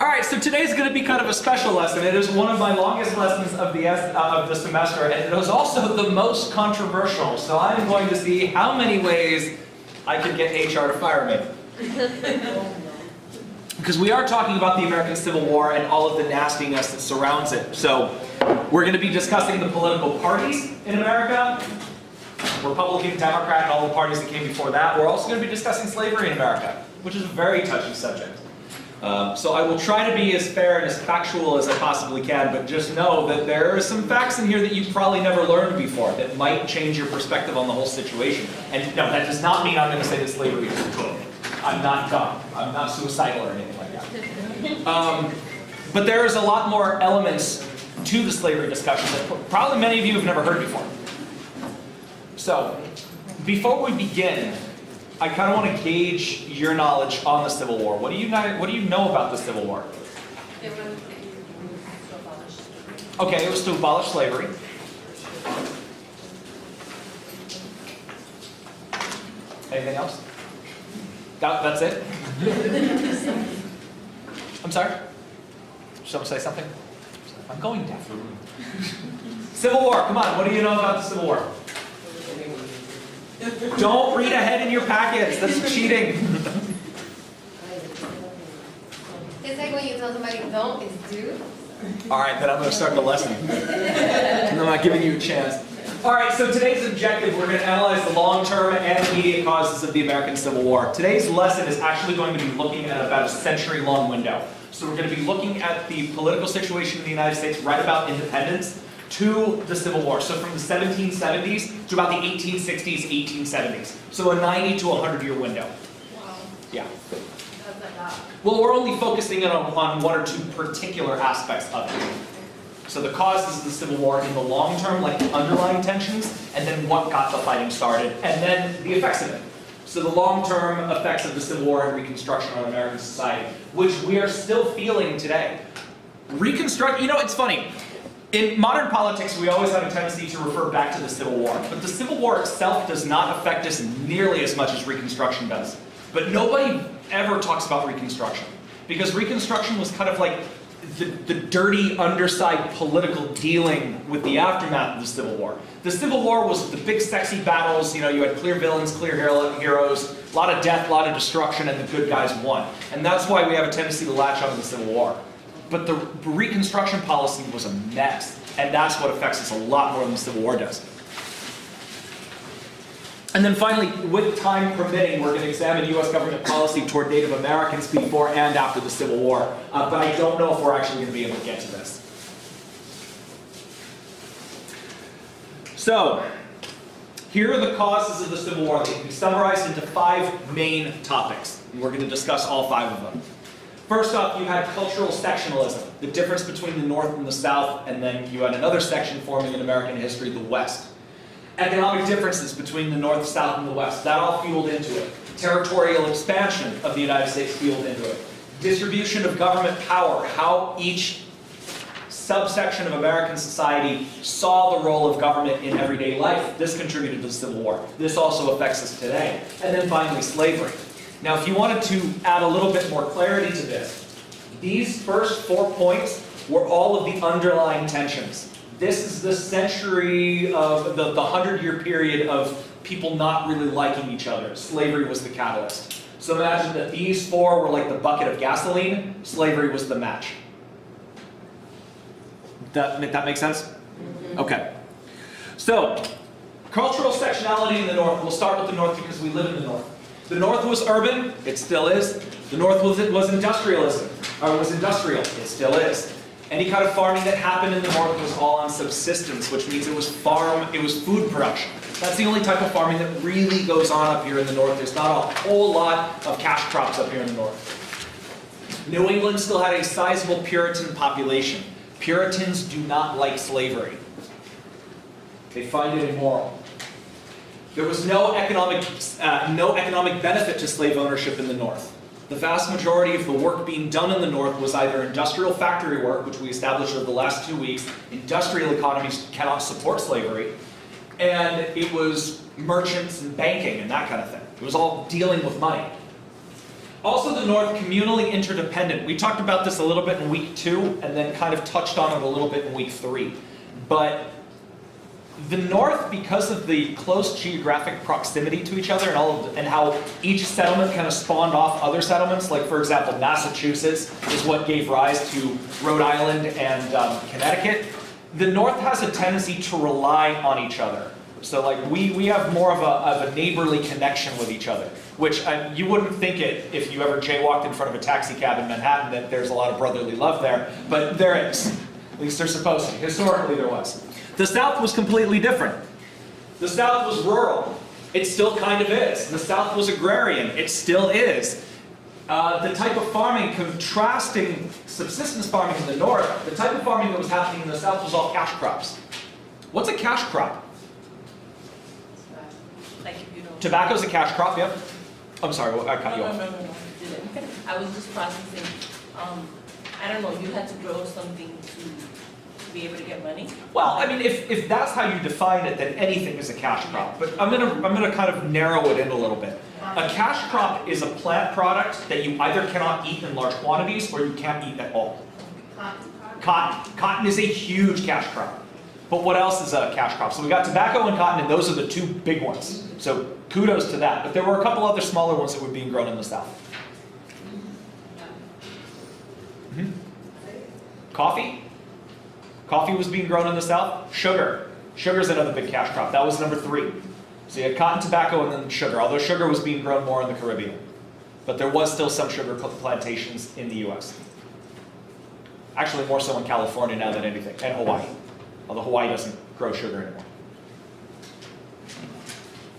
All right, so today's going to be kind of a special lesson. It is one of my longest lessons of the semester, and it was also the most controversial. So I'm going to see how many ways I could get HR to fire me. Because we are talking about the American Civil War and all of the nastiness that surrounds it. So we're going to be discussing the political parties in America, Republican, Democrat, and all the parties that came before that. We're also going to be discussing slavery in America, which is a very touchy subject. So I will try to be as fair and as factual as I possibly can, but just know that there are some facts in here that you've probably never learned before that might change your perspective on the whole situation. And no, that does not mean I'm going to say that slavery is good. I'm not dumb. I'm not suicidal or anything like that. But there's a lot more elements to the slavery discussion that probably many of you have never heard before. So, before we begin, I kind of want to gauge your knowledge on the Civil War. What do you know about the Civil War? It was to abolish slavery. Okay, it was to abolish slavery. Anything else? That's it? I'm sorry? Someone say something? I'm going deaf. Civil War, come on, what do you know about the Civil War? Don't read ahead in your packets, that's cheating. It's like when you tell somebody don't, it's do. Alright, then I'm going to start the lesson. I'm not giving you a chance. Alright, so today's objective, we're going to analyze the long-term and immediate causes of the American Civil War. Today's lesson is actually going to be looking at about a century-long window. So we're going to be looking at the political situation in the United States right about independence to the Civil War. So from the 1770s to about the 1860s, 1870s. So a 90 to 100-year window. Wow. Yeah. That's a lot. Well, we're only focusing on one or two particular aspects of it. So the causes of the Civil War in the long term, like the underlying tensions, and then what got the fighting started, and then the effects of it. So the long-term effects of the Civil War and Reconstruction on American society, which we are still feeling today. You know, it's funny. In modern politics, we always have a tendency to refer back to the Civil War. But the Civil War itself does not affect us nearly as much as Reconstruction does. But nobody ever talks about Reconstruction. Because Reconstruction was kind of like the dirty underside political dealing with the aftermath of the Civil War. The Civil War was the big sexy battles, you know, you had clear villains, clear heroes, a lot of death, a lot of destruction, and the good guys won. And that's why we have a tendency to latch onto the Civil War. But the Reconstruction policy was a mess, and that's what affects us a lot more than the Civil War does. And then finally, with time permitting, we're going to examine U.S. government policy toward Native Americans before and after the Civil War. But I don't know if we're actually going to be able to get to this. So, here are the causes of the Civil War. They can be summarized into 5 main topics. And we're going to discuss all 5 of them. First off, you had cultural sectionalism, the difference between the North and the South, and then you had another section forming in American history, the West. Economic differences between the North, South, and the West, that all fueled into it. Territorial expansion of the United States fueled into it. Distribution of government power, how each subsection of American society saw the role of government in everyday life. This contributed to the Civil War. This also affects us today. And then finally, slavery. Now, if you wanted to add a little bit more clarity to this, these first 4 points were all of the underlying tensions. This is the century of the 100-year period of people not really liking each other. Slavery was the catalyst. So imagine that these 4 were like the bucket of gasoline. Slavery was the match. That make sense? Okay. So, cultural sectionality in the North. We'll start with the North because we live in the North. The North was urban, it still is. The North was industrial, it still is. Any kind of farming that happened in the North was all on subsistence, which means it was food production. That's the only type of farming that really goes on up here in the North. There's not a whole lot of cash crops up here in the North. New England still had a sizable Puritan population. Puritans do not like slavery. They find it immoral. There was no economic benefit to slave ownership in the North. The vast majority of the work being done in the North was either industrial factory work, which we established over the last 2 weeks. Industrial economies cannot support slavery. And it was merchants and banking and that kind of thing. It was all dealing with money. Also the North, communally interdependent. We talked about this a little bit in week 2 and then kind of touched on it a little bit in week 3. But the North, because of the close geographic proximity to each other and how each settlement kind of spawned off other settlements, like for example Massachusetts is what gave rise to Rhode Island and Connecticut, the North has a tendency to rely on each other. So like we have more of a neighborly connection with each other, which you wouldn't think it if you ever jaywalked in front of a taxi cab in Manhattan that there's a lot of brotherly love there, but there is. At least there's supposed to be. Historically there was. The South was completely different. The South was rural. It still kind of is. The South was agrarian. It still is. The type of farming, contrasting subsistence farming in the North, the type of farming that was happening in the South was all cash crops. What's a cash crop? Like if you don't. Tobacco's a cash crop, yep. I'm sorry, I cut you off. No, you didn't. I was just processing, I don't know, you had to grow something to be able to get money? Well, I mean, if that's how you define it, then anything is a cash crop. But I'm gonna kind of narrow it in a little bit. A cash crop is a plant product that you either cannot eat in large quantities or you can't eat at all. Cotton. Cotton is a huge cash crop. But what else is a cash crop? So we got tobacco and cotton, and those are the 2 big ones. So kudos to that. But there were a couple other smaller ones that were being grown in the South. Coffee. Coffee was being grown in the South. Sugar. Sugar's another big cash crop. That was number 3. So you had cotton, tobacco, and then sugar. Although sugar was being grown more in the Caribbean. But there was still some sugar plantations in the US. Actually more so in California now than anything, and Hawaii. Although Hawaii doesn't grow sugar anymore.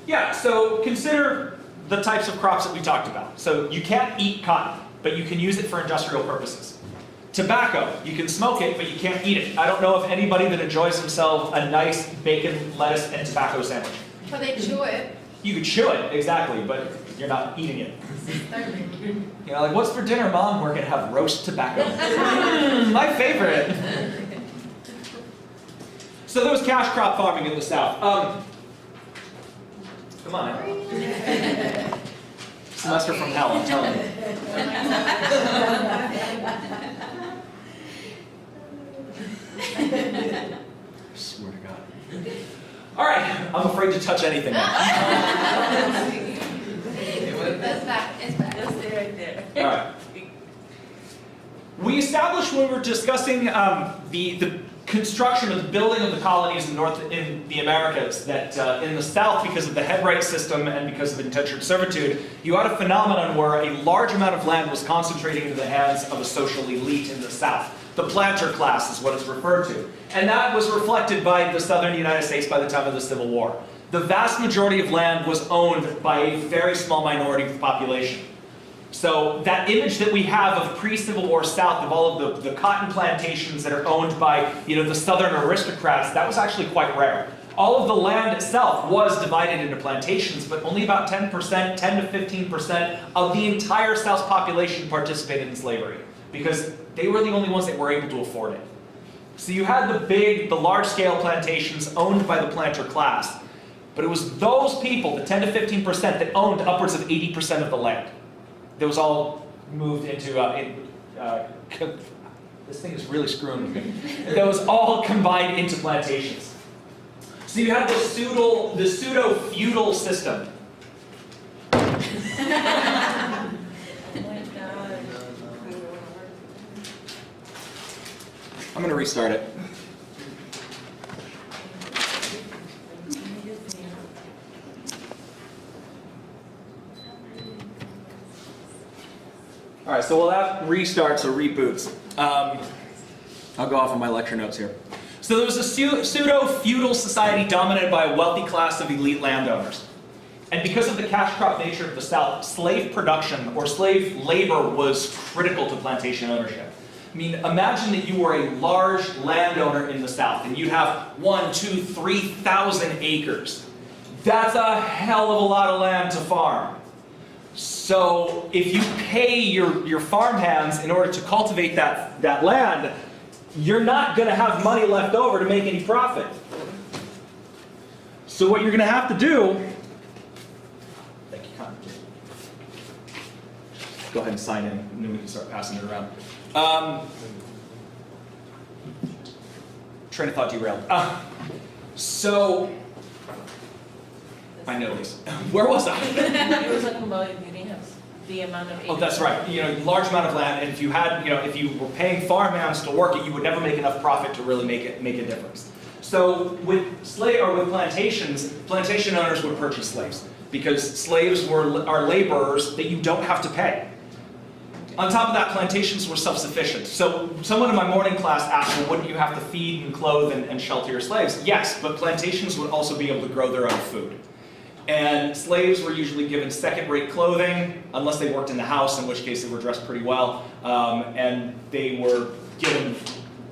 Yeah, so consider the types of crops that we talked about. So you can't eat cotton, but you can use it for industrial purposes. Tobacco, you can smoke it, but you can't eat it. I don't know of anybody that enjoys himself a nice bacon, lettuce, and tobacco sandwich. But they chew it. You could chew it, exactly, but you're not eating it. You know, like, what's for dinner, Mom? We're gonna have roast tobacco. My favorite. So there was cash crop farming in the South. Come on. Semester from hell, I'm telling you. I swear to God. All right, I'm afraid to touch anything now. That's back. It's back. Just stay right there. All right. We established when we were discussing the construction of the building of the colonies in the Americas that in the South, because of the headright system and because of indentured servitude, you had a phenomenon where a large amount of land was concentrating in the hands of a social elite in the South. The planter class is what it's referred to. And that was reflected by the southern United States by the time of the Civil War. The vast majority of land was owned by a very small minority of the population. So that image that we have of pre-Civil War South, of all of the cotton plantations that are owned by, the southern aristocrats, that was actually quite rare. All of the land itself was divided into plantations, but only about 10%, 10 to 15% of the entire South's population participated in slavery, because they were the only ones that were able to afford it. So you had the large-scale plantations owned by the planter class, but it was those people, the 10 to 15%, that owned upwards of 80% of the land. That was all moved into, this thing is really screwing with me. That was all combined into plantations. So you had the pseudo-feudal system. I'm going to restart it. All right, so while that restarts or reboots, I'll go off on my lecture notes here. So there was a pseudo-feudal society dominated by a wealthy class of elite landowners. And because of the cash crop nature of the South, slave production or slave labor was critical to plantation ownership. I mean, imagine that you were a large landowner in the South and you'd have 1, 2, 3,000 acres. That's a hell of a lot of land to farm. So if you pay your farmhands in order to cultivate that land, you're not going to have money left over to make any profit. So what you're going to have to do, thank you, Con. go ahead and sign in, and then we can start passing it around. Train of thought derailed. So, I know this. Where was I? It was talking about if you didn't have the amount of. Oh, that's right. Large amount of land, and if you had, if you were paying farmhands to work it, you would never make enough profit to really make a difference. So with plantations, plantation owners would purchase slaves because slaves are laborers that you don't have to pay. On top of that, plantations were self-sufficient. So someone in my morning class asked, well, wouldn't you have to feed and clothe and shelter your slaves? Yes, but plantations would also be able to grow their own food. And slaves were usually given second-rate clothing, unless they worked in the house, in which case they were dressed pretty well. And they were given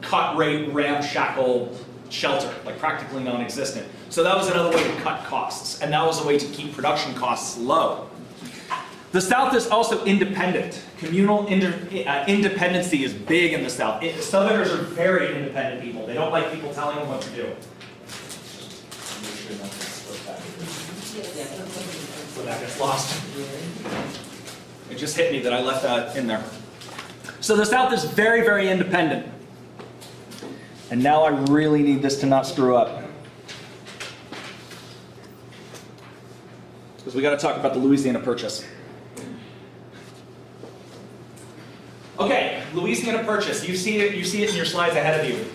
cut-rate, ramshackle shelter, like practically non-existent. So that was another way to cut costs, and that was a way to keep production costs low. The South is also independent. Communal independency is big in the South. Southerners are very independent people. They don't like people telling them what to do. So that gets lost. It just hit me that I left that in there. So the South is very, very independent. And now I really need this to not screw up. Because we got to talk about the Louisiana Purchase. Okay, Louisiana Purchase. You see it in your slides ahead of you,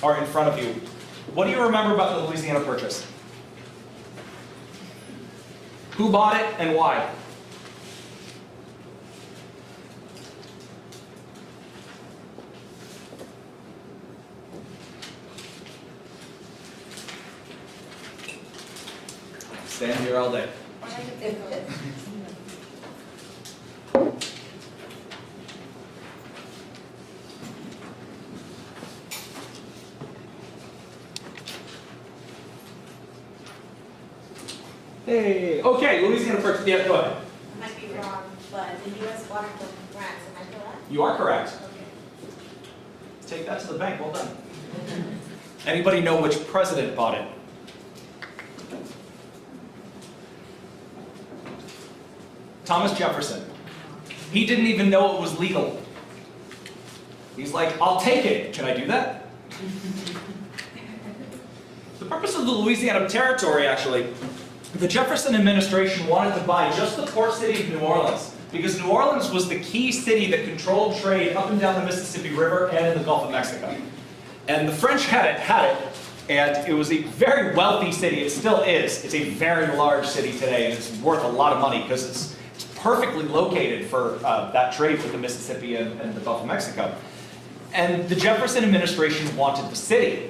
or in front of you. What do you remember about the Louisiana Purchase? Who bought it and why? Stand here all day. Hey, okay, Louisiana Purchase. Yeah, go ahead. I might be wrong, but the U.S. bought it from France, am I correct? You are correct. Okay. Take that to the bank. Well done. Anybody know which president bought it? Thomas Jefferson. He didn't even know it was legal. He's like, I'll take it. Can I do that? The purpose of the Louisiana Territory, actually, the Jefferson administration wanted to buy just the port city of New Orleans, because New Orleans was the key city that controlled trade up and down the Mississippi River and in the Gulf of Mexico. And the French had it, and it was a very wealthy city. It still is. It's a very large city today, and it's worth a lot of money because it's perfectly located for that trade with the Mississippi and the Gulf of Mexico. And the Jefferson administration wanted the city.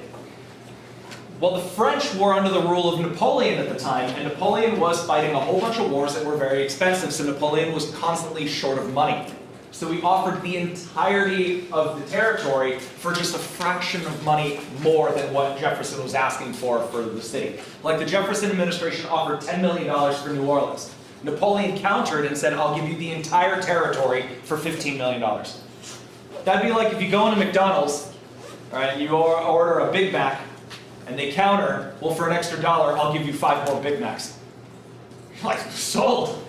Well, the French were under the rule of Napoleon at the time, and Napoleon was fighting a whole bunch of wars that were very expensive, so Napoleon was constantly short of money. So he offered the entirety of the territory for just a fraction of money more than what Jefferson was asking for the city. Like the Jefferson administration offered $10 million for New Orleans. Napoleon countered and said, I'll give you the entire territory for $15 million. That'd be like if you go into McDonald's, all right, and you order a Big Mac, and they counter, well, for an extra $1, I'll give you 5 more Big Macs. Like, sold.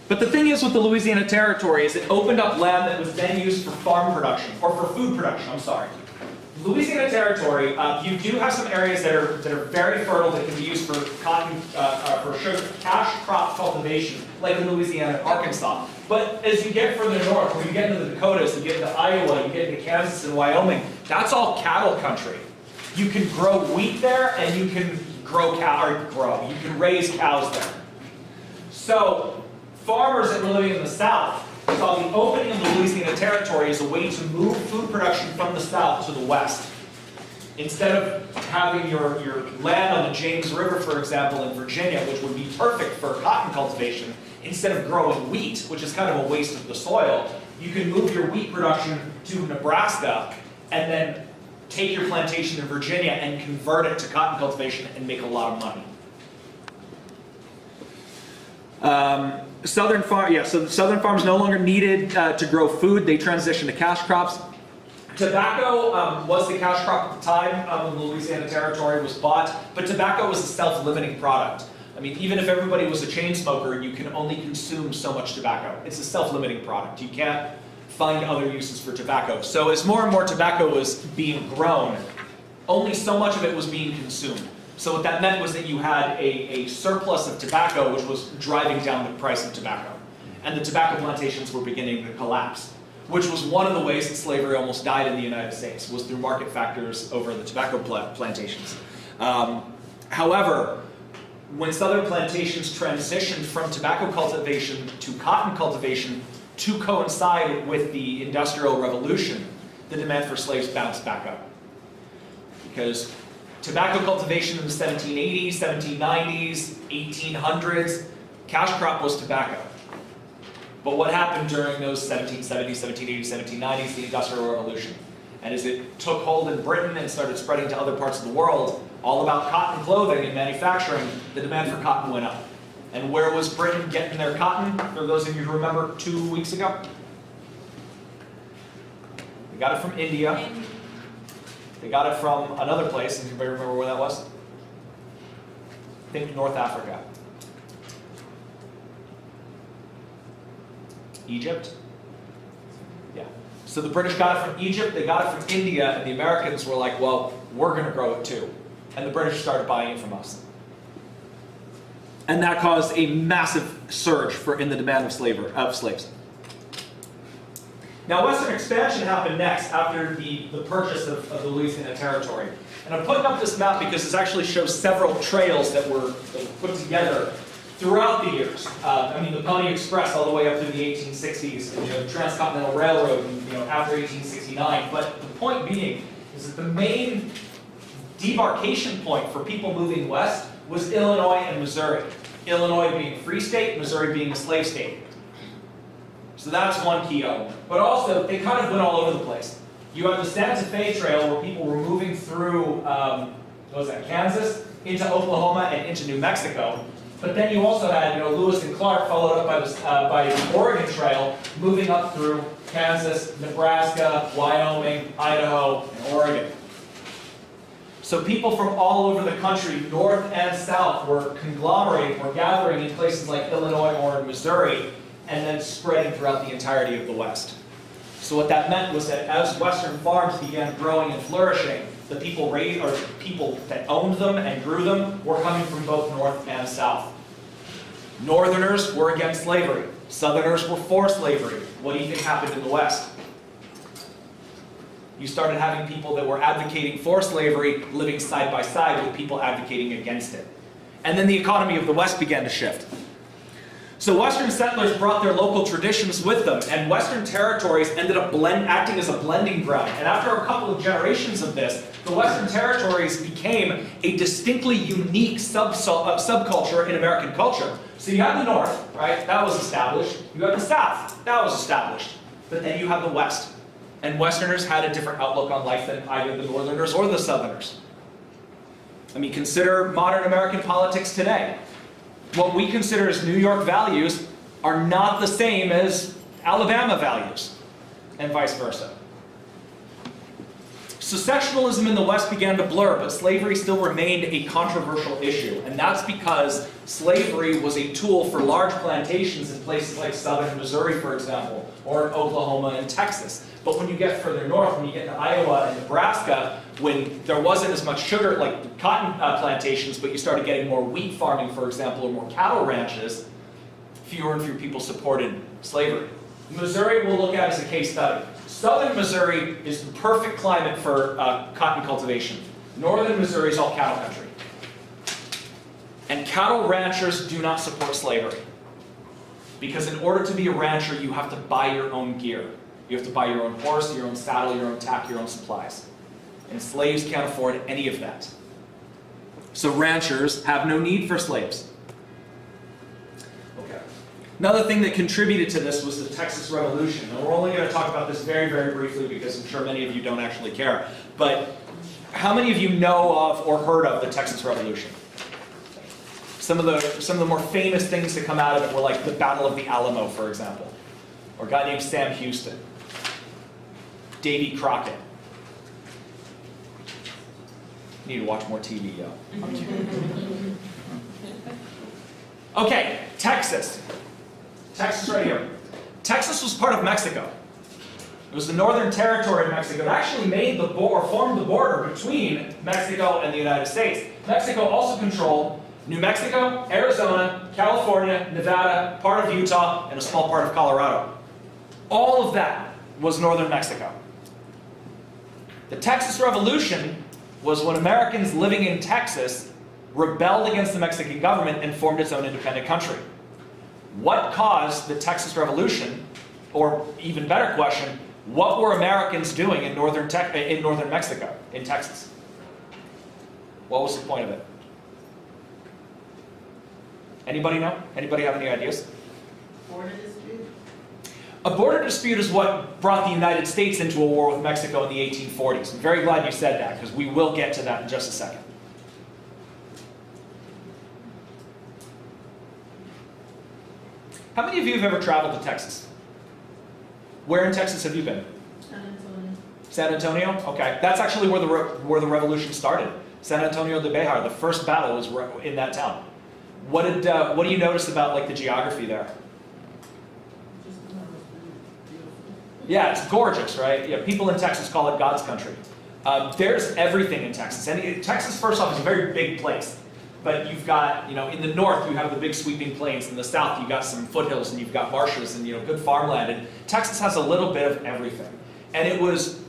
But the thing is with the Louisiana Territory is it opened up land that was then used for farm production, or for food production, I'm sorry. Louisiana Territory, you do have some areas that are very fertile that can be used for cotton, for sugar, cash crop cultivation, like in Louisiana and Arkansas. But as you get further north, when you get into the Dakotas, you get into Iowa, you get into Kansas and Wyoming, that's all cattle country. You can grow wheat there, and you can you can raise cows there. So farmers that were living in the South saw the opening of the Louisiana Territory as a way to move food production from the South to the West. Instead of having your land on the James River, for example, in Virginia, which would be perfect for cotton cultivation, instead of growing wheat, which is kind of a waste of the soil, you can move your wheat production to Nebraska and then take your plantation in Virginia and convert it to cotton cultivation and make a lot of money. Southern farms no longer needed to grow food. They transitioned to cash crops. Tobacco was the cash crop at the time when the Louisiana Territory was bought, but tobacco was a self-limiting product. mean, even if everybody was a chain smoker, you can only consume so much tobacco. It's a self-limiting product. You can't find other uses for tobacco. So as more and more tobacco was being grown, only so much of it was being consumed. So what that meant was that you had a surplus of tobacco, which was driving down the price of tobacco. And the tobacco plantations were beginning to collapse, which was one of the ways that slavery almost died in the United States, was through market factors over the tobacco plantations. However, when southern plantations transitioned from tobacco cultivation to cotton cultivation to coincide with the Industrial Revolution, the demand for slaves bounced back up. Because tobacco cultivation in the 1780s, 1790s, 1800s, cash crop was tobacco. But what happened during those 1770s, 1780s, 1790s, the Industrial Revolution? And as it took hold in Britain and started spreading to other parts of the world, all about cotton clothing and manufacturing, the demand for cotton went up. And where was Britain getting their cotton, for those of you who remember 2 weeks ago? They got it from India. They got it from another place. Does anybody remember where that was? Think North Africa. Egypt? Yeah. So the British got it from Egypt, they got it from India, and the Americans were like, well, we're going to grow it too. And the British started buying it from us. And that caused a massive surge in the demand of slaves. Now, Western expansion happened next after the purchase of the Louisiana Territory. And I'm putting up this map because this actually shows several trails that were put together throughout the years. I mean, the Pony Express all the way up through the 1860s, and, the Transcontinental Railroad, after 1869. But the point being is that the main demarcation point for people moving west was Illinois and Missouri. Illinois being a free state, Missouri being a slave state. So that's one key element. But also, they kind of went all over the place. You have the Santa Fe Trail where people were moving through, Kansas, into Oklahoma and into New Mexico. But then you also had, Lewis and Clark followed up by the Oregon Trail, moving up through Kansas, Nebraska, Wyoming, Idaho, and Oregon. So people from all over the country, north and south, were conglomerating, were gathering in places like Illinois or in Missouri, and then spreading throughout the entirety of the West. So what that meant was that as Western farms began growing and flourishing, the people that owned them and grew them were coming from both north and south. Northerners were against slavery. Southerners were for slavery. What do you think happened in the West? You started having people that were advocating for slavery living side by side with people advocating against it. And then the economy of the West began to shift. So Western settlers brought their local traditions with them, and Western territories ended up acting as a blending ground. And after a couple of generations of this, the Western territories became a distinctly unique subculture in American culture. So you had the North, right? That was established. You had the South. That was established. But then you have the West. And Westerners had a different outlook on life than either the Northerners or the Southerners. I mean, consider modern American politics today. What we consider as New York values are not the same as Alabama values, and vice versa. So sectionalism in the West began to blur, but slavery still remained a controversial issue. And that's because slavery was a tool for large plantations in places like southern Missouri, for example, or in Oklahoma and Texas. But when you get further north, when you get to Iowa and Nebraska, when there wasn't as much sugar, like cotton plantations, but you started getting more wheat farming, for example, or more cattle ranches, fewer and fewer people supported slavery. Missouri we'll look at as a case study. Southern Missouri is the perfect climate for cotton cultivation. Northern Missouri is all cattle country. And cattle ranchers do not support slavery. Because in order to be a rancher, you have to buy your own gear. You have to buy your own horse, your own saddle, your own tack, your own supplies. And slaves can't afford any of that. So ranchers have no need for slaves. Okay. Another thing that contributed to this was the Texas Revolution. And we're only going to talk about this very, very briefly because I'm sure many of you don't actually care. But how many of you know of or heard of the Texas Revolution? Some of the more famous things that come out of it were like the Battle of the Alamo, for example. Or a guy named Sam Houston. Davy Crockett. You need to watch more TV, yo. I'm kidding. Okay, Texas. Texas right here. Texas was part of Mexico. It was the Northern Territory of Mexico. It actually made the formed the border between Mexico and the United States. Mexico also controlled New Mexico, Arizona, California, Nevada, part of Utah, and a small part of Colorado. All of that was northern Mexico. The Texas Revolution was when Americans living in Texas rebelled against the Mexican government and formed its own independent country. What caused the Texas Revolution? Or even better question, what were Americans doing in northern Mexico, in Texas? What was the point of it? Anybody know? Anybody have any ideas? Border dispute. A border dispute is what brought the United States into a war with Mexico in the 1840s. I'm very glad you said that, because we will get to that in just a second. How many of you have ever traveled to Texas? Where in Texas have you been? San Antonio. San Antonio? Okay. That's actually where the revolution started. San Antonio de Bejar, the first battle was in that town. What do you notice about like the geography there? Yeah, it's gorgeous, right? Yeah, people in Texas call it God's country. There's everything in Texas. And Texas, first off, is a very big place. But you've got, in the north, you have the big sweeping plains. In the south, you've got some foothills, and you've got marshes, and good farmland. And Texas has a little bit of everything. And it was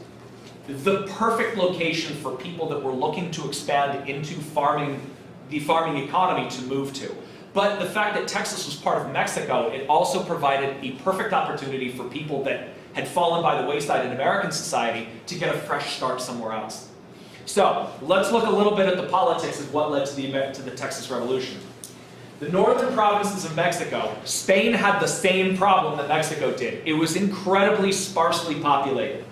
the perfect location for people that were looking to expand into the farming economy to move to. But the fact that Texas was part of Mexico, it also provided a perfect opportunity for people that had fallen by the wayside in American society to get a fresh start somewhere else. So, let's look a little bit at the politics of what led to the Texas Revolution. The northern provinces of Mexico, Spain had the same problem that Mexico did. It was incredibly sparsely populated.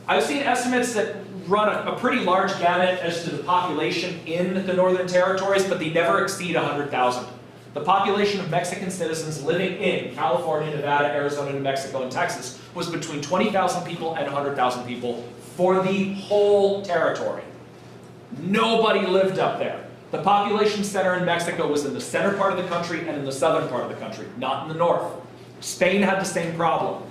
I've seen estimates that run a pretty large gamut as to the population in the Northern Territories, but they never exceed 100,000. The population of Mexican citizens living in California, Nevada, Arizona, New Mexico, and Texas was between 20,000 people and 100,000 people for the whole territory. Nobody lived up there. The population center in Mexico was in the center part of the country and in the southern part of the country, not in the north. Spain had the same problem.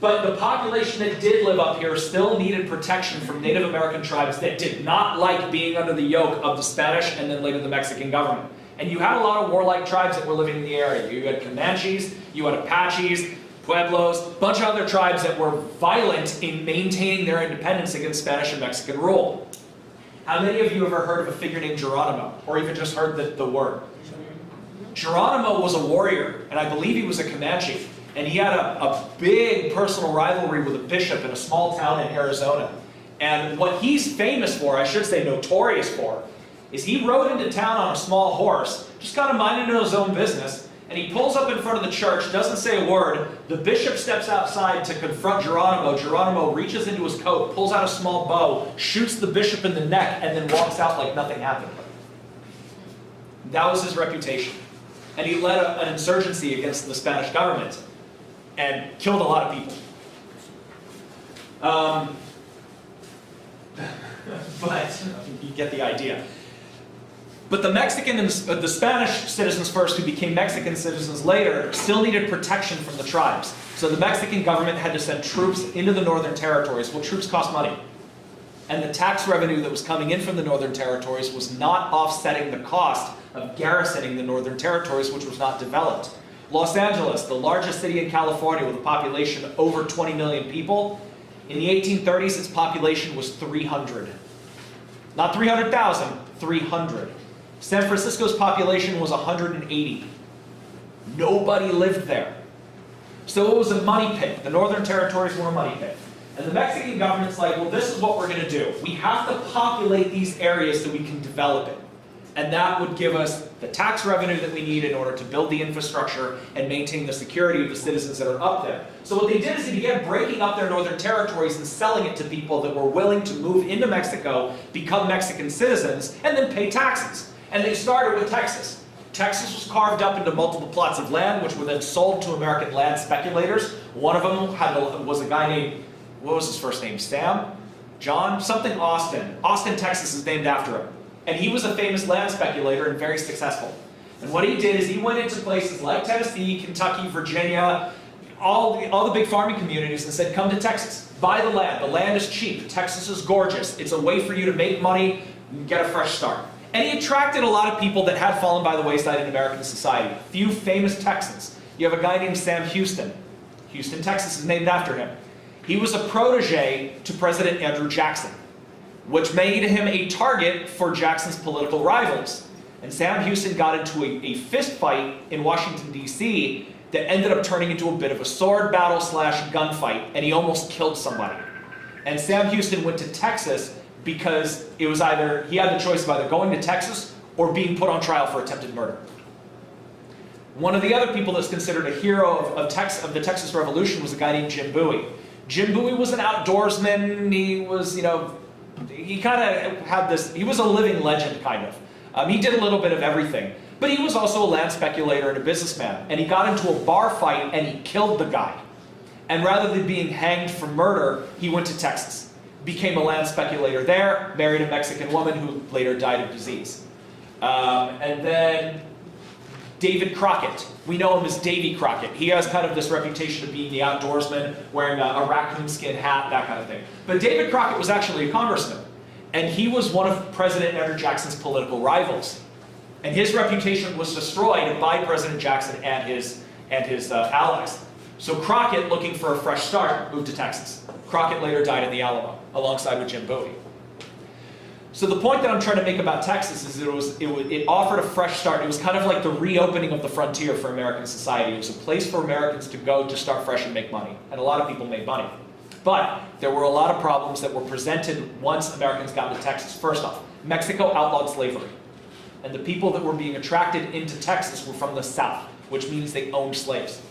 But the population that did live up here still needed protection from Native American tribes that did not like being under the yoke of the Spanish and then later the Mexican government. And you had a lot of warlike tribes that were living in the area. You had Comanches, you had Apaches, Pueblos, a bunch of other tribes that were violent in maintaining their independence against Spanish and Mexican rule. How many of you have ever heard of a figure named Geronimo, or even just heard the word? Geronimo was a warrior, and I believe he was a Comanche, and he had a big personal rivalry with a bishop in a small town in Arizona. And what he's famous for, I should say notorious for, is he rode into town on a small horse, just kind of minding his own business, and he pulls up in front of the church, doesn't say a word. The bishop steps outside to confront Geronimo. Geronimo reaches into his coat, pulls out a small bow, shoots the bishop in the neck, and then walks out like nothing happened. That was his reputation. And he led an insurgency against the Spanish government and killed a lot of people. But you get the idea. But the Mexican and the Spanish citizens first, who became Mexican citizens later, still needed protection from the tribes. So the Mexican government had to send troops into the Northern Territories. Well, troops cost money. And the tax revenue that was coming in from the Northern Territories was not offsetting the cost of garrisoning the Northern Territories, which was not developed. Los Angeles, the largest city in California with a population of over 20 million people, in the 1830s its population was 300. Not 300,000, 300. San Francisco's population was 180. Nobody lived there. So it was a money pit. The Northern Territories were a money pit. And the Mexican government's like, well, this is what we're going to do. We have to populate these areas so we can develop it. And that would give us the tax revenue that we need in order to build the infrastructure and maintain the security of the citizens that are up there. So what they did is they began breaking up their Northern Territories and selling it to people that were willing to move into Mexico, become Mexican citizens, and then pay taxes. And they started with Texas. Texas was carved up into multiple plots of land, which were then sold to American land speculators. One of them was a guy named, what was his first name? Sam? John? Something Austin. Austin, Texas is named after him. And he was a famous land speculator and very successful. And what he did is he went into places like Tennessee, Kentucky, Virginia, all the big farming communities and said, come to Texas, buy the land. The land is cheap. Texas is gorgeous. It's a way for you to make money and get a fresh start. And he attracted a lot of people that had fallen by the wayside in American society. A few famous Texans. You have a guy named Sam Houston. Houston, Texas is named after him. He was a protege to President Andrew Jackson, which made him a target for Jackson's political rivals. And Sam Houston got into a fist fight in Washington, D.C. that ended up turning into a bit of a sword battle / gunfight, and he almost killed somebody. And Sam Houston went to Texas because it was either, he had the choice of either going to Texas or being put on trial for attempted murder. One of the other people that's considered a hero of the Texas Revolution was a guy named Jim Bowie. Jim Bowie was an outdoorsman. He was, he kind of had this, he was a living legend, kind of. He did a little bit of everything. But he was also a land speculator and a businessman. And he got into a bar fight and he killed the guy. And rather than being hanged for murder, he went to Texas. Became a land speculator there, married a Mexican woman who later died of disease. And then David Crockett. We know him as Davy Crockett. He has kind of this reputation of being the outdoorsman, wearing a raccoon skin hat, that kind of thing. But David Crockett was actually a congressman. And he was one of President Andrew Jackson's political rivals. And his reputation was destroyed by President Jackson and his allies. So Crockett, looking for a fresh start, moved to Texas. Crockett later died in the Alamo, alongside with Jim Bowie. So the point that I'm trying to make about Texas is it offered a fresh start. It was kind of like the reopening of the frontier for American society. It was a place for Americans to go to start fresh and make money. And a lot of people made money. But there were a lot of problems that were presented once Americans got to Texas. First off, Mexico outlawed slavery. And the people that were being attracted into Texas were from the South, which means they owned slaves.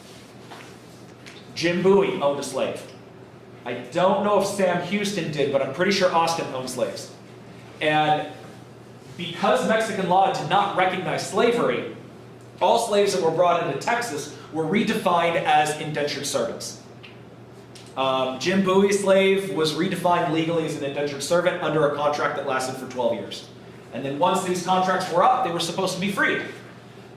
Jim Bowie owned a slave. I don't know if Sam Houston did, but I'm pretty sure Austin owned slaves. And because Mexican law did not recognize slavery, all slaves that were brought into Texas were redefined as indentured servants. Jim Bowie's slave was redefined legally as an indentured servant under a contract that lasted for 12 years. And then once these contracts were up, they were supposed to be freed.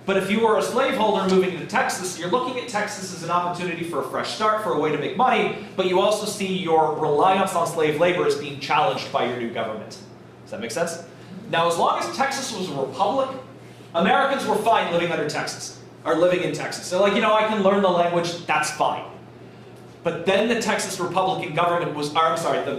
But if you were a slaveholder moving to Texas, you're looking at Texas as an opportunity for a fresh start, for a way to make money, but you also see your reliance on slave labor as being challenged by your new government. Does that make sense? Now, as long as Texas was a republic, Americans were fine living under Texas, or living in Texas. So like, I can learn the language, that's fine. But then the the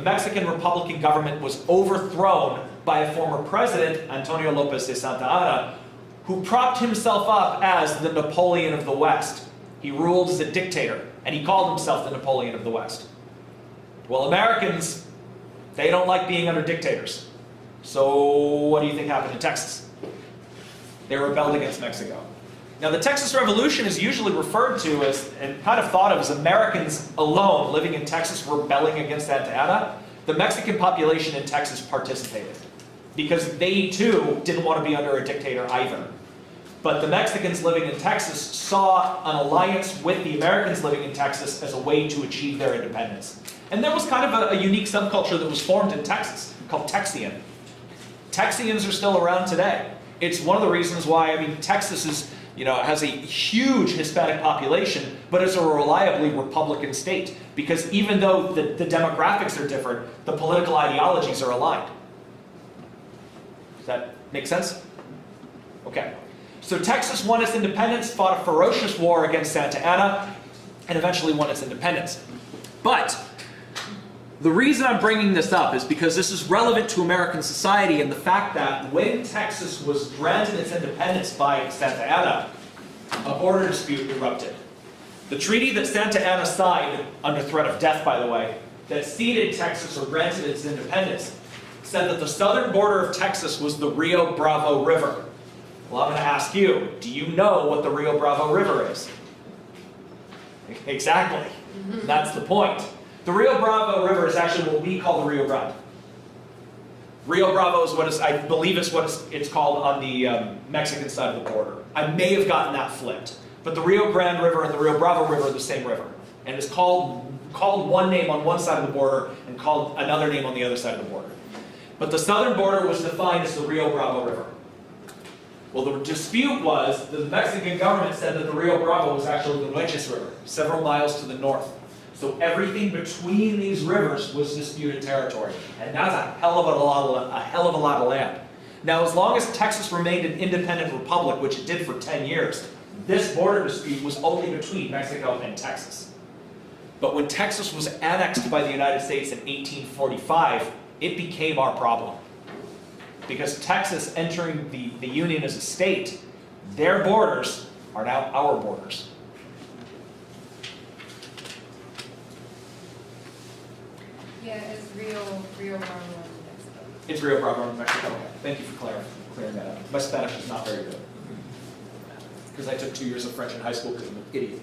Mexican Republican government was overthrown by a former president, Antonio Lopez de Santa Anna, who propped himself up as the Napoleon of the West. He ruled as a dictator, and he called himself the Napoleon of the West. Well, Americans, they don't like being under dictators. So what do you think happened in Texas? They rebelled against Mexico. Now, the Texas Revolution is usually referred to as, and kind of thought of as, Americans alone living in Texas rebelling against Santa Anna. The Mexican population in Texas participated because they too didn't want to be under a dictator either. But the Mexicans living in Texas saw an alliance with the Americans living in Texas as a way to achieve their independence. And there was kind of a unique subculture that was formed in Texas called Texian. Texians are still around today. It's one of the reasons why, Texas is, has a huge Hispanic population, but it's a reliably Republican state. Because even though the demographics are different, the political ideologies are aligned. Does that make sense? Okay. So Texas won its independence, fought a ferocious war against Santa Anna, and eventually won its independence. But the reason I'm bringing this up is because this is relevant to American society and the fact that when Texas was granted its independence by Santa Anna, a border dispute erupted. The treaty that Santa Anna signed, under threat of death by the way, that ceded Texas or granted its independence, said that the southern border of Texas was the Rio Bravo River. Well, I'm going to ask you, do you know what the Rio Bravo River is? Exactly. That's the point. The Rio Bravo River is actually what we call the Rio Grande. Rio Bravo is I believe it's what it's called on the Mexican side of the border. I may have gotten that flipped. But the Rio Grande River and the Rio Bravo River are the same river. And it's called one name on one side of the border and called another name on the other side of the border. But the southern border was defined as the Rio Bravo River. Well, the dispute was the Mexican government said that the Rio Bravo was actually the Militias River, several miles to the north. So everything between these rivers was disputed territory, and that's a hell of a lot of land. Now, as long as Texas remained an independent republic, which it did for 10 years, this border dispute was only between Mexico and Texas. But when Texas was annexed by the United States in 1845, it became our problem. Because Texas entering the Union as a state, their borders are now our borders. Yeah, it's Rio Bravo in Mexico. It's Rio Bravo in Mexico. Okay. Thank you for clearing that up. My Spanish is not very good. Because I took 2 years of French in high school because I'm an idiot.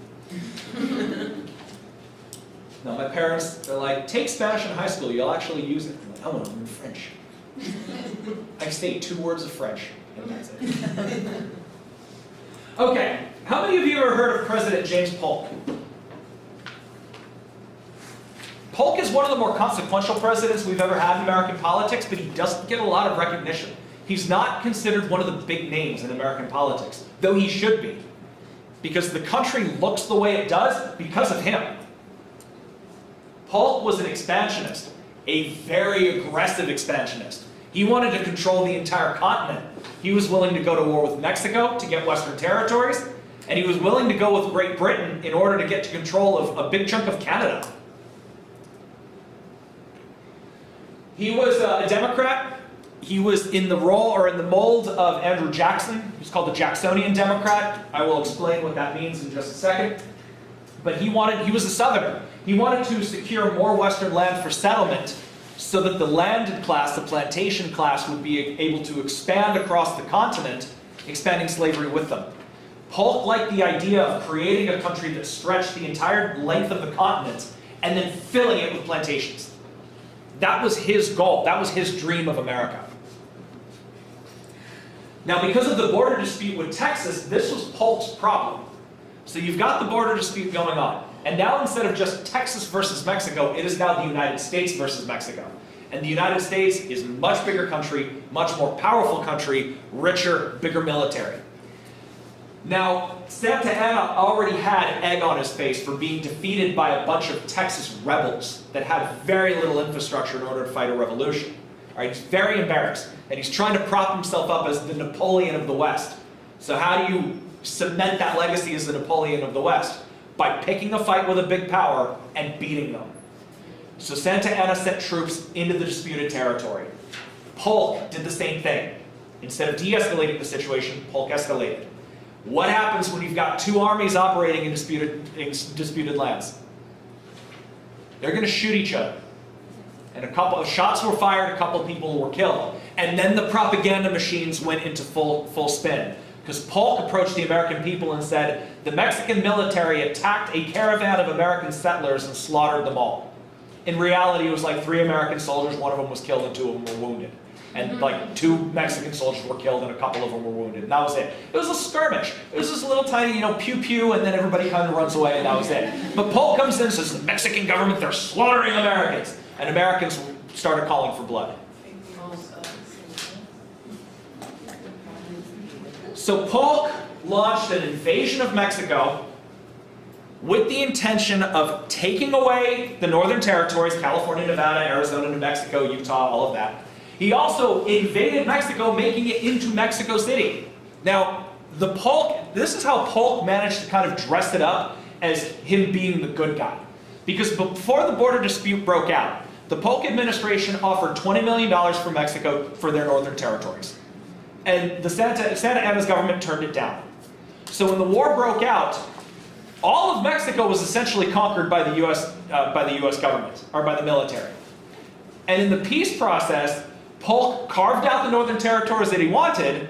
No, my parents, they're like, take Spanish in high school, you'll actually use it. I'm like, I want to learn French. I state 2 words of French, and that's it. Okay, how many of you have ever heard of President James Polk? Polk is one of the more consequential presidents we've ever had in American politics, but he doesn't get a lot of recognition. He's not considered one of the big names in American politics, though he should be. Because the country looks the way it does because of him. Polk was an expansionist, a very aggressive expansionist. He wanted to control the entire continent. He was willing to go to war with Mexico to get Western territories, and he was willing to go with Great Britain in order to get to control of a big chunk of Canada. He was a Democrat. He was in the role or in the mold of Andrew Jackson. He's called the Jacksonian Democrat. I will explain what that means in just a second. But he was a Southerner. He wanted to secure more Western land for settlement so that the landed class, the plantation class, would be able to expand across the continent, expanding slavery with them. Polk liked the idea of creating a country that stretched the entire length of the continent and then filling it with plantations. That was his goal. That was his dream of America. Now, because of the border dispute with Texas, this was Polk's problem. So you've got the border dispute going on. And now instead of just Texas versus Mexico, it is now the United States versus Mexico. And the United States is a much bigger country, much more powerful country, richer, bigger military. Now, Santa Anna already had egg on his face for being defeated by a bunch of Texas rebels that had very little infrastructure in order to fight a revolution. All right, he's very embarrassed, and he's trying to prop himself up as the Napoleon of the West. So how do you cement that legacy as the Napoleon of the West? By picking a fight with a big power and beating them. So Santa Anna sent troops into the disputed territory. Polk did the same thing. Instead of de-escalating the situation, Polk escalated. What happens when you've got 2 armies operating in disputed lands? They're going to shoot each other. And a couple of shots were fired, a couple of people were killed. And then the propaganda machines went into full spin. Because Polk approached the American people and said, the Mexican military attacked a caravan of American settlers and slaughtered them all. In reality, it was like 3 American soldiers, 1 of them was killed and 2 of them were wounded. And like 2 Mexican soldiers were killed and a couple of them were wounded. And that was it. It was a skirmish. It was this little tiny, pew-pew, and then everybody kind of runs away and that was it. But Polk comes in and says, the Mexican government, they're slaughtering Americans. And Americans started calling for blood. So Polk launched an invasion of Mexico with the intention of taking away the northern territories, California, Nevada, Arizona, New Mexico, Utah, all of that. He also invaded Mexico, making it into Mexico City. Now, this is how Polk managed to kind of dress it up as him being the good guy. Because before the border dispute broke out, the Polk administration offered $20 million for Mexico for their northern territories. And the Santa Anna's government turned it down. So when the war broke out, all of Mexico was essentially conquered by the U.S. Government, or by the military. And in the peace process, Polk carved out the northern territories that he wanted,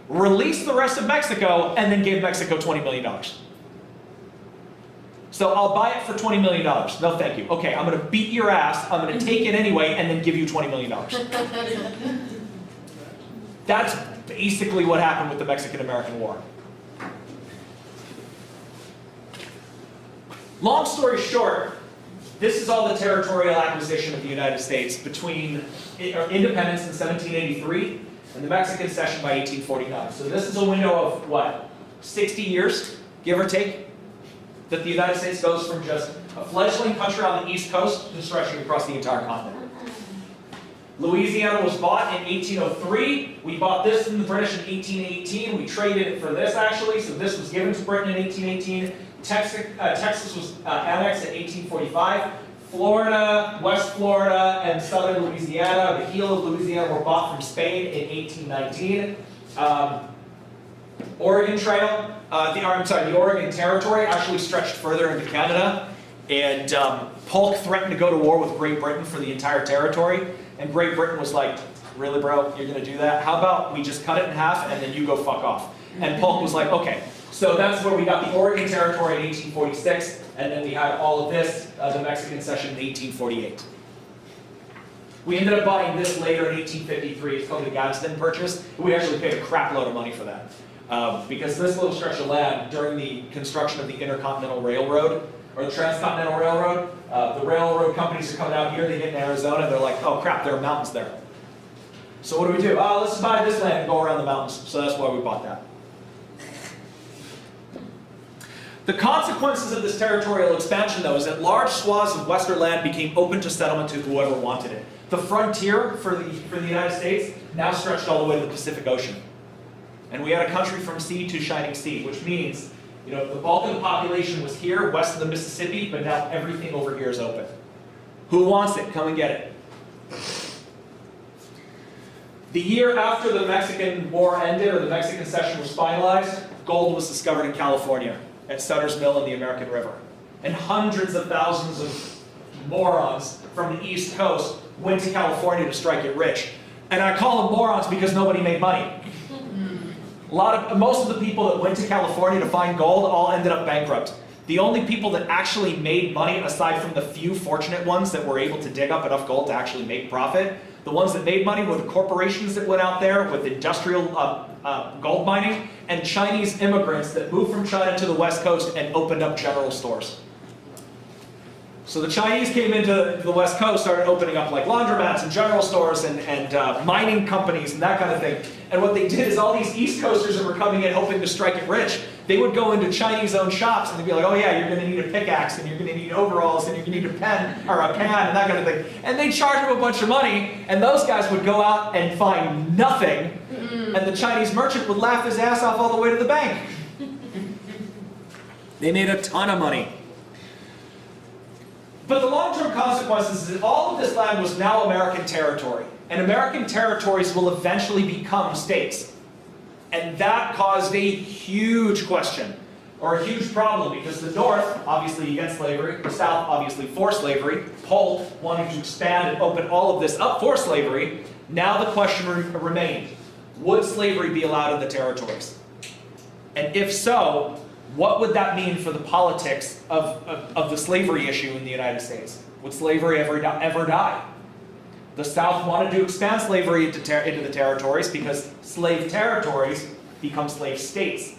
released the rest of Mexico, and then gave Mexico $20 million. So I'll buy it for $20 million. No, thank you. Okay, I'm going to beat your ass, I'm going to take it anyway, and then give you $20 million. That's basically what happened with the Mexican-American War. Long story short, this is all the territorial acquisition of the United States between independence in 1783 and the Mexican cession by 1849. So this is a window of, what, 60 years, give or take, that the United States goes from just a fledgling country on the East Coast to stretching across the entire continent. Louisiana was bought in 1803. We bought this from the British in 1818. We traded it for this, actually, so this was given to Britain in 1818. Texas was annexed in 1845. Florida, West Florida, and southern Louisiana, the heel of Louisiana, were bought from Spain in 1819. Oregon Trail, the Oregon Territory actually stretched further into Canada, and Polk threatened to go to war with Great Britain for the entire territory, and Great Britain was like, really bro, you're gonna do that? How about we just cut it in half and then you go fuck off? And Polk was like, okay. So that's where we got the Oregon Territory in 1846, and then we had all of this, the Mexican cession in 1848. We ended up buying this later in 1853. It's called the Gadsden Purchase. We actually paid a crap load of money for that. Because this little stretch of land, during the construction of the Intercontinental Railroad, or the Transcontinental Railroad, the railroad companies are coming out here, they get in Arizona, they're like, oh crap, there are mountains there. So what do? Oh, let's buy this land and go around the mountains. So that's why we bought that. The consequences of this territorial expansion, though, is that large swaths of western land became open to settlement to whoever wanted it. The frontier for the United States now stretched all the way to the Pacific Ocean. And we had a country from sea to shining sea, which means, you know, the bulk of the population was here, west of the Mississippi, but now everything over here is open. Who wants it? Come and get it. The year after the Mexican War ended, or the Mexican cession was finalized, gold was discovered in California, at Sutter's Mill in the American River. And hundreds of thousands of morons from the East Coast went to California to strike it rich. And I call them morons because nobody made money. Most of the people that went to California to find gold all ended up bankrupt. The only people that actually made money, aside from the few fortunate ones that were able to dig up enough gold to actually make profit, the ones that made money were the corporations that went out there with industrial gold mining, and Chinese immigrants that moved from China to the West Coast and opened up general stores. So the Chinese came into the West Coast, started opening up like laundromats and general stores and mining companies and that kind of thing. And what they did is all these East Coasters that were coming in hoping to strike it rich, they would go into Chinese-owned shops and they'd be like, oh yeah, you're going to need a pickaxe and you're going to need overalls and you're going to need a pen or a pan and that kind of thing. And they'd charge them a bunch of money, and those guys would go out and find nothing, and the Chinese merchant would laugh his ass off all the way to the bank. They made a ton of money. But the long-term consequences is that all of this land was now American territory. And American territories will eventually become states. And that caused a huge question, or a huge problem, because the North, obviously against slavery, the South, obviously for slavery, Polk wanting to expand and open all of this up for slavery. Now the question remained, would slavery be allowed in the territories? And if so, what would that mean for the politics of the slavery issue in the United States? Would slavery ever die? The South wanted to expand slavery into the territories because slave territories become slave states,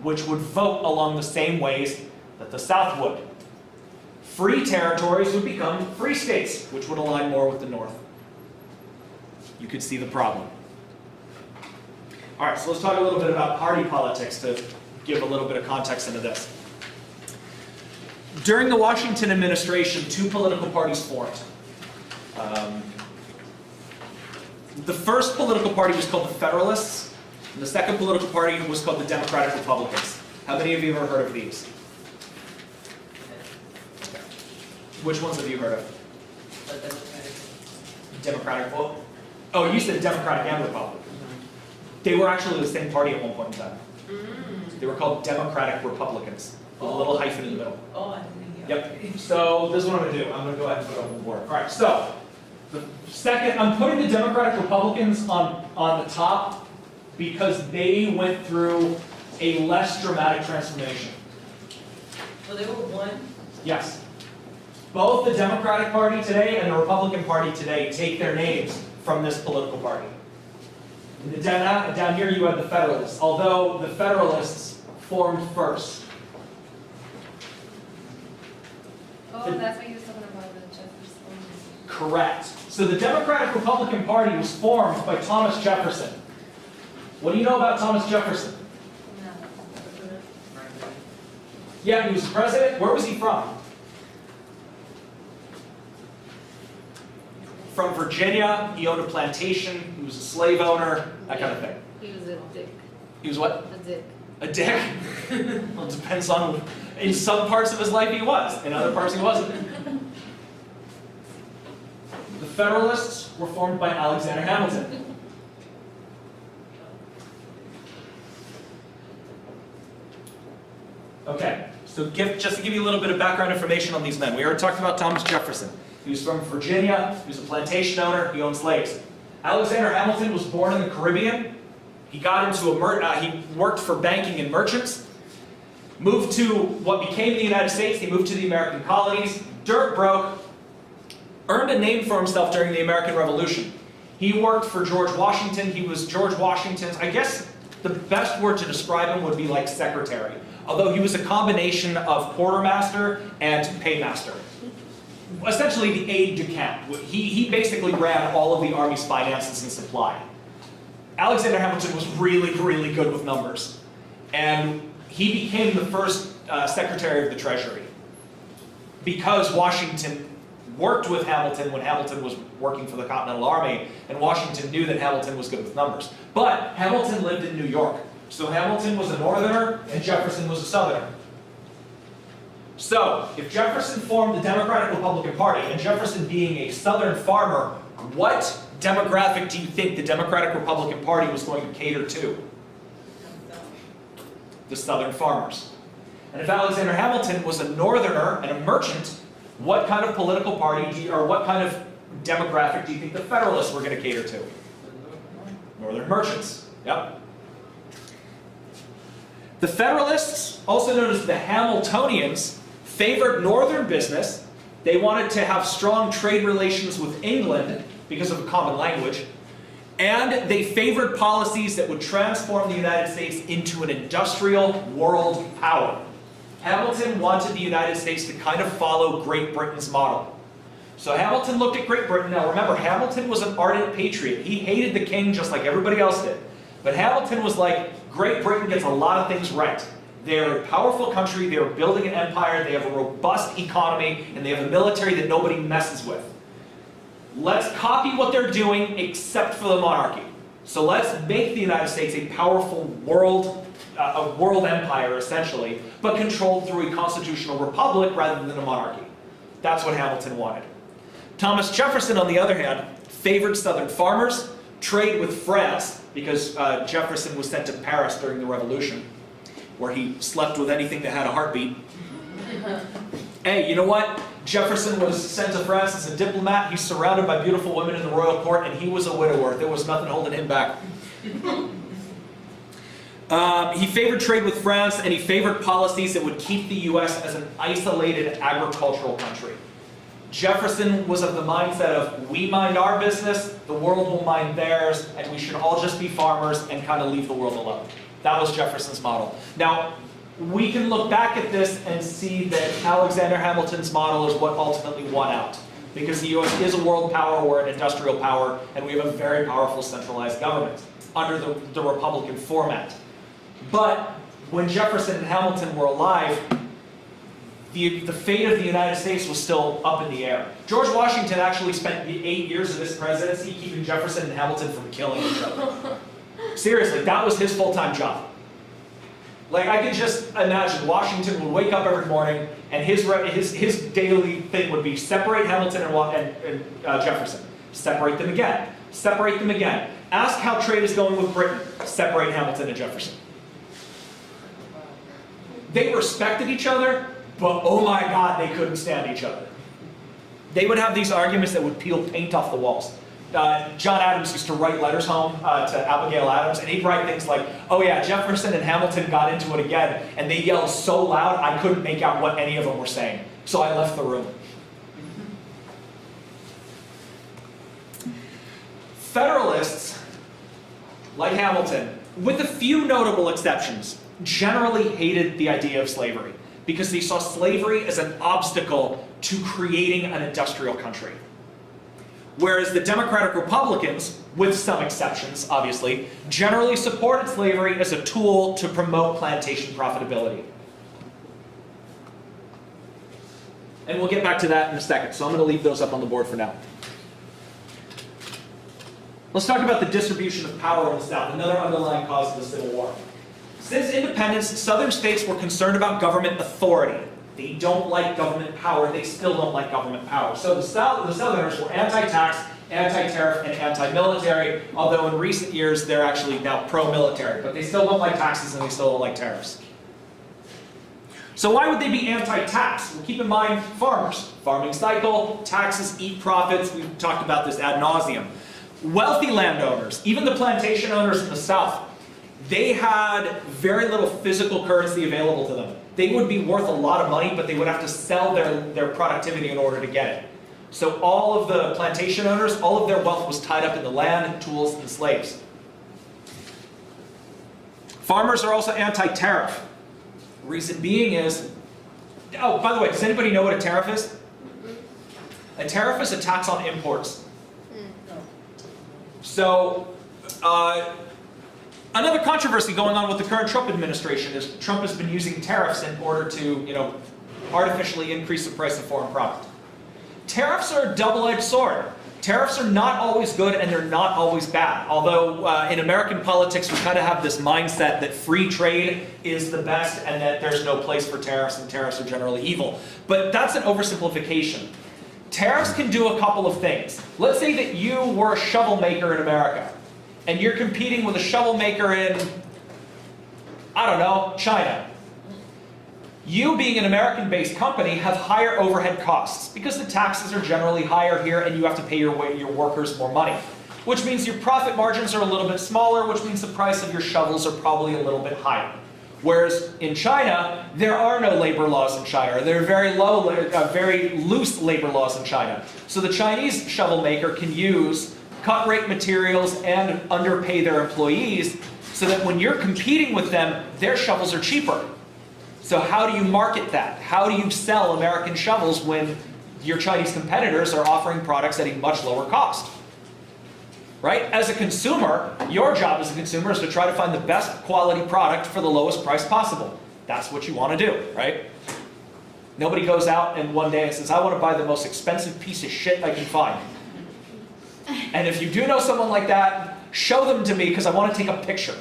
which would vote along the same ways that the South would. Free territories would become free states, which would align more with the North. You could see the problem. All right, so let's talk a little bit about party politics to give a little bit of context into this. During the Washington administration, two political parties formed. The first political party was called the Federalists, and the second political party was called the Democratic Republicans. How many of you have ever heard of these? Which ones have you heard of? Democratic. Oh, you said Democratic and Republican. They were actually the same party at one point in time. They were called Democratic Republicans, with a little hyphen in the middle. Oh, I didn't hear. Yep. So this is what I'm going to do. I'm going to go ahead and put it on the board. All right. So the second, I'm putting the Democratic Republicans on the top because they went through a less dramatic transformation. So they were one? Yes. Both the Democratic Party today and the Republican Party today take their names from this political party. Down here you have the Federalists, although the Federalists formed first. Oh, that's what you were talking about, the Jefferson. Correct. So the Democratic Republican Party was formed by Thomas Jefferson. What do you know about Thomas Jefferson? Yeah, he was president. Where was he from? From Virginia. He owned a plantation. He was a slave owner, that kind of thing. He was a dick. He was what? A dick. A dick? Well, it depends on, in some parts of his life he was, in other parts he wasn't. The Federalists were formed by Alexander Hamilton. Okay, so just to give you a little bit of background information on these men. We already talked about Thomas Jefferson. He was from Virginia, he was a plantation owner, he owned slaves. Alexander Hamilton was born in the Caribbean. He got into he worked for banking and merchants, moved to what became the United States. He moved to the American colonies, dirt broke, earned a name for himself during the American Revolution. He worked for George Washington. He was George Washington's, I guess the best word to describe him would be like secretary, although he was a combination of quartermaster and paymaster. Essentially the aide-de-camp. He basically ran all of the Army's finances and supply. Alexander Hamilton was really, really good with numbers. And he became the first Secretary of the Treasury. Because Washington worked with Hamilton when Hamilton was working for the Continental Army, and Washington knew that Hamilton was good with numbers. But Hamilton lived in New York. So Hamilton was a northerner, and Jefferson was a southerner. So, if Jefferson formed the Democratic Republican Party, and Jefferson being a southern farmer, what demographic do you think the Democratic Republican Party was going to cater to? The southern farmers. And if Alexander Hamilton was a northerner and a merchant, what kind of political party, or what kind of demographic do you think the Federalists were going to cater to? Northern merchants. Yep. The Federalists, also known as the Hamiltonians, favored northern business. They wanted to have strong trade relations with England because of a common language. And they favored policies that would transform the United States into an industrial world power. Hamilton wanted the United States to kind of follow Great Britain's model. So Hamilton looked at Great Britain. Now remember, Hamilton was an ardent patriot. He hated the king just like everybody else did. But Hamilton was like, Great Britain gets a lot of things right. They're a powerful country, they're building an empire, they have a robust economy, and they have a military that nobody messes with. Let's copy what they're doing except for the monarchy. So let's make the United States a powerful world empire, essentially, but controlled through a constitutional republic rather than a monarchy. That's what Hamilton wanted. Thomas Jefferson, on the other hand, favored southern farmers, trade with France, because Jefferson was sent to Paris during the Revolution, where he slept with anything that had a heartbeat. Hey, you know what? Jefferson was sent to France as a diplomat. He's surrounded by beautiful women in the royal court, and he was a widower. There was nothing holding him back. He favored trade with France, and he favored policies that would keep the U.S. as an isolated agricultural country. Jefferson was of the mindset of, we mind our business, the world will mind theirs, and we should all just be farmers and kind of leave the world alone. That was Jefferson's model. Now, we can look back at this and see that Alexander Hamilton's model is what ultimately won out. Because the U.S. is a world power, we're an industrial power, and we have a very powerful centralized government under the Republican format. But when Jefferson and Hamilton were alive, the fate of the United States was still up in the air. George Washington actually spent the 8 years of his presidency keeping Jefferson and Hamilton from killing each other. Seriously, that was his full-time job. Like, I can just imagine Washington would wake up every morning and his daily thing would be separate Hamilton and Jefferson. Separate them again. Separate them again. Ask how trade is going with Britain. Separate Hamilton and Jefferson. They respected each other, but oh my God, they couldn't stand each other. They would have these arguments that would peel paint off the walls. John Adams used to write letters home to Abigail Adams, and he'd write things like, oh yeah, Jefferson and Hamilton got into it again, and they yelled so loud I couldn't make out what any of them were saying. So I left the room. Federalists, like Hamilton, with a few notable exceptions, generally hated the idea of slavery because they saw slavery as an obstacle to creating an industrial country. Whereas the Democratic Republicans, with some exceptions, obviously, generally supported slavery as a tool to promote plantation profitability. And we'll get back to that in a second, so I'm going to leave those up on the board for now. Let's talk about the distribution of power in the South, another underlying cause of the Civil War. Since independence, Southern states were concerned about government authority. They don't like government power. They still don't like government power. So the Southerners were anti-tax, anti-tariff, and anti-military, although in recent years they're actually now pro-military. But they still don't like taxes and they still don't like tariffs. So why would they be anti-tax? Well, keep in mind farmers. Farming cycle, taxes eat profits. We've talked about this ad nauseum. Wealthy landowners, even the plantation owners in the South, they had very little physical currency available to them. They would be worth a lot of money, but they would have to sell their productivity in order to get it. So all of the plantation owners, all of their wealth was tied up in the land, tools, and slaves. Farmers are also anti-tariff. Reason being is, oh, by the way, does anybody know what a tariff is? A tariff is a tax on imports. So, another controversy going on with the current Trump administration is Trump has been using tariffs in order to, artificially increase the price of foreign product. Tariffs are a double-edged sword. Tariffs are not always good and they're not always bad. Although in American politics we kind of have this mindset that free trade is the best and that there's no place for tariffs and tariffs are generally evil. But that's an oversimplification. Tariffs can do a couple of things. Let's say that you were a shovel maker in America and you're competing with a shovel maker in, I don't know, China. You, being an American-based company, have higher overhead costs because the taxes are generally higher here and you have to pay your workers more money. Which means your profit margins are a little bit smaller, which means the price of your shovels are probably a little bit higher. Whereas in China, there are no labor laws in China. There are very loose labor laws in China. So the Chinese shovel maker can use cut-rate materials and underpay their employees so that when you're competing with them, their shovels are cheaper. So how do you market that? How do you sell American shovels when your Chinese competitors are offering products at a much lower cost? Right? As a consumer, your job as a consumer is to try to find the best quality product for the lowest price possible. That's what you want to do, right? Nobody goes out and one day and says, I want to buy the most expensive piece of shit I can find. And if you do know someone like that, show them to me because I want to take a picture.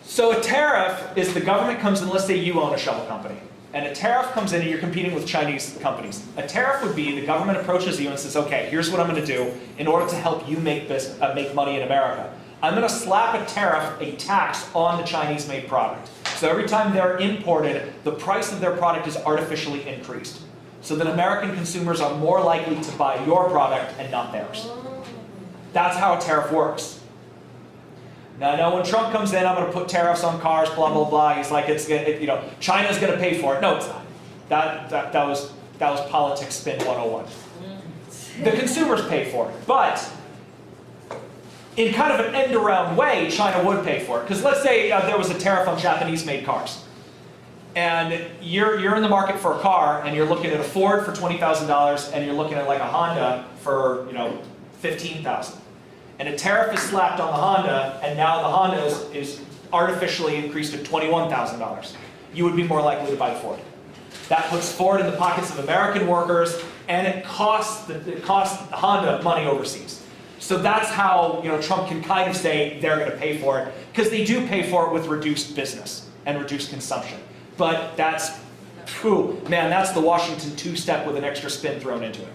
So a tariff is the government comes in, let's say you own a shovel company, and a tariff comes in and you're competing with Chinese companies. A tariff would be the government approaches you and says, okay, here's what I'm going to do in order to help you make money in America. I'm going to slap a tariff, a tax, on the Chinese-made product. So every time they're imported, the price of their product is artificially increased. So that American consumers are more likely to buy your product and not theirs. That's how a tariff works. Now, I know when Trump comes in, I'm going to put tariffs on cars, blah, blah, blah. He's like, China's going to pay for it. No, it's not. That was politics spin 101. The consumers pay for it. But in kind of an end-around way, China would pay for it. Because let's say there was a tariff on Japanese-made cars. And you're in the market for a car, and you're looking at a Ford for $20,000, and you're looking at like a Honda for $15,000. And a tariff is slapped on the Honda, and now the Honda is artificially increased to $21,000. You would be more likely to buy Ford. That puts Ford in the pockets of American workers, and it costs Honda money overseas. So that's how Trump can kind of say they're going to pay for it, because they do pay for it with reduced business and reduced consumption. But that's the Washington two-step with an extra spin thrown into it.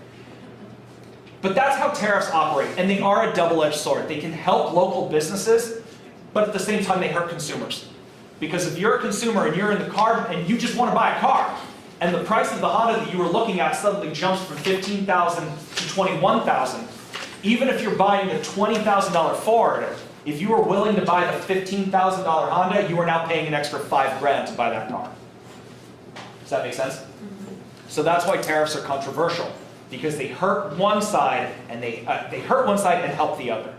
But that's how tariffs operate, and they are a double-edged sword. They can help local businesses, but at the same time they hurt consumers. Because if you're a consumer and you're in the car and you just want to buy a car, and the price of the Honda that you were looking at suddenly jumps from $15,000 to $21,000, even if you're buying the $20,000 Ford, if you were willing to buy the $15,000 Honda, you are now paying an extra $5,000 to buy that car. Does that make sense? So that's why tariffs are controversial. Because they hurt one side and they hurt one side and help the other.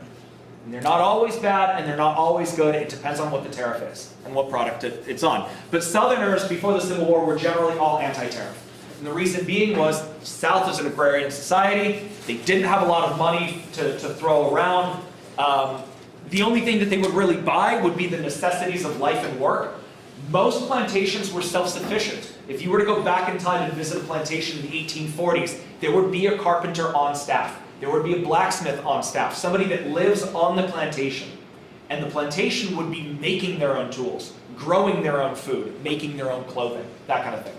And they're not always bad and they're not always good. It depends on what the tariff is and what product it's on. But Southerners before the Civil War were generally all anti-tariff. And the reason being was the South is an agrarian society. They didn't have a lot of money to throw around. The only thing that they would really buy would be the necessities of life and work. Most plantations were self-sufficient. If you were to go back in time and visit a plantation in the 1840s, there would be a carpenter on staff. There would be a blacksmith on staff, somebody that lives on the plantation. And the plantation would be making their own tools, growing their own food, making their own clothing, that kind of thing.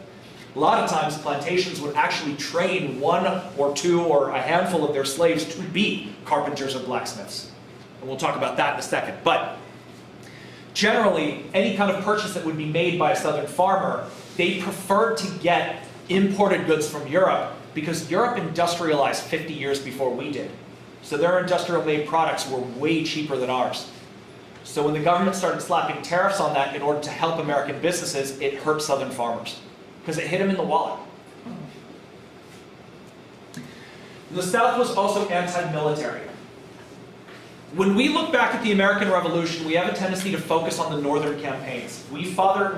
A lot of times, plantations would actually train one or two or a handful of their slaves to be carpenters or blacksmiths. And we'll talk about that in a second. But generally, any kind of purchase that would be made by a southern farmer, they preferred to get imported goods from Europe because Europe industrialized 50 years before we did. So their industrial-made products were way cheaper than ours. So when the government started slapping tariffs on that in order to help American businesses, it hurt southern farmers because it hit them in the wallet. The South was also anti-military. When we look back at the American Revolution, we have a tendency to focus on the northern campaigns. We follow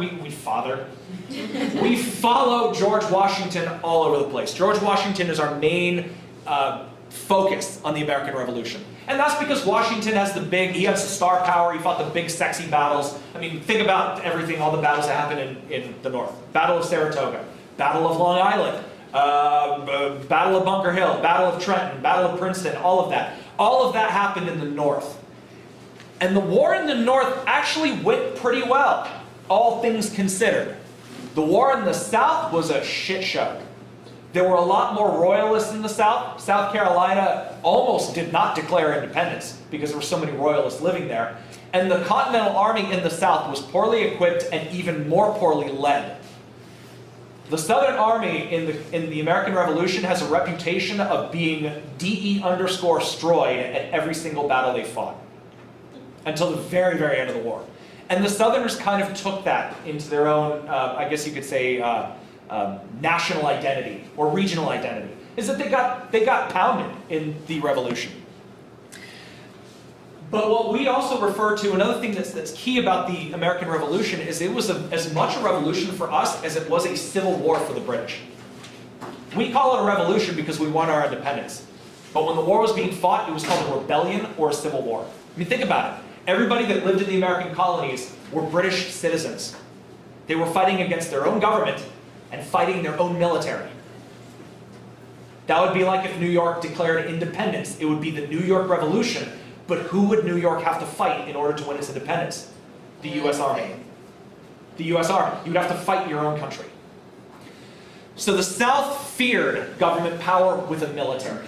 George Washington all over the place. George Washington is our main focus on the American Revolution. And that's because Washington has he has the star power, he fought the big sexy battles. I mean, think about everything, all the battles that happened in the North. Battle of Saratoga, Battle of Long Island, Battle of Bunker Hill, Battle of Trenton, Battle of Princeton, all of that. All of that happened in the North. And the war in the North actually went pretty well, all things considered. The war in the South was a shit show. There were a lot more royalists in the South. South Carolina almost did not declare independence because there were so many royalists living there. And the Continental Army in the South was poorly equipped and even more poorly led. The Southern Army in the American Revolution has a reputation of being DE_stroyed at every single battle they fought. Until the very, very end of the war. And the Southerners kind of took that into their own, I guess you could say, national identity or regional identity. Is that they got pounded in the Revolution. But what we also refer to, another thing that's key about the American Revolution is it was as much a revolution for us as it was a civil war for the British. We call it a revolution because we won our independence. But when the war was being fought, it was called a rebellion or a civil war. I mean, think about it. Everybody that lived in the American colonies were British citizens. They were fighting against their own government and fighting their own military. That would be like if New York declared independence. It would be the New York Revolution. But who would New York have to fight in order to win its independence? The U.S. Army. The U.S. Army. You would have to fight your own country. So the South feared government power with a military.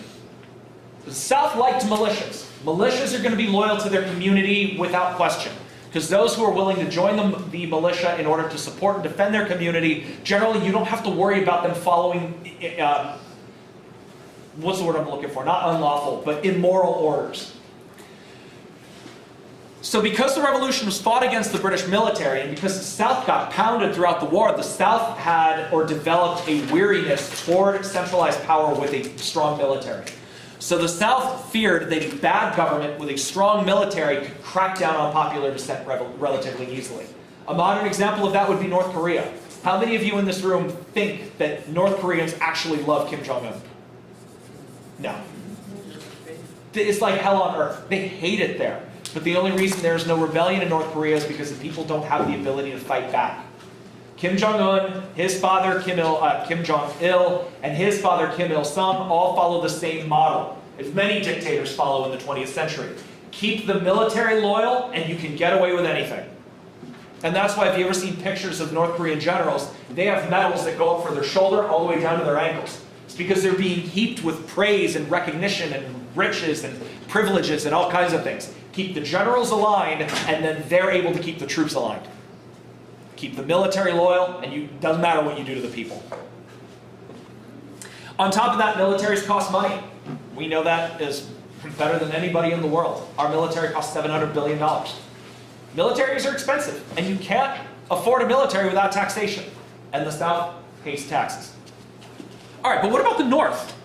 The South liked militias. Militias are going to be loyal to their community without question. Because those who are willing to join the militia in order to support and defend their community, generally you don't have to worry about them following, what's the word I'm looking for? Not unlawful, but immoral orders. So because the revolution was fought against the British military, and because the South got pounded throughout the war, the South had or developed a weariness toward centralized power with a strong military. So the South feared that a bad government with a strong military could crack down on popular dissent relatively easily. A modern example of that would be North Korea. How many of you in this room think that North Koreans actually love Kim Jong-un? No. It's like hell on earth. They hate it there. But the only reason there's no rebellion in North Korea is because the people don't have the ability to fight back. Kim Jong-un, his father Kim Jong-il, and his father Kim Il-sung all follow the same model, as many dictators follow in the 20th century. Keep the military loyal, and you can get away with anything. And that's why if you've ever seen pictures of North Korean generals, they have medals that go up for their shoulder all the way down to their ankles. It's because they're being heaped with praise and recognition and riches and privileges and all kinds of things. Keep the generals aligned, and then they're able to keep the troops aligned. Keep the military loyal, and it doesn't matter what you do to the people. On top of that, militaries cost money. We know that is better than anybody in the world. Our military costs $700 billion. Militaries are expensive, and you can't afford a military without taxation. And the South pays taxes. All right, but what about the North?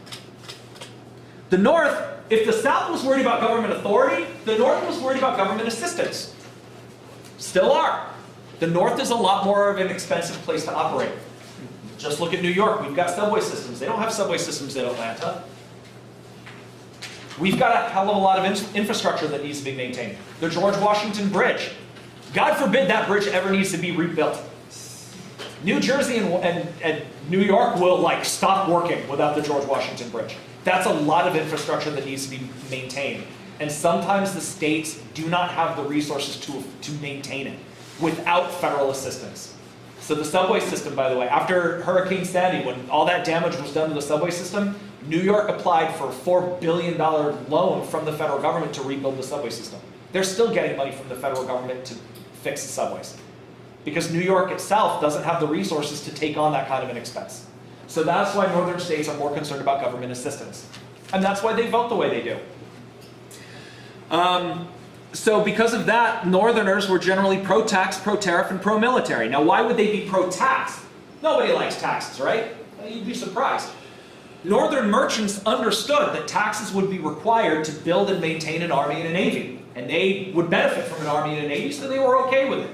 The North, if the South was worried about government authority, the North was worried about government assistance. Still are. The North is a lot more of an expensive place to operate. Just look at New York. We've got subway systems. They don't have subway systems in Atlanta. We've got a hell of a lot of infrastructure that needs to be maintained. The George Washington Bridge. God forbid that bridge ever needs to be rebuilt. New Jersey and New York will like stop working without the George Washington Bridge. That's a lot of infrastructure that needs to be maintained. And sometimes the states do not have the resources to maintain it without federal assistance. So the subway system, by the way, after Hurricane Sandy, when all that damage was done to the subway system, New York applied for a $4 billion loan from the federal government to rebuild the subway system. They're still getting money from the federal government to fix the subways, because New York itself doesn't have the resources to take on that kind of an expense. So that's why northern states are more concerned about government assistance. And that's why they vote the way they do. So because of that, northerners were generally pro-tax, pro-tariff, and pro-military. Now why would they be pro-tax? Nobody likes taxes, right? You'd be surprised. Northern merchants understood that taxes would be required to build and maintain an army and a navy. And they would benefit from an army and a navy, so they were okay with it.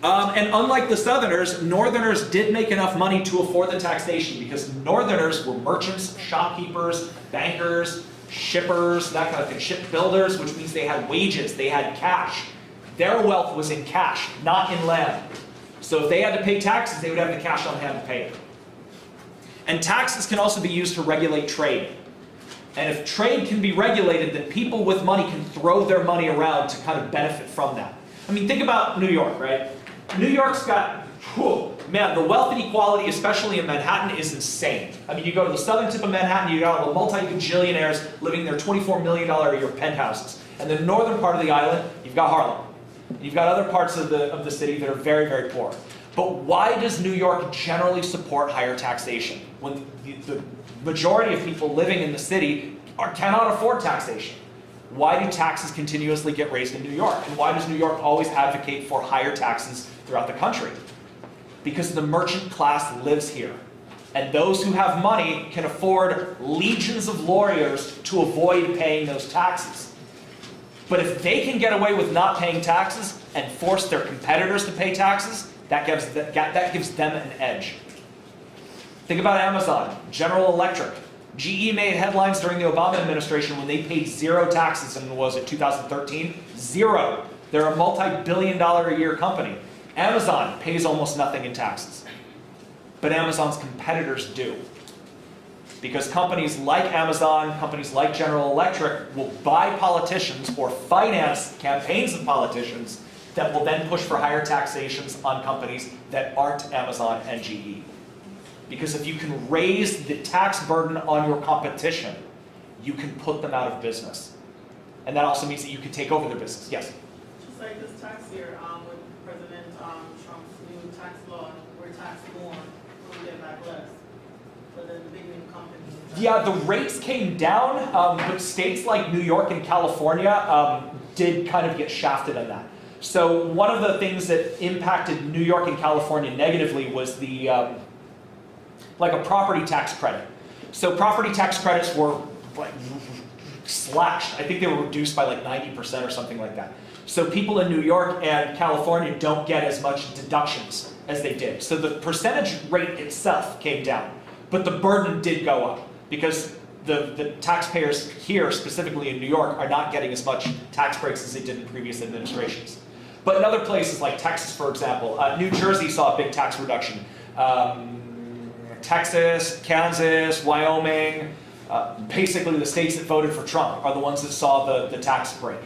And unlike the Southerners, Northerners did make enough money to afford the taxation, because Northerners were merchants, shopkeepers, bankers, shippers, that kind of thing, shipbuilders, which means they had wages, they had cash. Their wealth was in cash, not in land. So if they had to pay taxes, they would have the cash on hand to pay it. And taxes can also be used to regulate trade. And if trade can be regulated, then people with money can throw their money around to kind of benefit from that. I mean, think about New York, right? New York's got, man, the wealth inequality, especially in Manhattan, is insane. I mean, you go to the southern tip of Manhattan, you got all the multi-gajillionaires living in their $24 million a year penthouses. And the northern part of the island, you've got Harlem. You've got other parts of the city that are very, very poor. But why does New York generally support higher taxation when the majority of people living in the city cannot afford taxation? Why do taxes continuously get raised in New York? And why does New York always advocate for higher taxes throughout the country? Because the merchant class lives here. And those who have money can afford legions of lawyers to avoid paying those taxes. But if they can get away with not paying taxes and force their competitors to pay taxes, that gives them an edge. Think about Amazon, General Electric. GE made headlines during the Obama administration when they paid zero taxes in, was it 2013? Zero. They're a multi-billion-dollar-a-year company. Amazon pays almost nothing in taxes. But Amazon's competitors do. Because companies like Amazon, companies like General Electric will buy politicians or finance campaigns of politicians that will then push for higher taxations on companies that aren't Amazon and GE. Because if you can raise the tax burden on your competition, you can put them out of business. And that also means that you can take over their business. Yes? Just like this tax year, with President Trump's new tax law, we're taxed more, we get back less. But then the big new companies. Yeah, the rates came down, but states like New York and California did kind of get shafted on that. So one of the things that impacted New York and California negatively was the like a property tax credit. So property tax credits were like slashed. I think they were reduced by like 90% or something like that. So people in New York and California don't get as much deductions as they did. So the percentage rate itself came down, but the burden did go up because the taxpayers here, specifically in New York, are not getting as much tax breaks as they did in previous administrations. But in other places like Texas, for example, New Jersey saw a big tax reduction. Texas, Kansas, Wyoming, basically the states that voted for Trump are the ones that saw the tax break.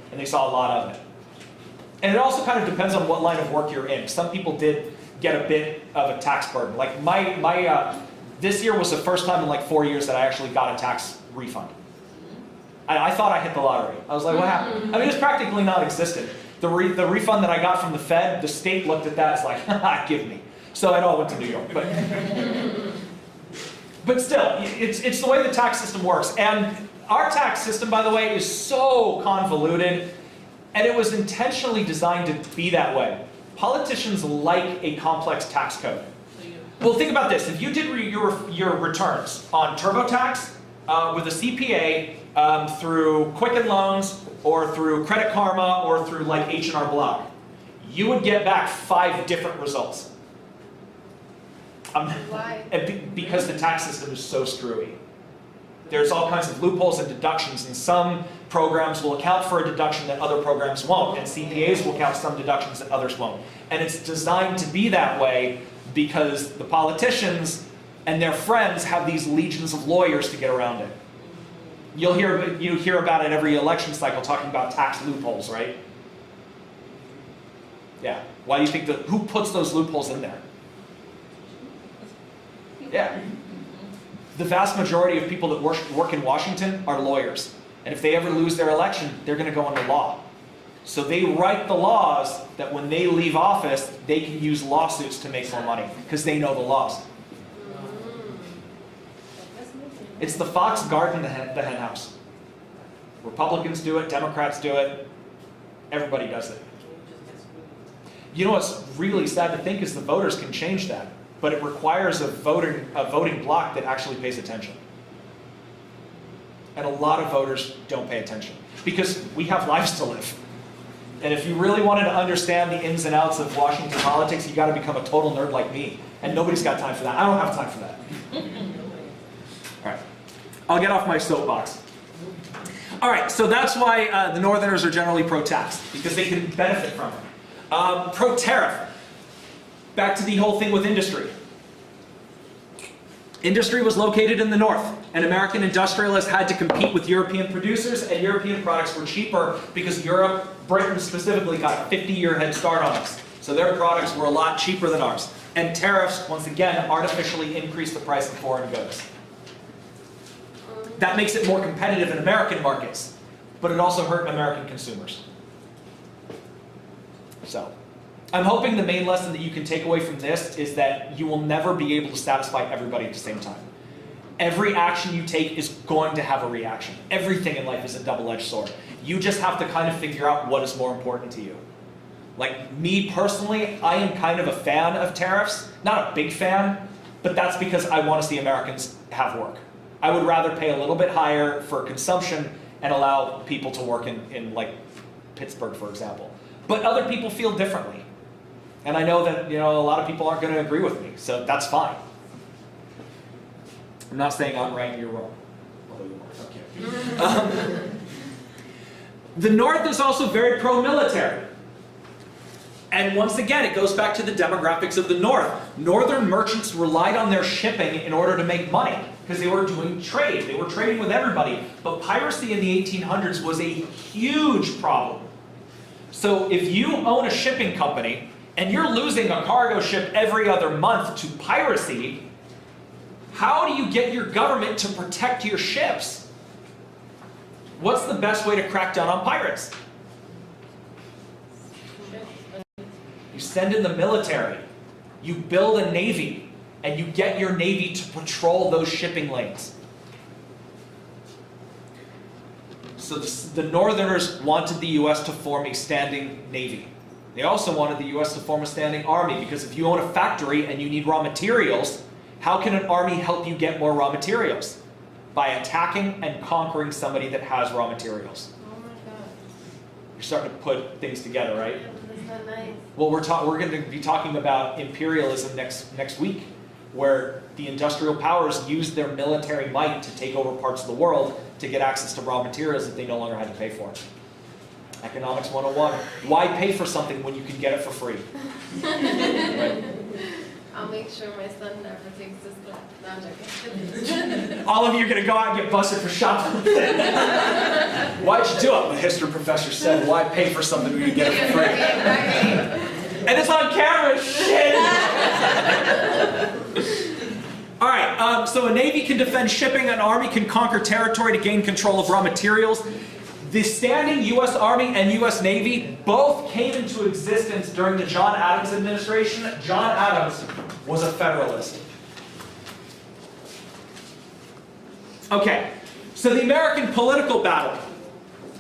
And they saw a lot of it. And it also kind of depends on what line of work you're in. Some people did get a bit of a tax burden. Like this year was the first time in like 4 years that I actually got a tax refund. I thought I hit the lottery. I was like, what happened? I mean, it's practically non-existent. The refund that I got from the Fed, the state looked at that as like, give me. So I know I went to New York, but still, it's the way the tax system works. And our tax system, by the way, is so convoluted, and it was intentionally designed to be that way. Politicians like a complex tax code. Well, think about this. If you did your returns on TurboTax with a CPA through Quicken Loans or through Credit Karma or through like H&R Block, you would get back 5 different results. Why? Because the tax system is so screwy. There's all kinds of loopholes and deductions, and some programs will account for a deduction that other programs won't, and CPAs will count some deductions that others won't. And it's designed to be that way because the politicians and their friends have these legions of lawyers to get around it. You hear about it every election cycle talking about tax loopholes, right? Yeah. Why do you think who puts those loopholes in there? Yeah. The vast majority of people that work in Washington are lawyers. And if they ever lose their election, they're going to go under law. So they write the laws that when they leave office, they can use lawsuits to make more money because they know the laws. It's the fox guarding the hen house. Republicans do it, Democrats do it, everybody does it. You know what's really sad to think is the voters can change that, but it requires a voting bloc that actually pays attention. And a lot of voters don't pay attention because we have lives to live. And if you really wanted to understand the ins and outs of Washington politics, you got to become a total nerd like me. And nobody's got time for that. I don't have time for that. All right, I'll get off my soapbox. All right, so that's why the Northerners are generally pro-tax, because they can benefit from it. Pro-tariff. Back to the whole thing with industry. Industry was located in the north, and American industrialists had to compete with European producers, and European products were cheaper because Europe, Britain specifically, got a 50-year head start on us. So their products were a lot cheaper than ours. And tariffs, once again, artificially increased the price of foreign goods. That makes it more competitive in American markets, but it also hurt American consumers. So, I'm hoping the main lesson that you can take away from this is that you will never be able to satisfy everybody at the same time. Every action you take is going to have a reaction. Everything in life is a double-edged sword. You just have to kind of figure out what is more important to you. Like me personally, I am kind of a fan of tariffs. Not a big fan, but that's because I want to see Americans have work. I would rather pay a little bit higher for consumption and allow people to work in like Pittsburgh, for example. But other people feel differently. And I know that, a lot of people aren't going to agree with me, so that's fine. I'm not saying I'm right and you're wrong. Although you are. Okay. The North is also very pro-military. And once again, it goes back to the demographics of the North. Northern merchants relied on their shipping in order to make money, because they were doing trade. They were trading with everybody. But piracy in the 1800s was a huge problem. So if you own a shipping company, and you're losing a cargo ship every other month to piracy, how do you get your government to protect your ships? What's the best way to crack down on pirates? You send in the military, you build a navy, and you get your navy to patrol those shipping lanes. So the Northerners wanted the US to form a standing navy. They also wanted the US to form a standing army, because if you own a factory and you need raw materials, how can an army help you get more raw materials? By attacking and conquering somebody that has raw materials. Oh my god. You're starting to put things together, right? That's not nice. Well, we're going to be talking about imperialism next week, where the industrial powers used their military might to take over parts of the world to get access to raw materials that they no longer had to pay for. Economics 101. Why pay for something when you can get it for free? Right? I'll make sure my son never takes this class. No, I'm joking. All of you are going to go out and get busted for shopping. Why'd you do it? The history professor said, why pay for something when you can get it for free? And it's on camera, shit! All right, so a navy can defend shipping, an army can conquer territory to gain control of raw materials. The standing U.S. Army and U.S. Navy both came into existence during the John Adams administration. John Adams was a Federalist. Okay, so the American political battle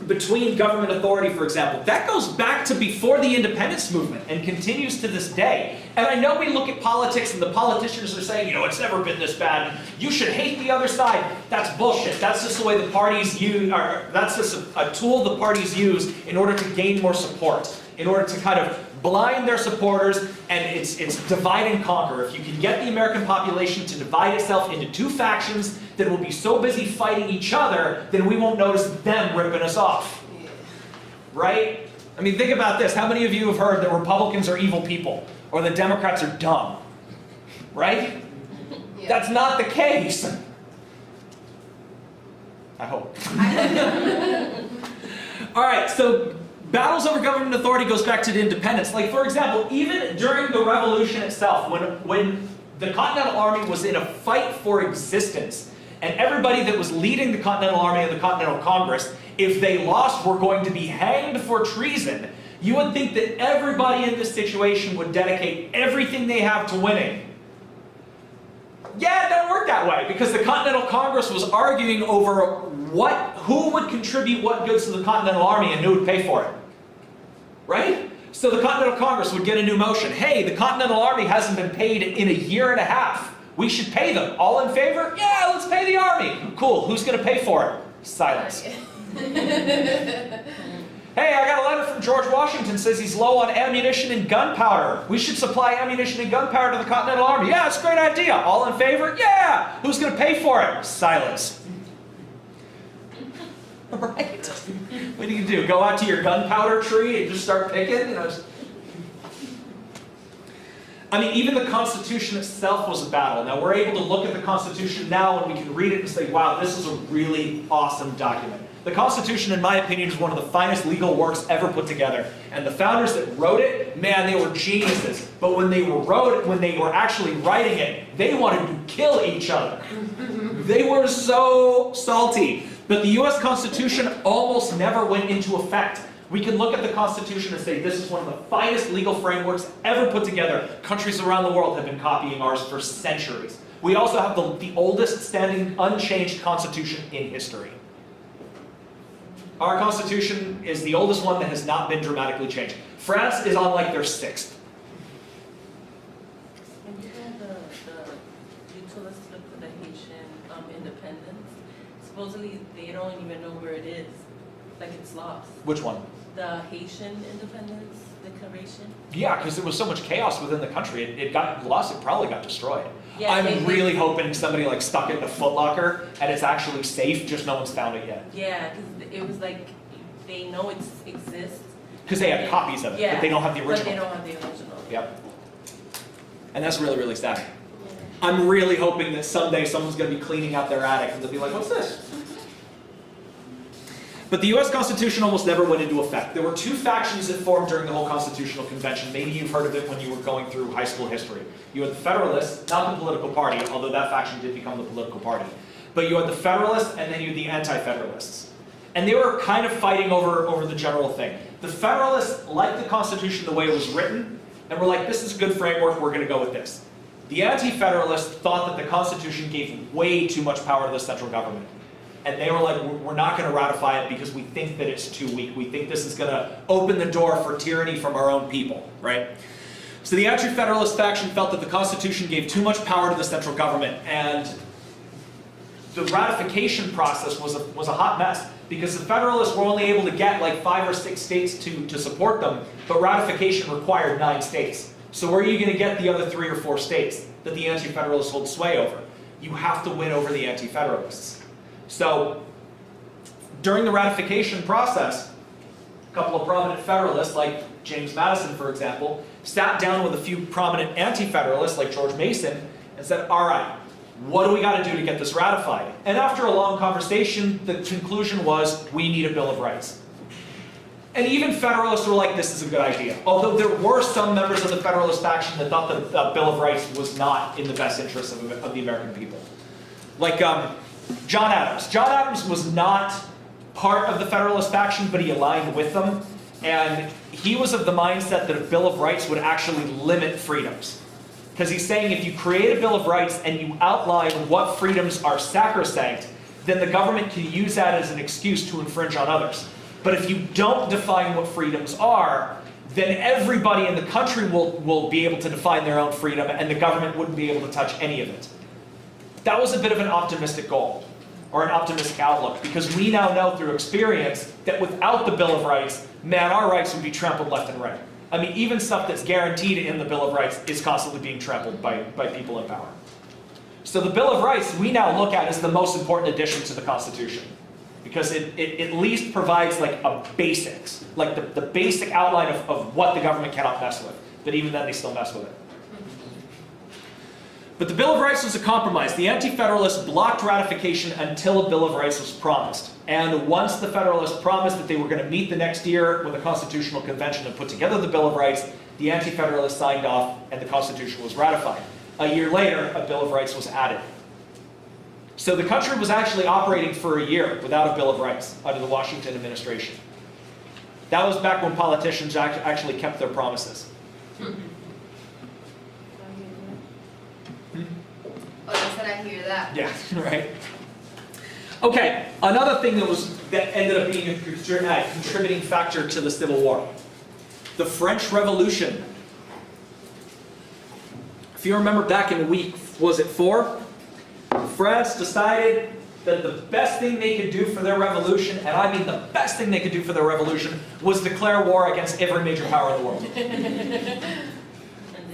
between government authority, for example, that goes back to before the independence movement and continues to this day. And I know we look at politics and the politicians are saying, it's never been this bad, and you should hate the other side. That's bullshit. That's just the way the parties use, or that's just a tool the parties use in order to gain more support. in order to kind of blind their supporters, and it's divide and conquer. If you can get the American population to divide itself into two factions that will be so busy fighting each other, then we won't notice them ripping us off. Right? I mean, think about this. How many of you have heard that Republicans are evil people, or that Democrats are dumb? Right? Yeah. That's not the case. I hope. All right, so battles over government authority goes back to the independence. Like, for example, even during the Revolution itself, when the Continental Army was in a fight for existence, and everybody that was leading the Continental Army and the Continental Congress, if they lost, were going to be hanged for treason, you would think that everybody in this situation would dedicate everything they have to winning. Yeah, it doesn't work that way, because the Continental Congress was arguing over who would contribute what goods to the Continental Army and who would pay for it. Right? So the Continental Congress would get a new motion. Hey, the Continental Army hasn't been paid in a year and a half. We should pay them. All in favor? Yeah, let's pay the Army. Cool, who's going to pay for it? Silence. Hey, I got a letter from George Washington, says he's low on ammunition and gunpowder. We should supply ammunition and gunpowder to the Continental Army. Yeah, it's a great idea. All in favor? Yeah. Who's going to pay for it? Silence. Right? What do you do? Go out to your gunpowder tree and just start picking? I mean, even the Constitution itself was a battle. Now, we're able to look at the Constitution now and we can read it and say, wow, this is a really awesome document. The Constitution, in my opinion, is one of the finest legal works ever put together. And the founders that wrote it, man, they were geniuses. But when they were actually writing it, they wanted to kill each other. They were so salty. But the US Constitution almost never went into effect. We can look at the Constitution and say, this is one of the finest legal frameworks ever put together. Countries around the world have been copying ours for centuries. We also have the oldest standing unchanged Constitution in history. Our Constitution is the oldest one that has not been dramatically changed. France is on like their 6th. And you know you told us to look for the Haitian independence. Supposedly they don't even know where it is. Like it's lost. Which one? The Haitian Independence Declaration. Yeah, because there was so much chaos within the country. It got lost, it probably got destroyed. Yeah, I'm really hoping somebody like stuck it in a footlocker and it's actually safe, just no one's found it yet. Yeah, because it was like, they know it exists. Because they have copies of it, Yeah, but they don't have the original. But they don't have the original. Yep. And that's really, really sad. I'm really hoping that someday someone's going to be cleaning out their attic and they'll be like, what's this? But the US Constitution almost never went into effect. There were 2 factions that formed during the whole Constitutional Convention. Maybe you've heard of it when you were going through high school history. You had the Federalists, not the political party, although that faction did become the political party. But you had the Federalists and then you had the Anti-Federalists. And they were kind of fighting over the general thing. The Federalists liked the Constitution the way it was written, and were like, this is a good framework, we're going to go with this. The Anti-Federalists thought that the Constitution gave way too much power to the central government. And they were like, we're not going to ratify it because we think that it's too weak. We think this is going to open the door for tyranny from our own people, right? So the Anti-Federalist faction felt that the Constitution gave too much power to the central government, and the ratification process was a hot mess because the Federalists were only able to get like 5 or 6 states to support them, but ratification required 9 states. So where are you going to get the other 3 or 4 states that the Anti-Federalists hold sway over? You have to win over the Anti-Federalists. So, during the ratification process, a couple of prominent Federalists, like James Madison, for example, sat down with a few prominent Anti-Federalists, like George Mason, and said, all right, what do we got to do to get this ratified? And after a long conversation, the conclusion was, we need a Bill of Rights. And even Federalists were like, this is a good idea. Although there were some members of the Federalist faction that thought that the Bill of Rights was not in the best interest of the American people. Like, John Adams. John Adams was not part of the Federalist faction, but he aligned with them. And he was of the mindset that a Bill of Rights would actually limit freedoms. Because he's saying if you create a Bill of Rights and you outline what freedoms are sacrosanct, then the government can use that as an excuse to infringe on others. But if you don't define what freedoms are, then everybody in the country will be able to define their own freedom and the government wouldn't be able to touch any of it. That was a bit of an optimistic goal. or an optimistic outlook, because we now know through experience that without the Bill of Rights, man, our rights would be trampled left and right. I mean, even stuff that's guaranteed in the Bill of Rights is constantly being trampled by people in power. So the Bill of Rights we now look at as the most important addition to the Constitution, because it at least provides like a basics, like the basic outline of what the government cannot mess with, but even then they still mess with it. But the Bill of Rights was a compromise. The Anti-Federalists blocked ratification until a Bill of Rights was promised. And once the Federalists promised that they were going to meet the next year with a constitutional convention and put together the Bill of Rights, the Anti-Federalists signed off and the Constitution was ratified. A year later, a Bill of Rights was added. So the country was actually operating for a year without a Bill of Rights under the Washington administration. That was back when politicians actually kept their promises. Oh, I said I hear that. Yeah, right. Okay, another thing that ended up being a contributing factor to the Civil War. The French Revolution. If you remember back in week, was it 4? France decided that the best thing they could do for their revolution, and I mean the best thing they could do for their revolution, was declare war against every major power in the world.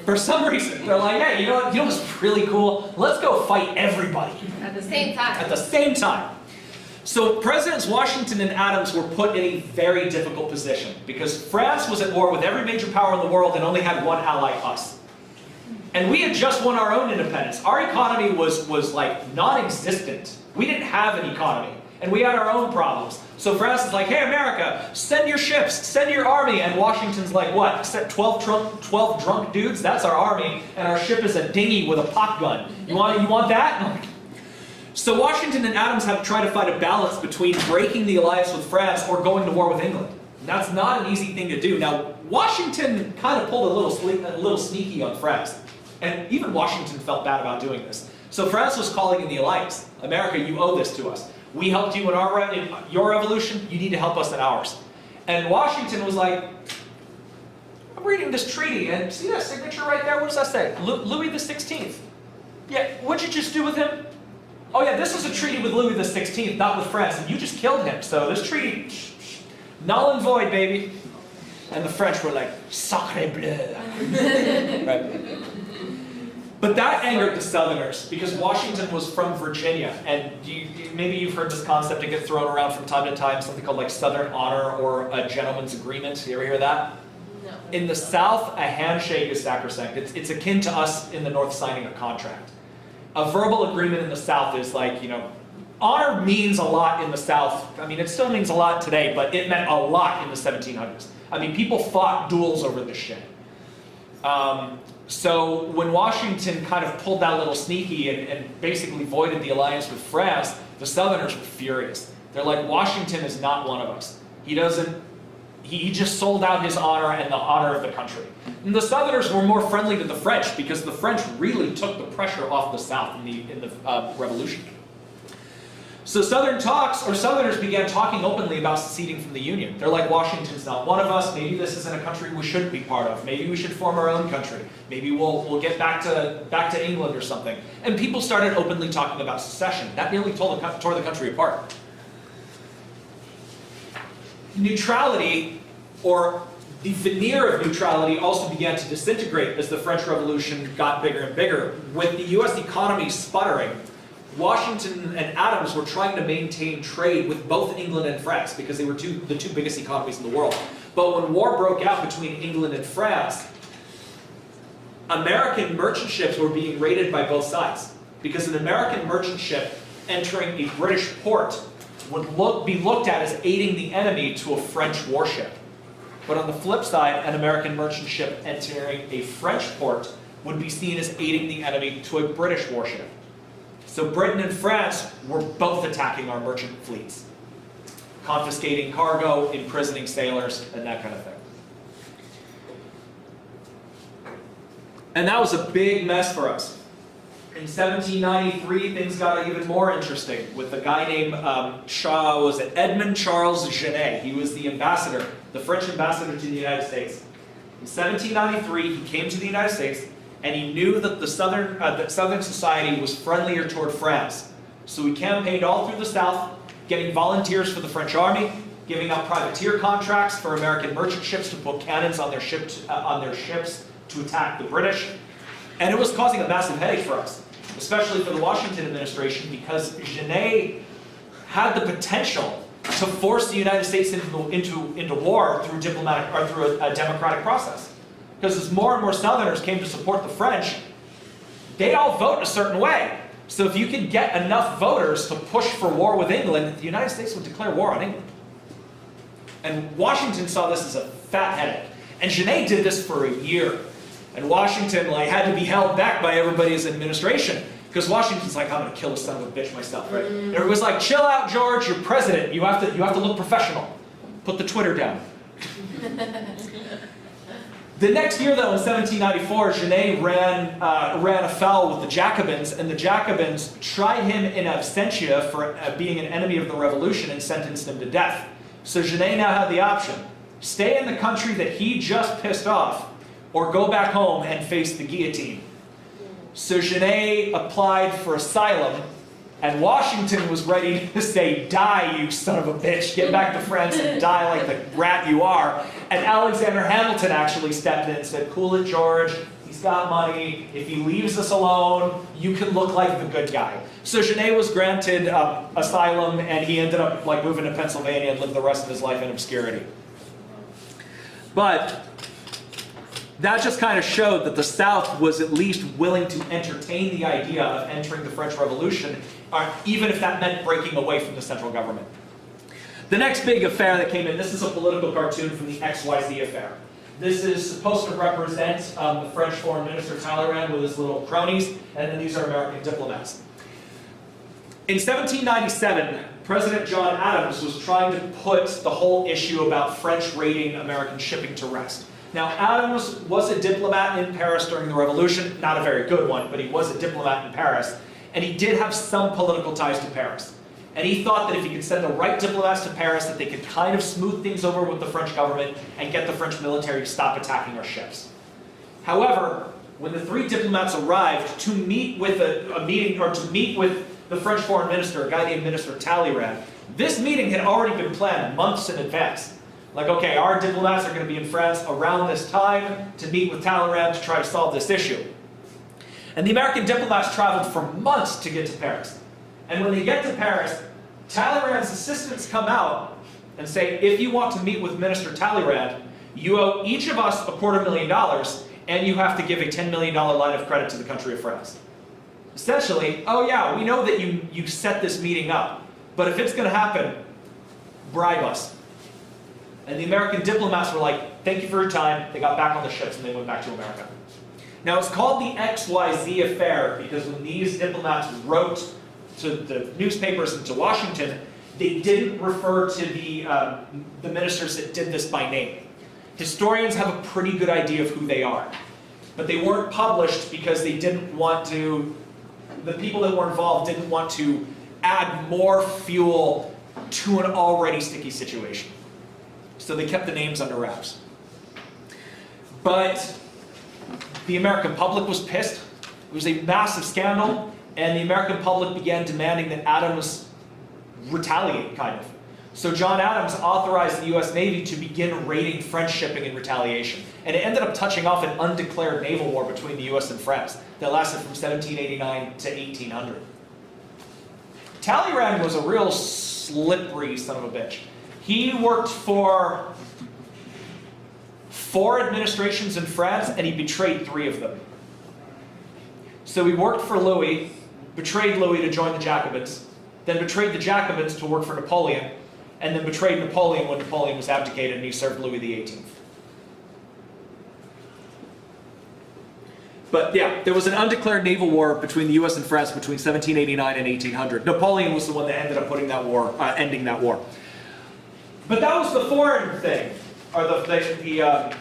For some reason, they're like, hey, you know what's really cool? Let's go fight everybody. At the same time. At the same time. So Presidents Washington and Adams were put in a very difficult position because France was at war with every major power in the world and only had one ally, us. And we had just won our own independence. Our economy was like non-existent. We didn't have an economy. And we had our own problems. So France is like, hey, America, send your ships, send your army. And Washington's like, what? Except 12 drunk dudes? That's our army. And our ship is a dinghy with a pop gun. You want that? So Washington and Adams had to try to find a balance between breaking the alliance with France or going to war with England. And that's not an easy thing to do. Now, Washington kind of pulled a little sneaky on France. And even Washington felt bad about doing this. So France was calling in the alliance. America, you owe this to us. We helped you in your revolution, you need to help us in ours. And Washington was like, I'm reading this treaty, and see that signature right there? What does that say? Louis the 16th. Yeah, what'd you just do with him? Oh yeah, this is a treaty with Louis the 16th, not with France, and you just killed him. So this treaty, null and void, baby. And the French were like, sacre bleu. Right? But that angered the Southerners because Washington was from Virginia, and maybe you've heard this concept to get thrown around from time to time, something called like Southern honor or a gentleman's agreement. You ever hear that? No. In the South, a handshake is sacrosanct. It's akin to us in the North signing a contract. A verbal agreement in the South is like, honor means a lot in the South. I mean, it still means a lot today, but it meant a lot in the 1700s. I mean, people fought duels over this shit. So when Washington kind of pulled that little sneaky and basically voided the alliance with France, the Southerners were furious. They're like, Washington is not one of us. He just sold out his honor and the honor of the country. And the Southerners were more friendly to the French because the French really took the pressure off the South in the Revolution. So Southerners began talking openly about seceding from the Union. They're like, Washington's not one of us. Maybe this isn't a country we shouldn't be part of. Maybe we should form our own country. Maybe we'll get back to England or something. And people started openly talking about secession. That nearly tore the country apart. Neutrality, or the veneer of neutrality, also began to disintegrate as the French Revolution got bigger and bigger. With the U.S. economy sputtering, Washington and Adams were trying to maintain trade with both England and France because they were the two biggest economies in the world. But when war broke out between England and France, American merchant ships were being raided by both sides because an American merchant ship entering a British port would be looked at as aiding the enemy to a French warship. But on the flip side, an American merchant ship entering a French port would be seen as aiding the enemy to a British warship. So Britain and France were both attacking our merchant fleets, confiscating cargo, imprisoning sailors, and that kind of thing. And that was a big mess for us. In 1793, things got even more interesting with a guy named Edmond Charles Genet. He was the ambassador, the French ambassador to the United States. In 1793, he came to the United States, and he knew that the Southern society was friendlier toward France So he campaigned all through the South, getting volunteers for the French army, giving out privateer contracts for American merchant ships to put cannons on their ships to attack the British. And it was causing a massive headache for us, especially for the Washington administration, because Genet had the potential to force the United States into war through diplomatic or through a democratic process. Because as more and more Southerners came to support the French, they all vote a certain way. So if you could get enough voters to push for war with England, the United States would declare war on England. And Washington saw this as a fat headache. And Genet did this for a year. And Washington had to be held back by everybody's administration. Because Washington's like, I'm going to kill this son of a bitch myself, right? And everyone's like, chill out, George, you're president. You have to look professional. Put the Twitter down. The next year, though, in 1794, Genet ran afoul with the Jacobins, and the Jacobins tried him in absentia for being an enemy of the revolution and sentenced him to death. So Genet now had the option: stay in the country that he just pissed off, or go back home and face the guillotine. So Genet applied for asylum, and Washington was ready to say, die, you son of a bitch, get back to France and die like the rat you are. And Alexander Hamilton actually stepped in and said, cool it, George, he's got money, if he leaves us alone, you can look like the good guy. So Genet was granted asylum, and he ended up moving to Pennsylvania and lived the rest of his life in obscurity. But that just kind of showed that the South was at least willing to entertain the idea of entering the French Revolution, even if that meant breaking away from the central government. The next big affair that came in, this is a political cartoon from the XYZ affair. This is supposed to represent the French Foreign Minister Talleyrand with his little cronies, and then these are American diplomats. In 1797, President John Adams was trying to put the whole issue about French raiding American shipping to rest. Now, Adams was a diplomat in Paris during the Revolution, not a very good one, but he was a diplomat in Paris, and he did have some political ties to Paris. And he thought that if he could send the right diplomats to Paris, that they could kind of smooth things over with the French government and get the French military to stop attacking our ships. However, when the three diplomats arrived to meet with to meet with the French foreign minister, a guy named Minister Talleyrand, this meeting had already been planned months in advance. Okay, our diplomats are going to be in France around this time to meet with Talleyrand to try to solve this issue. And the American diplomats traveled for months to get to Paris. And when they get to Paris, Talleyrand's assistants come out and say, if you want to meet with Minister Talleyrand, you owe each of us $250,000, and you have to give a $10 million line of credit to the country of France. Essentially, oh yeah, we know that you set this meeting up, but if it's going to happen, bribe us. And the American diplomats were like, thank you for your time. They got back on the ships and they went back to America. Now it's called the XYZ affair because when these diplomats wrote to the newspapers and to Washington, they didn't refer to the ministers that did this by name. Historians have a pretty good idea of who they are. But they weren't published because they didn't want to, the people that were involved didn't want to add more fuel to an already sticky situation. So they kept the names under wraps. But the American public was pissed. It was a massive scandal, and the American public began demanding that Adams retaliate, kind of. So John Adams authorized the US Navy to begin raiding French shipping in retaliation. And it ended up touching off an undeclared naval war between the US and France that lasted from 1789 to 1800. Talleyrand was a real slippery son of a bitch. He worked for 4 administrations in France, and he betrayed 3 of them. So he worked for Louis, betrayed Louis to join the Jacobins, then betrayed the Jacobins to work for Napoleon, and then betrayed Napoleon when Napoleon was abdicated and he served Louis XVIII. But yeah, there was an undeclared naval war between the US and France between 1789 and 1800. Napoleon was the one that ended up putting that war, ending that war. But that was the foreign thing, or the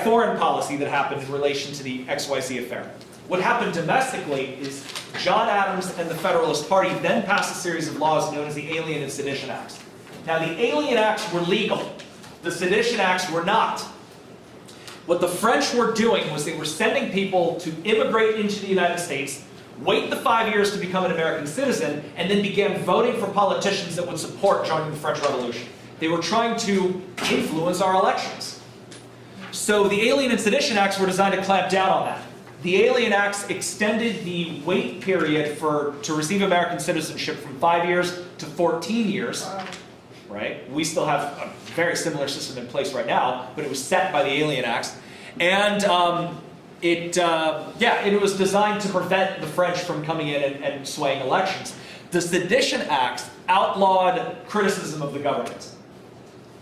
foreign policy that happened in relation to the XYZ affair. What happened domestically is John Adams and the Federalist Party then passed a series of laws known as the Alien and Sedition Acts. Now the Alien Acts were legal, the Sedition Acts were not. What the French were doing was they were sending people to immigrate into the United States wait the 5 years to become an American citizen, and then began voting for politicians that would support joining the French Revolution. They were trying to influence our elections. So the Alien and Sedition Acts were designed to clamp down on that. The Alien Acts extended the wait period to receive American citizenship from 5 years to 14 years. Right? We still have a very similar system in place right now, but it was set by the Alien Acts. And it was designed to prevent the French from coming in and swaying elections. The Sedition Acts outlawed criticism of the government,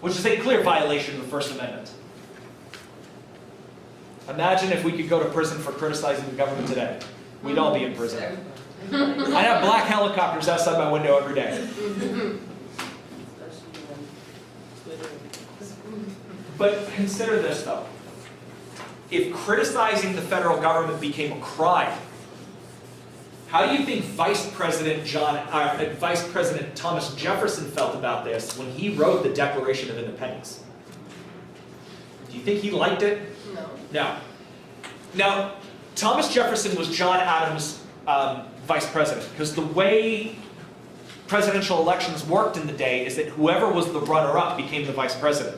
which is a clear violation of the First Amendment. Imagine if we could go to prison for criticizing the government today. We'd all be in prison. I'd have black helicopters outside my window every day. But consider this, though. If criticizing the federal government became a crime, how do you think Vice President Thomas Jefferson felt about this when he wrote the Declaration of Independence? Do you think he liked it? No. No. Now, Thomas Jefferson was John Adams' vice president, because the way presidential elections worked in the day is that whoever was the runner-up became the vice president.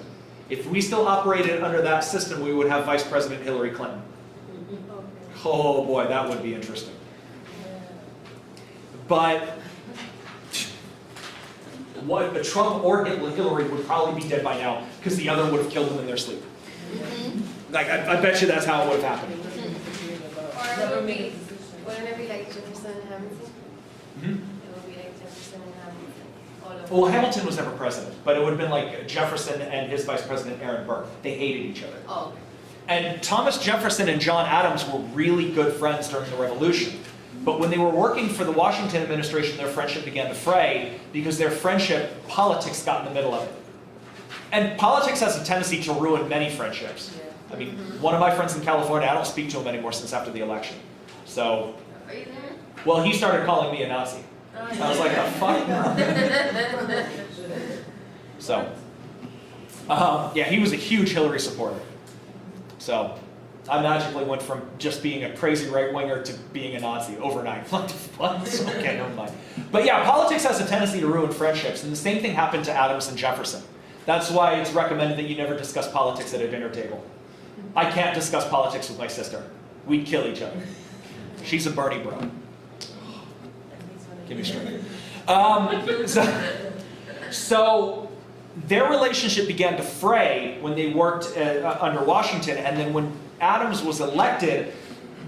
If we still operated under that system, we would have Vice President Hillary Clinton. Oh boy, that would be interesting. But Trump or Hillary would probably be dead by now, because the other would have killed them in their sleep. Like, I bet you that's how it would have happened. Or wouldn't it be like Jefferson and Hamilton? Mm-hmm. It would be like Jefferson and Hamilton. All of Well, Hamilton was never president, but it would have been like Jefferson and his vice president, Aaron Burr. They hated each other. Oh. And Thomas Jefferson and John Adams were really good friends during the Revolution. But when they were working for the Washington administration, their friendship began to fray because their friendship, politics got in the middle of it. And politics has a tendency to ruin many friendships. I mean, one of my friends in California, I don't speak to him anymore since after the election. So, Are you there? well, he started calling me a Nazi. I was like, the fuck? So, yeah, he was a huge Hillary supporter. So, I magically went from just being a crazy right-winger to being a Nazi overnight. What the fuck? Okay, never mind. But yeah, politics has a tendency to ruin friendships, and the same thing happened to Adams and Jefferson. That's why it's recommended that you never discuss politics at a dinner table. I can't discuss politics with my sister. We'd kill each other. She's a Bernie bro. Give me strength. So their relationship began to fray when they worked under Washington, and then when Adams was elected,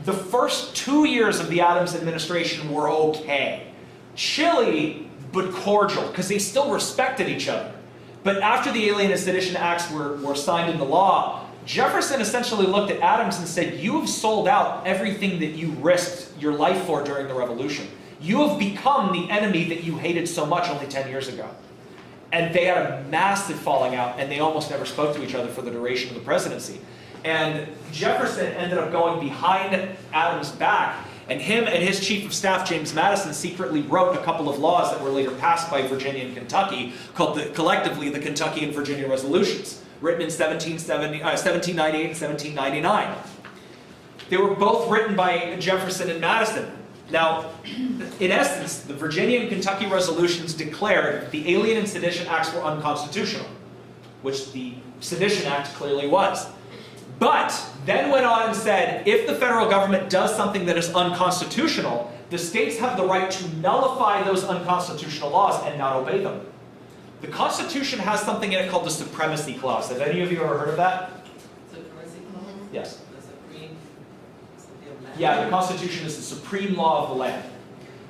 the first 2 years of the Adams administration were okay. Chilly, but cordial, because they still respected each other. But after the Alien and Sedition Acts were signed into law, Jefferson essentially looked at Adams and said, you have sold out everything that you risked your life for during the Revolution. You have become the enemy that you hated so much only 10 years ago. And they had a massive falling out, and they almost never spoke to each other for the duration of the presidency. And Jefferson ended up going behind Adams' back, and him and his chief of staff, James Madison, secretly wrote a couple of laws that were later passed by Virginia and Kentucky, called collectively the Kentucky and Virginia Resolutions, written in 1798 and 1799. They were both written by Jefferson and Madison. Now, in essence, the Virginia and Kentucky resolutions declared the Alien and Sedition Acts were unconstitutional, which the Sedition Act clearly was. But then went on and said, if the federal government does something that is unconstitutional, the states have the right to nullify those unconstitutional laws and not obey them. The Constitution has something in it called the Supremacy Clause. Have any of you ever heard of that? Supremacy clause? Yes. The supreme. Yeah, the Constitution is the supreme law of the land.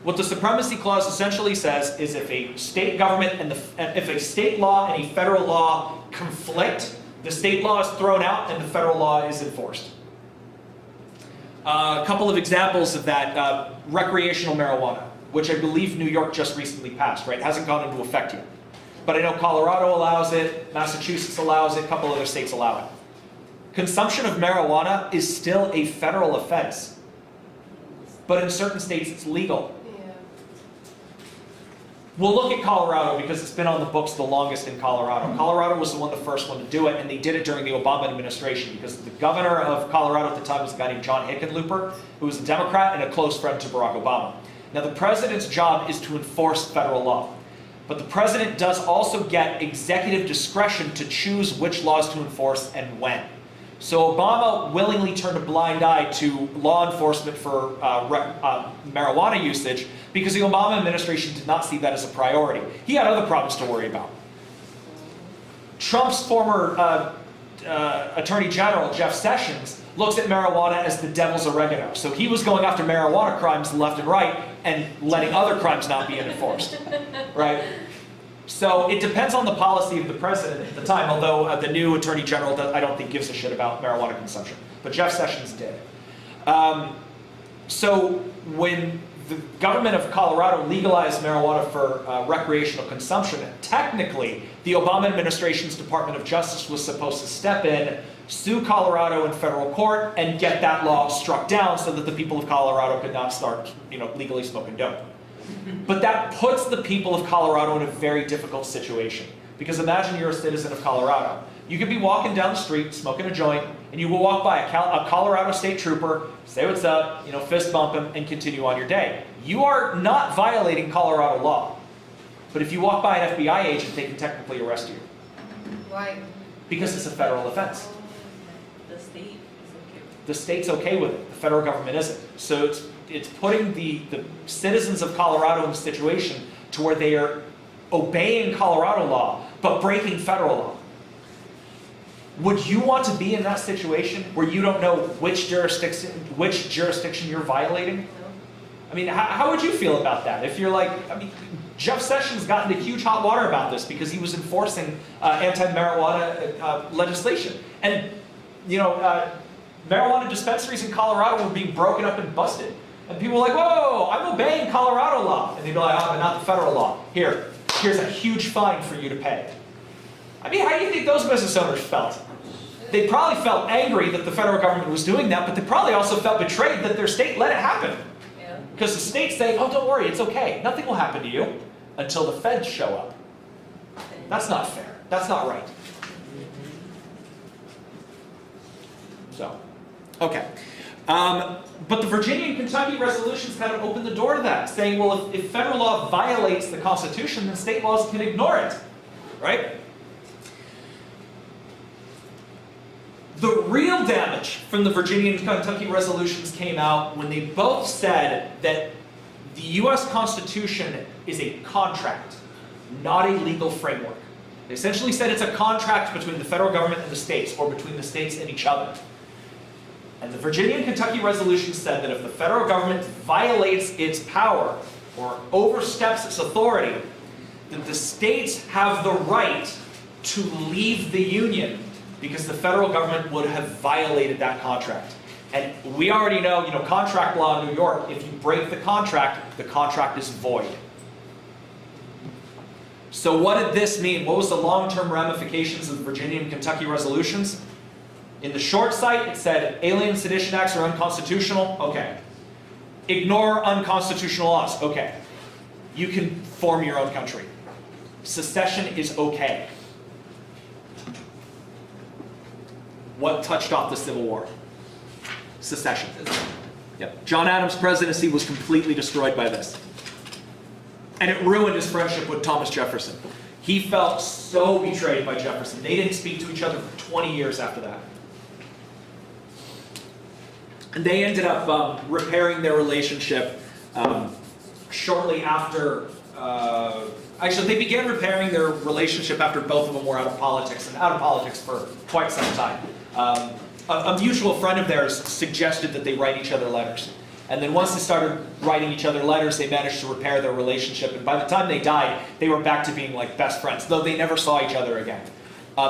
What the Supremacy Clause essentially says is if a state government and if a state law and a federal law conflict, the state law is thrown out and the federal law is enforced. A couple of examples of that, recreational marijuana, which I believe New York just recently passed, right? It hasn't gone into effect yet. But I know Colorado allows it, Massachusetts allows it, a couple other states allow it. Consumption of marijuana is still a federal offense, but in certain states it's legal. Yeah. We'll look at Colorado because it's been on the books the longest in Colorado. Colorado was the first one to do it, and they did it during the Obama administration because the governor of Colorado at the time was a guy named John Hickenlooper, who was a Democrat and a close friend to Barack Obama. Now, the president's job is to enforce federal law, but the president does also get executive discretion to choose which laws to enforce and when. So Obama willingly turned a blind eye to law enforcement for marijuana usage because the Obama administration did not see that as a priority. He had other problems to worry about. Trump's former Attorney General, Jeff Sessions, looks at marijuana as the devil's oregano. So he was going after marijuana crimes left and right and letting other crimes not be enforced, right? So it depends on the policy of the president at the time, although the new Attorney General, I don't think, gives a shit about marijuana consumption. But Jeff Sessions did. So when the government of Colorado legalized marijuana for recreational consumption, technically, the Obama administration's Department of Justice was supposed to step in, sue Colorado in federal court, and get that law struck down so that the people of Colorado could not start, legally smoking dope. But that puts the people of Colorado in a very difficult situation. Because imagine you're a citizen of Colorado. You could be walking down the street, smoking a joint, and you will walk by a Colorado state trooper, say what's up, fist bump him, and continue on your day. You are not violating Colorado law. But if you walk by an FBI agent, they can technically arrest you. Why? Because it's a federal offense. The state is okay. The state's okay with it. The federal government isn't. So it's putting the citizens of Colorado in a situation to where they are obeying Colorado law, but breaking federal law. Would you want to be in that situation where you don't know which jurisdiction you're violating? No. I mean, how would you feel about that? If you're like, Jeff Sessions got into huge hot water about this because he was enforcing anti-marijuana legislation. And, marijuana dispensaries in Colorado were being broken up and busted. And people were like, whoa, I'm obeying Colorado law. And they'd be like, oh, but not the federal law. Here's a huge fine for you to pay. I mean, how do you think those business owners felt? They probably felt angry that the federal government was doing that, but they probably also felt betrayed that their state let it happen. Yeah. Because the state's saying, oh, don't worry, it's okay. Nothing will happen to you until the feds show up. That's not fair. That's not right. So, okay. But the Virginia and Kentucky resolutions kind of opened the door to that, saying, well, if federal law violates the Constitution, then state laws can ignore it, right? The real damage from the Virginia and Kentucky resolutions came out when they both said that the U.S. Constitution is a contract, not a legal framework. They essentially said it's a contract between the federal government and the states, or between the states and each other. And the Virginia and Kentucky resolution said that if the federal government violates its power or oversteps its authority, then the states have the right to leave the union because the federal government would have violated that contract. And we already know, contract law in New York, if you break the contract is void. So what did this mean? What was the long-term ramifications of the Virginia and Kentucky resolutions? In the short sight, it said Alien Sedition Acts are unconstitutional. Okay. Ignore unconstitutional laws. Okay. You can form your own country. Secession is okay. What touched off the Civil War? Secession. Yep. John Adams' presidency was completely destroyed by this. And it ruined his friendship with Thomas Jefferson. He felt so betrayed by Jefferson. They didn't speak to each other for 20 years after that. And they ended up repairing their relationship shortly after. Actually, they began repairing their relationship after both of them were out of politics, and out of politics for quite some time. A mutual friend of theirs suggested that they write each other letters. And then once they started writing each other letters, they managed to repair their relationship. And by the time they died, they were back to being like best friends, though they never saw each other again.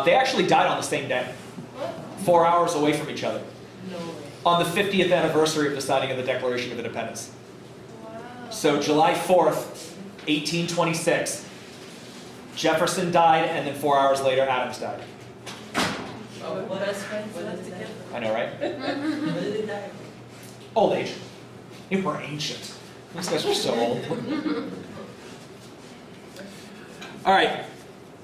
They actually died on the same day, 4 hours away from each other. No way. On the 50th anniversary of the signing of the Declaration of Independence. Wow. So July 4th, 1826, Jefferson died, and then 4 hours later, Adams died. Oh, what best friends live together? I know, right? When did they die? Old age. They were ancient. These guys were so old. All right.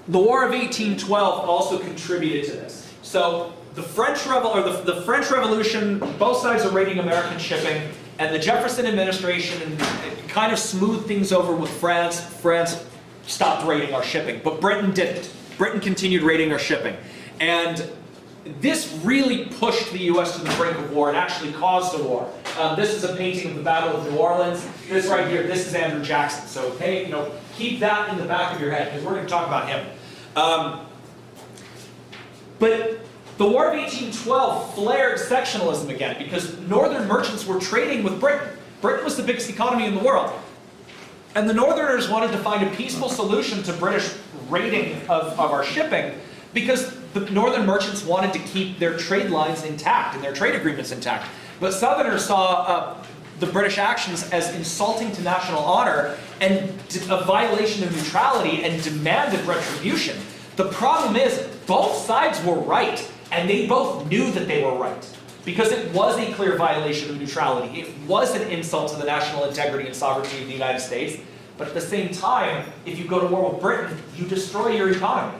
The War of 1812 also contributed to this. So the French Revolution, both sides are raiding American shipping, and the Jefferson administration kind of smoothed things over with France. France stopped raiding our shipping, but Britain didn't. Britain continued raiding our shipping. And this really pushed the U.S. to the brink of war and actually caused a war. This is a painting of the Battle of New Orleans. This right here, this is Andrew Jackson. So hey, keep that in the back of your head because we're going to talk about him. But the War of 1812 flared sectionalism again because northern merchants were trading with Britain. Britain was the biggest economy in the world. And the northerners wanted to find a peaceful solution to British raiding of our shipping because the northern merchants wanted to keep their trade lines intact and their trade agreements intact. But southerners saw the British actions as insulting to national honor and a violation of neutrality and demanded retribution. The problem is, both sides were right, and they both knew that they were right. Because it was a clear violation of neutrality. It was an insult to the national integrity and sovereignty of the United States. But at the same time, if you go to war with Britain, you destroy your economy.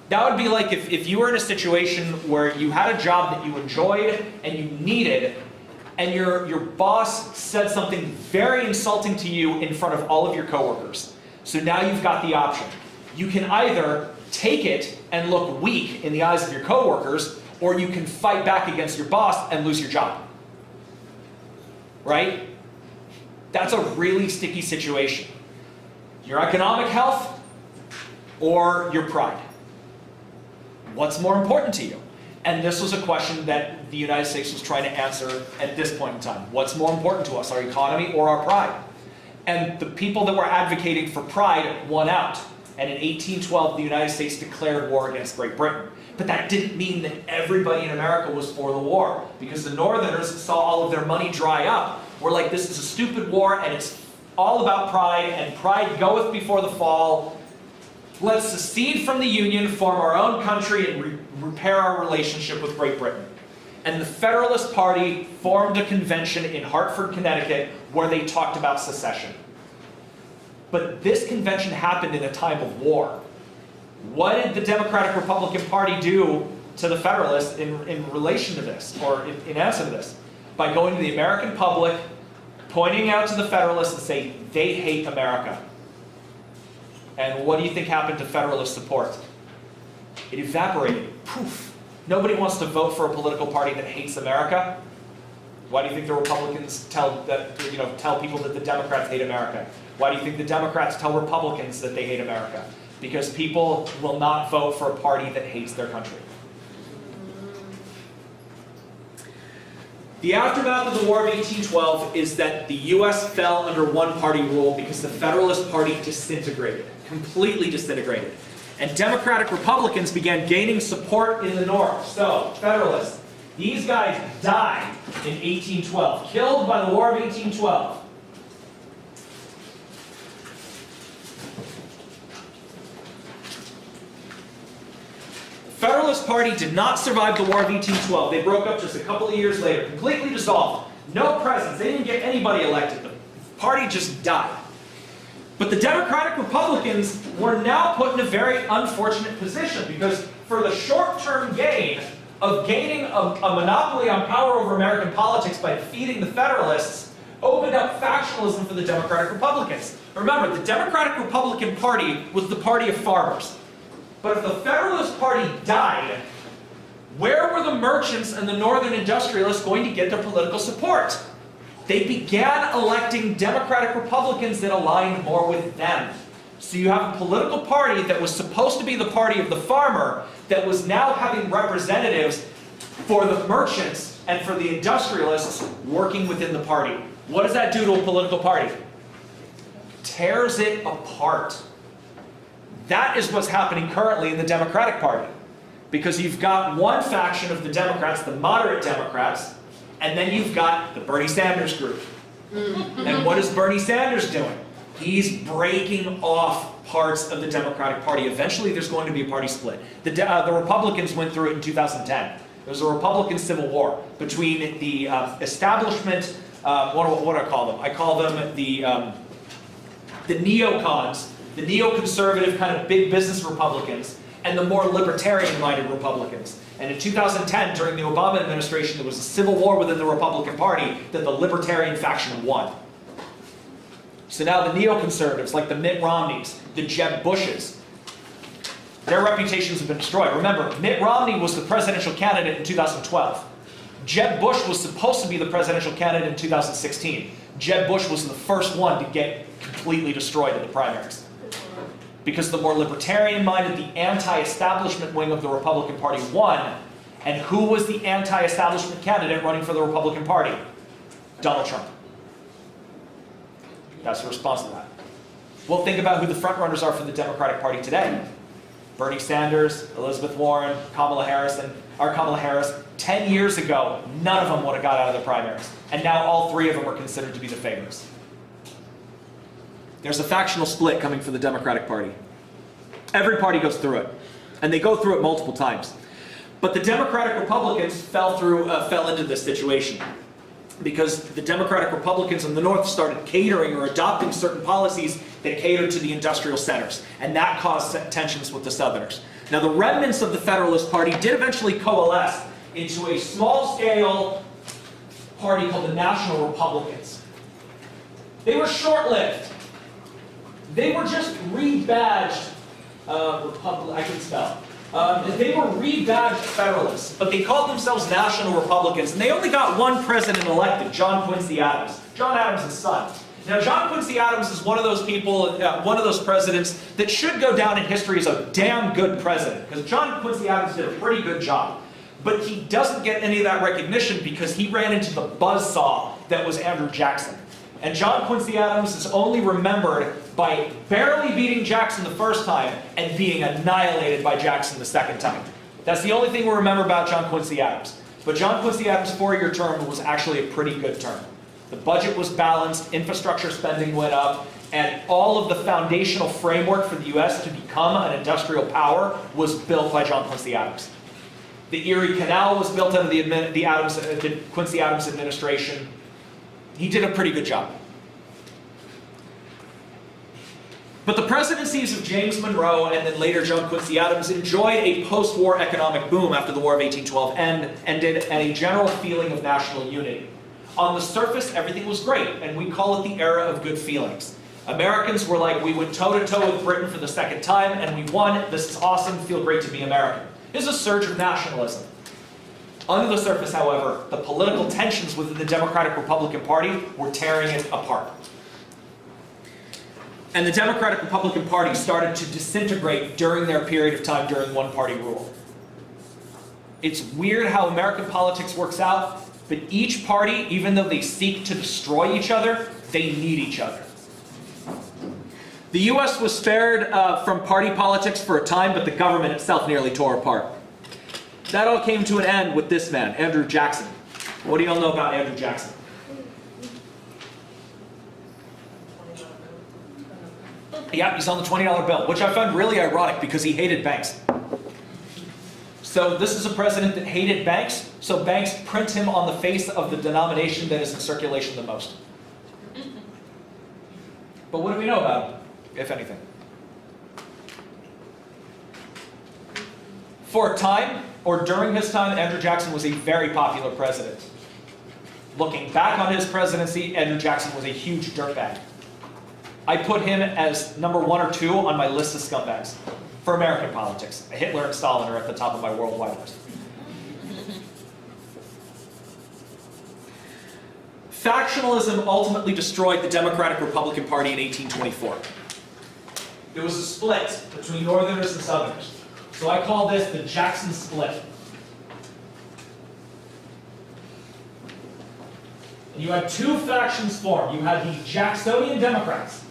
That would be like if you were in a situation where you had a job that you enjoyed and you needed, and your boss said something very insulting to you in front of all of your coworkers. So now you've got the option. You can either take it and look weak in the eyes of your coworkers, or you can fight back against your boss and lose your job. Right? That's a really sticky situation. Your economic health or your pride? What's more important to you? And this was a question that the United States was trying to answer at this point in time. What's more important to us, our economy or our pride? And the people that were advocating for pride won out. And in 1812, the United States declared war against Great Britain. But that didn't mean that everybody in America was for the war, because the Northerners saw all of their money dry up. We're like, this is a stupid war, and it's all about pride, and pride goeth before the fall. Let's secede from the Union, form our own country, and repair our relationship with Great Britain. And the Federalist Party formed a convention in Hartford, Connecticut, where they talked about secession. But this convention happened in a time of war. What did the Democratic-Republican Party do to the Federalists in relation to this, or in answer to this? By going to the American public, pointing out to the Federalists and saying, they hate America. And what do you think happened to Federalist support? It evaporated. Poof. Nobody wants to vote for a political party that hates America. Why do you think the Republicans tell people that the Democrats hate America? Why do you think the Democrats tell Republicans that they hate America? Because people will not vote for a party that hates their country. The aftermath of the War of 1812 is that the U.S. fell under one-party rule because the Federalist Party disintegrated, completely disintegrated. And Democratic Republicans began gaining support in the North. So, Federalists, these guys died in 1812, killed by the War of 1812. The Federalist Party did not survive the War of 1812. They broke up just a couple of years later, completely dissolved. No presidents. They didn't get anybody elected. The party just died. But the Democratic Republicans were now put in a very unfortunate position because for the short-term gain of gaining a monopoly on power over American politics by defeating the Federalists opened up factionalism for the Democratic Republicans. Remember, the Democratic Republican Party was the party of farmers. But if the Federalist Party died, where were the merchants and the Northern industrialists going to get their political support? They began electing Democratic Republicans that aligned more with them. So you have a political party that was supposed to be the party of the farmer that was now having representatives for the merchants and for the industrialists working within the party. What does that do to a political party? Tears it apart. That is what's happening currently in the Democratic Party. Because you've got one faction of the Democrats, the moderate Democrats, and then you've got the Bernie Sanders group. And what is Bernie Sanders doing? He's breaking off parts of the Democratic Party. Eventually there's going to be a party split. The Republicans went through it in 2010. There was a Republican civil war between the establishment, what do I call them? I call them the neocons the neoconservative kind of big business Republicans and the more libertarian-minded Republicans. And in 2010, during the Obama administration, there was a civil war within the Republican Party that the libertarian faction won. So now the neoconservatives, like the Mitt Romneys, the Jeb Bushes, their reputations have been destroyed. Remember, Mitt Romney was the presidential candidate in 2012. Jeb Bush was supposed to be the presidential candidate in 2016. Jeb Bush was the first one to get completely destroyed in the primaries. Because the more libertarian-minded, the anti-establishment wing of the Republican Party won. And who was the anti-establishment candidate running for the Republican Party? Donald Trump. That's the response to that. Well, think about who the frontrunners are for the Democratic Party today. Bernie Sanders, Elizabeth Warren, Kamala Harris. 10 years ago, none of them would have got out of the primaries. And now all three of them are considered to be the favorites. There's a factional split coming for the Democratic Party. Every party goes through it. And they go through it multiple times. But the Democratic Republicans fell into this situation. Because the Democratic Republicans in the North started catering or adopting certain policies that catered to the industrial centers. And that caused tensions with the Southerners. Now, the remnants of the Federalist Party did eventually coalesce into a small-scale party called the National Republicans. They were short-lived. They were just rebadged I can spell. They were rebadged Federalists, but they called themselves National Republicans, and they only got one president elected, John Quincy Adams. John Adams' son. Now, John Quincy Adams is one of those people, one of those presidents that should go down in history as a damn good president, because John Quincy Adams did a pretty good job. But he doesn't get any of that recognition because he ran into the buzzsaw that was Andrew Jackson. And John Quincy Adams is only remembered by barely beating Jackson the first time and being annihilated by Jackson the second time. That's the only thing we remember about John Quincy Adams. But John Quincy Adams' four-year term was actually a pretty good term. The budget was balanced, infrastructure spending went up, and all of the foundational framework for the U.S. to become an industrial power was built by John Quincy Adams. The Erie Canal was built under the Quincy Adams administration. He did a pretty good job. But the presidencies of James Monroe and then later John Quincy Adams enjoyed a post-war economic boom after the War of 1812 ended and a general feeling of national unity. On the surface, everything was great, and we call it the era of good feelings. Americans were like, we went toe-to-toe with Britain for the second time, and we won. This is awesome. Feel great to be American. There's a surge of nationalism. Under the surface, however, the political tensions within the Democratic-Republican Party were tearing it apart. And the Democratic-Republican Party started to disintegrate during their period of time during one-party rule. It's weird how American politics works out, but each party, even though they seek to destroy each other, they need each other. The U.S. was spared from party politics for a time, but the government itself nearly tore apart. That all came to an end with this man, Andrew Jackson. What do you all know about Andrew Jackson? Yeah, he's on the $20 bill, which I found really ironic because he hated banks. So this is a president that hated banks, so banks print him on the face of the denomination that is in circulation the most. But what do we know about him, if anything? For a time, or during his time, Andrew Jackson was a very popular president. Looking back on his presidency, Andrew Jackson was a huge dirtbag. I put him as number 1 or 2 on my list of scumbags for American politics. Hitler and Stalin are at the top of my worldwide list. Factionalism ultimately destroyed the Democratic-Republican Party in 1824. There was a split between Northerners and Southerners. So I call this the Jackson split. And you had two factions form. You had the Jacksonian Democrats.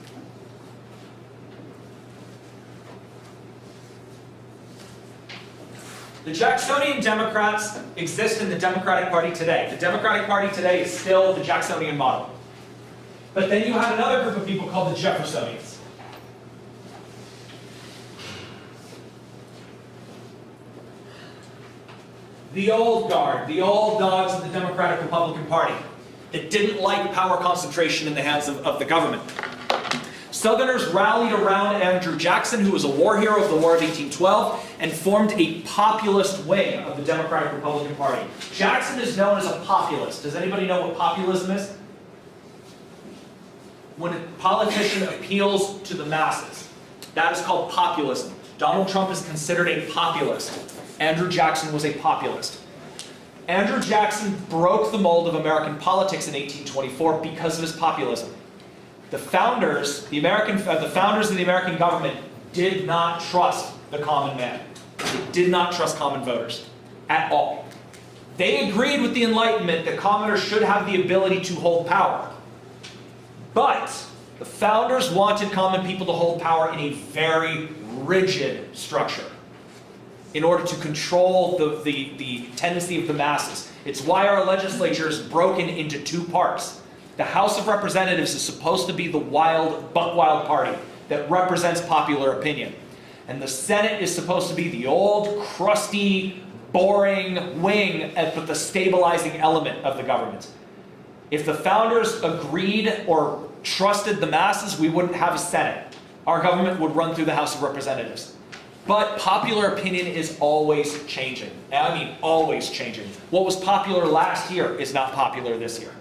The Jacksonian Democrats exist in the Democratic Party today. The Democratic Party today is still the Jacksonian model. But then you had another group of people called the Jeffersonians. The old guard, the old dogs of the Democratic Republican Party that didn't like power concentration in the hands of the government. Southerners rallied around Andrew Jackson, who was a war hero of the War of 1812, and formed a populist wing of the Democratic Republican Party. Jackson is known as a populist. Does anybody know what populism is? When a politician appeals to the masses. That is called populism. Donald Trump is considered a populist. Andrew Jackson was a populist. Andrew Jackson broke the mold of American politics in 1824 because of his populism. The founders of the American government did not trust the common man. They did not trust common voters at all. They agreed with the Enlightenment that commoners should have the ability to hold power. But the founders wanted common people to hold power in a very rigid structure in order to control the tendency of the masses. It's why our legislature is broken into two parts. The House of Representatives is supposed to be the buck wild party that represents popular opinion. And the Senate is supposed to be the old, crusty, boring wing, but the stabilizing element of the government. If the founders agreed or trusted the masses, we wouldn't have a Senate. Our government would run through the House of Representatives. But popular opinion is always changing. I mean, always changing. What was popular last year is not popular this year.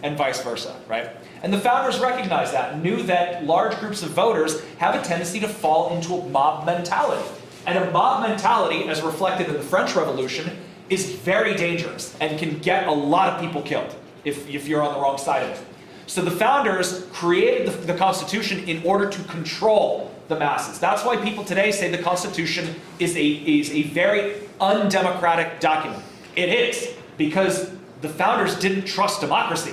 And vice versa, right? And the founders recognized that, and knew that large groups of voters have a tendency to fall into a mob mentality. And a mob mentality, as reflected in the French Revolution, is very dangerous and can get a lot of people killed if you're on the wrong side of it. So the founders created the Constitution in order to control the masses. That's why people today say the Constitution is a very undemocratic document. It is, because the founders didn't trust democracy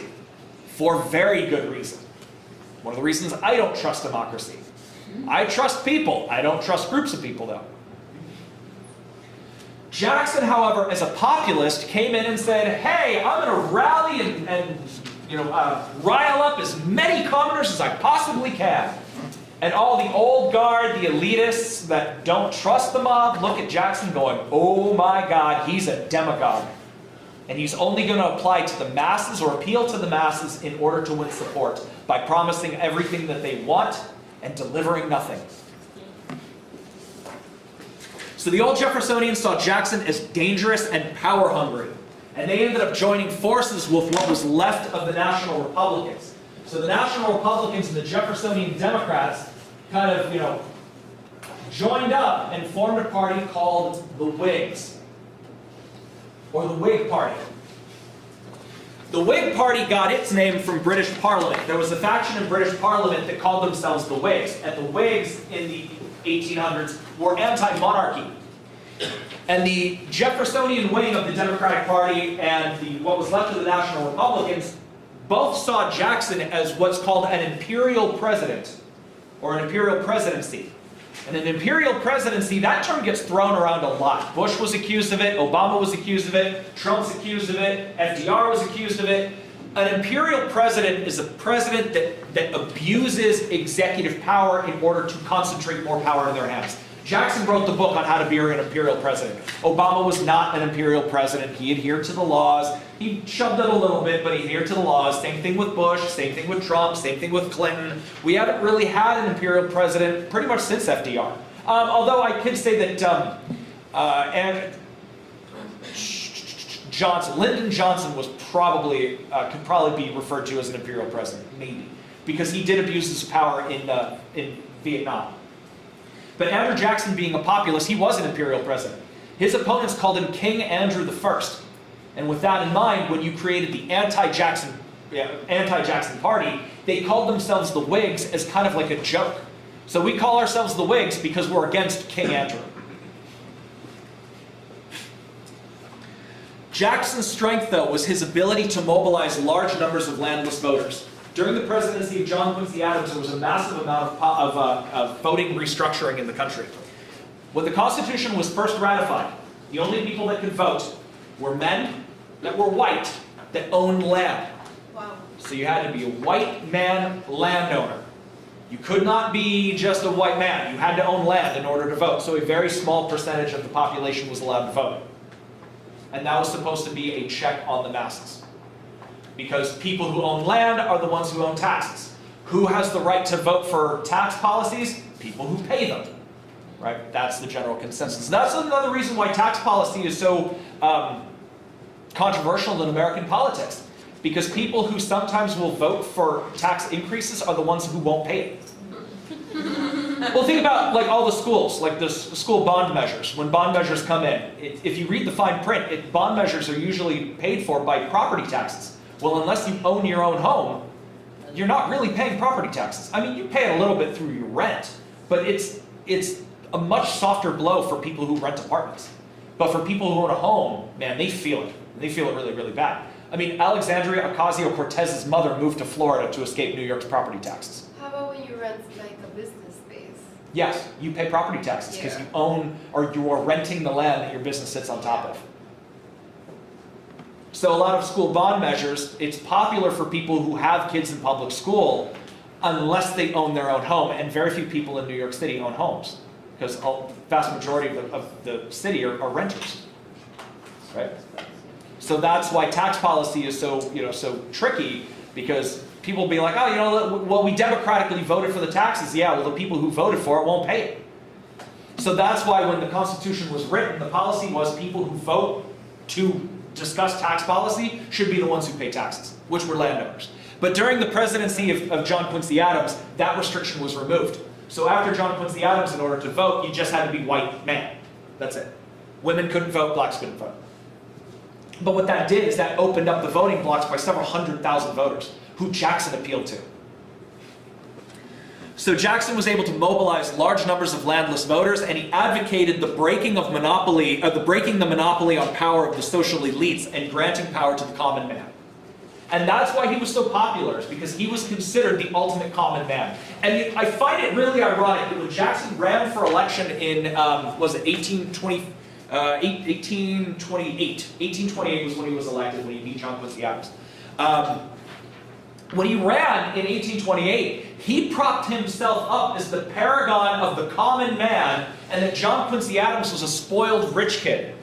for very good reason. One of the reasons I don't trust democracy. I trust people. I don't trust groups of people, though. Jackson, however, as a populist, came in and said, hey, I'm going to rally and rile up as many commoners as I possibly can. And all the old guard, the elitists that don't trust the mob, look at Jackson going, oh my God, he's a demagogue. And he's only going to apply to the masses or appeal to the masses in order to win support by promising everything that they want and delivering nothing. So the old Jeffersonians saw Jackson as dangerous and power-hungry. And they ended up joining forces with what was left of the National Republicans. So the National Republicans and the Jeffersonian Democrats kind of, joined up and formed a party called the Whigs, or the Whig Party. The Whig Party got its name from British Parliament. There was a faction in British Parliament that called themselves the Whigs, and the Whigs in the 1800s were anti-monarchy. And the Jeffersonian wing of the Democratic Party and what was left of the National Republicans both saw Jackson as what's called an imperial president, or an imperial presidency. And an imperial presidency, that term gets thrown around a lot. Bush was accused of it, Obama was accused of it, Trump's accused of it, FDR was accused of it. An imperial president is a president that abuses executive power in order to concentrate more power in their hands. Jackson wrote the book on how to be an imperial president. Obama was not an imperial president. He adhered to the laws. He shoved it a little bit, but he adhered to the laws. Same thing with Bush, same thing with Trump, same thing with Clinton. We haven't really had an imperial president pretty much since FDR. Although I could say that Lyndon Johnson was could probably be referred to as an imperial president, maybe, because he did abuse his power in Vietnam. But Andrew Jackson, being a populist, he was an imperial president. His opponents called him King Andrew I. And with that in mind, when you created the anti-Jackson party, they called themselves the Whigs as kind of like a joke. So we call ourselves the Whigs because we're against King Andrew. Jackson's strength, though, was his ability to mobilize large numbers of landless voters. During the presidency of John Quincy Adams, there was a massive amount of voting restructuring in the country. When the Constitution was first ratified, the only people that could vote were men that were white that owned land. Wow. So you had to be a white man landowner. You could not be just a white man. You had to own land in order to vote. So a very small percentage of the population was allowed to vote. And that was supposed to be a check on the masses. Because people who own land are the ones who own taxes. Who has the right to vote for tax policies? People who pay them, right? That's the general consensus. That's another reason why tax policy is so controversial in American politics, because people who sometimes will vote for tax increases are the ones who won't pay it. Well, think about like all the schools, like the school bond measures. When bond measures come in, if you read the fine print, bond measures are usually paid for by property taxes. Well, unless you own your own home, you're not really paying property taxes. I mean, you pay it a little bit through your rent, but it's a much softer blow for people who rent apartments. But for people who own a home, man, they feel it. They feel it really, really bad. I mean, Alexandria Ocasio-Cortez's mother moved to Florida to escape New York's property taxes. How about when you rent like a business space? Yes, you pay property taxes because Yeah. you own or you are renting the land that your business sits on top of. So a lot of school bond measures, it's popular for people who have kids in public school unless they own their own home, and very few people in New York City own homes because the vast majority of the city are renters, right? So that's why tax policy is so tricky, because people will be like, oh, well, we democratically voted for the taxes. Yeah, well, the people who voted for it won't pay it. So that's why when the Constitution was written, the policy was people who vote to discuss tax policy should be the ones who pay taxes, which were landowners. But during the presidency of John Quincy Adams, that restriction was removed. So after John Quincy Adams, in order to vote, you just had to be white man. That's it. Women couldn't vote, blacks couldn't vote. But what that did is that opened up the voting blocks by several 100,000 voters, who Jackson appealed to. So Jackson was able to mobilize large numbers of landless voters, and he advocated the breaking the monopoly on power of the social elites and granting power to the common man. And that's why he was so popular, is because he was considered the ultimate common man. And I find it really ironic that when Jackson ran for election in, 1828? 1828 was when he was elected, when he beat John Quincy Adams. When he ran in 1828, he propped himself up as the paragon of the common man, and that John Quincy Adams was a spoiled rich kid.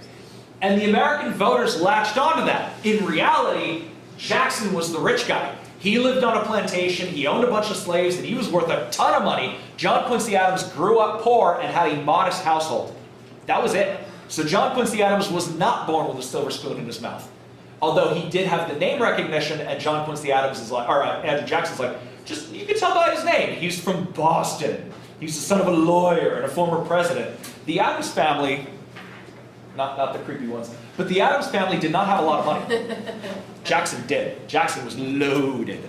And the American voters latched onto that. In reality, Jackson was the rich guy. He lived on a plantation, he owned a bunch of slaves, and he was worth a ton of money. John Quincy Adams grew up poor and had a modest household. That was it. So John Quincy Adams was not born with a silver spoon in his mouth. Although he did have the name recognition, and John Quincy Adams is like, or Andrew Jackson's like, just, you can tell by his name. He's from Boston. He's the son of a lawyer and a former president. The Adams family, not the creepy ones, but the Adams family did not have a lot of money. Jackson did. Jackson was loaded.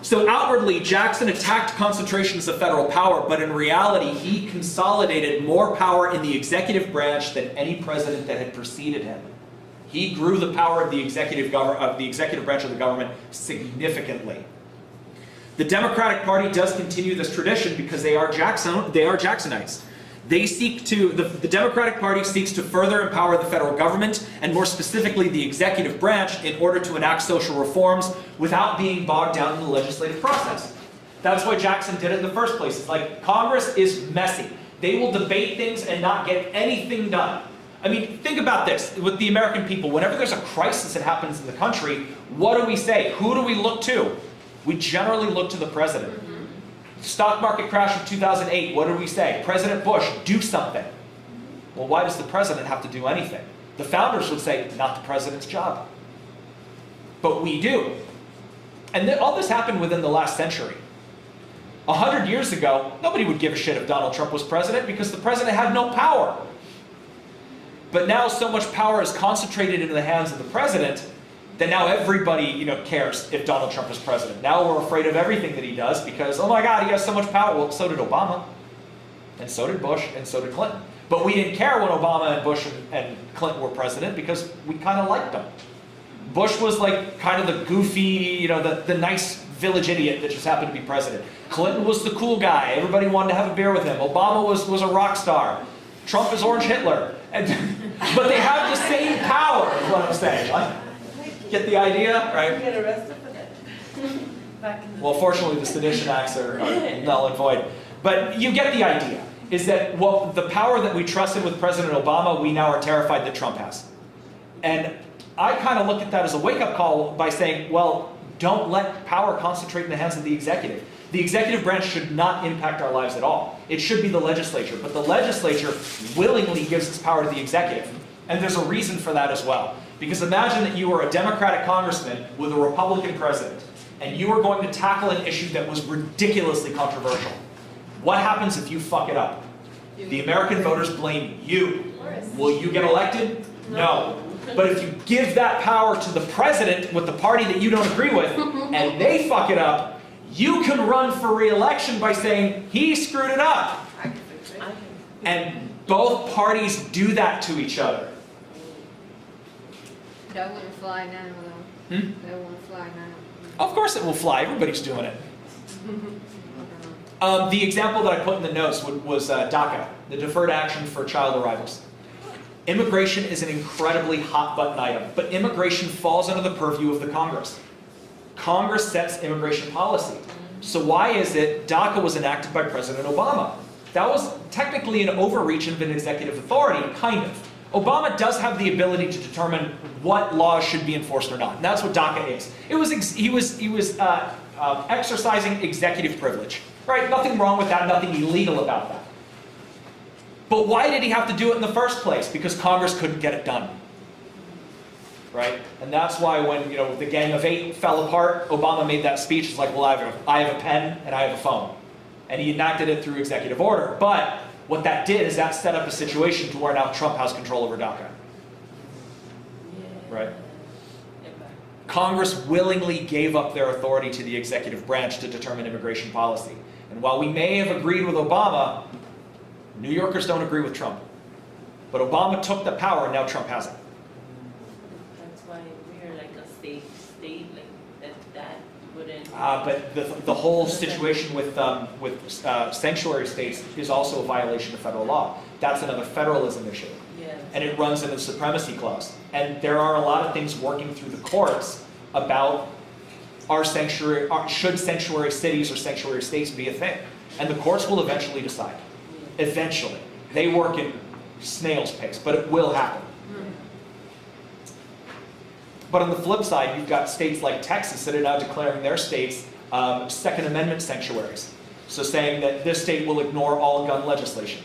So outwardly, Jackson attacked concentrations of federal power, but in reality, he consolidated more power in the executive branch than any president that had preceded him. He grew the power of the executive branch of the government significantly. The Democratic Party does continue this tradition because they are Jacksonites. The Democratic Party seeks to further empower the federal government, and more specifically the executive branch, in order to enact social reforms without being bogged down in the legislative process. That's why Jackson did it in the first place. It's like, Congress is messy. They will debate things and not get anything done. I mean, think about this. With the American people, whenever there's a crisis that happens in the country, what do we say? Who do we look to? We generally look to the president. Stock market crash of 2008, what did we say? President Bush, do something. Well, why does the president have to do anything? The founders would say, not the president's job. But we do. And all this happened within the last century. 100 years ago, nobody would give a shit if Donald Trump was president because the president had no power. But now so much power is concentrated into the hands of the president that now everybody, cares if Donald Trump is president. Now we're afraid of everything that he does because, oh my God, he has so much power. Well, so did Obama, and so did Bush, and so did Clinton. But we didn't care when Obama and Bush and Clinton were president because we kind of liked them. Bush was like kind of the goofy, the nice village idiot that just happened to be president. Clinton was the cool guy. Everybody wanted to have a beer with him. Obama was a rock star. Trump is Orange Hitler. But they have the same power, is what I'm saying. Get the idea, right? Get arrested for that. Well, fortunately, the sedition acts are null and void. But you get the idea, is that the power that we trusted with President Obama, we now are terrified that Trump has. And I kind of look at that as a wake-up call by saying, well, don't let power concentrate in the hands of the executive. The executive branch should not impact our lives at all. It should be the legislature, but the legislature willingly gives its power to the executive. And there's a reason for that as well. Because imagine that you were a Democratic congressman with a Republican president, and you were going to tackle an issue that was ridiculously controversial. What happens if you fuck it up? The American voters blame you. Will you get elected? No. But if you give that power to the president with the party that you don't agree with, and they fuck it up, you can run for re-election by saying, he screwed it up. And both parties do that to each other. That wouldn't fly now, though. That wouldn't fly now. Of course it will fly. Everybody's doing it. The example that I put in the notes was DACA, the Deferred Action for Child Arrivals. Immigration is an incredibly hot-button item, but immigration falls under the purview of the Congress. Congress sets immigration policy. So why is it DACA was enacted by President Obama? That was technically an overreach of an executive authority, kind of. Obama does have the ability to determine what laws should be enforced or not, and that's what DACA is. He was exercising executive privilege, right? Nothing wrong with that, nothing illegal about that. But why did he have to do it in the first place? Because Congress couldn't get it done, right? And that's why when the Gang of Eight fell apart, Obama made that speech. It's like, well, I have a pen and I have a phone, and he enacted it through executive order. But what that did is that set up a situation to where now Trump has control over DACA. Right? Congress willingly gave up their authority to the executive branch to determine immigration policy. And while we may have agreed with Obama, New Yorkers don't agree with Trump. But Obama took the power and now Trump has it. That's why we're like a state, like that wouldn't. But the whole situation with sanctuary states is also a violation of federal law. That's another federalism issue. Yeah. And it runs into the supremacy clause. And there are a lot of things working through the courts about should sanctuary cities or sanctuary states be a thing. And the courts will eventually decide. Eventually. They work in snail's pace, but it will happen. But on the flip side, you've got states like Texas that are now declaring their states Second Amendment sanctuaries. So saying that this state will ignore all gun legislation.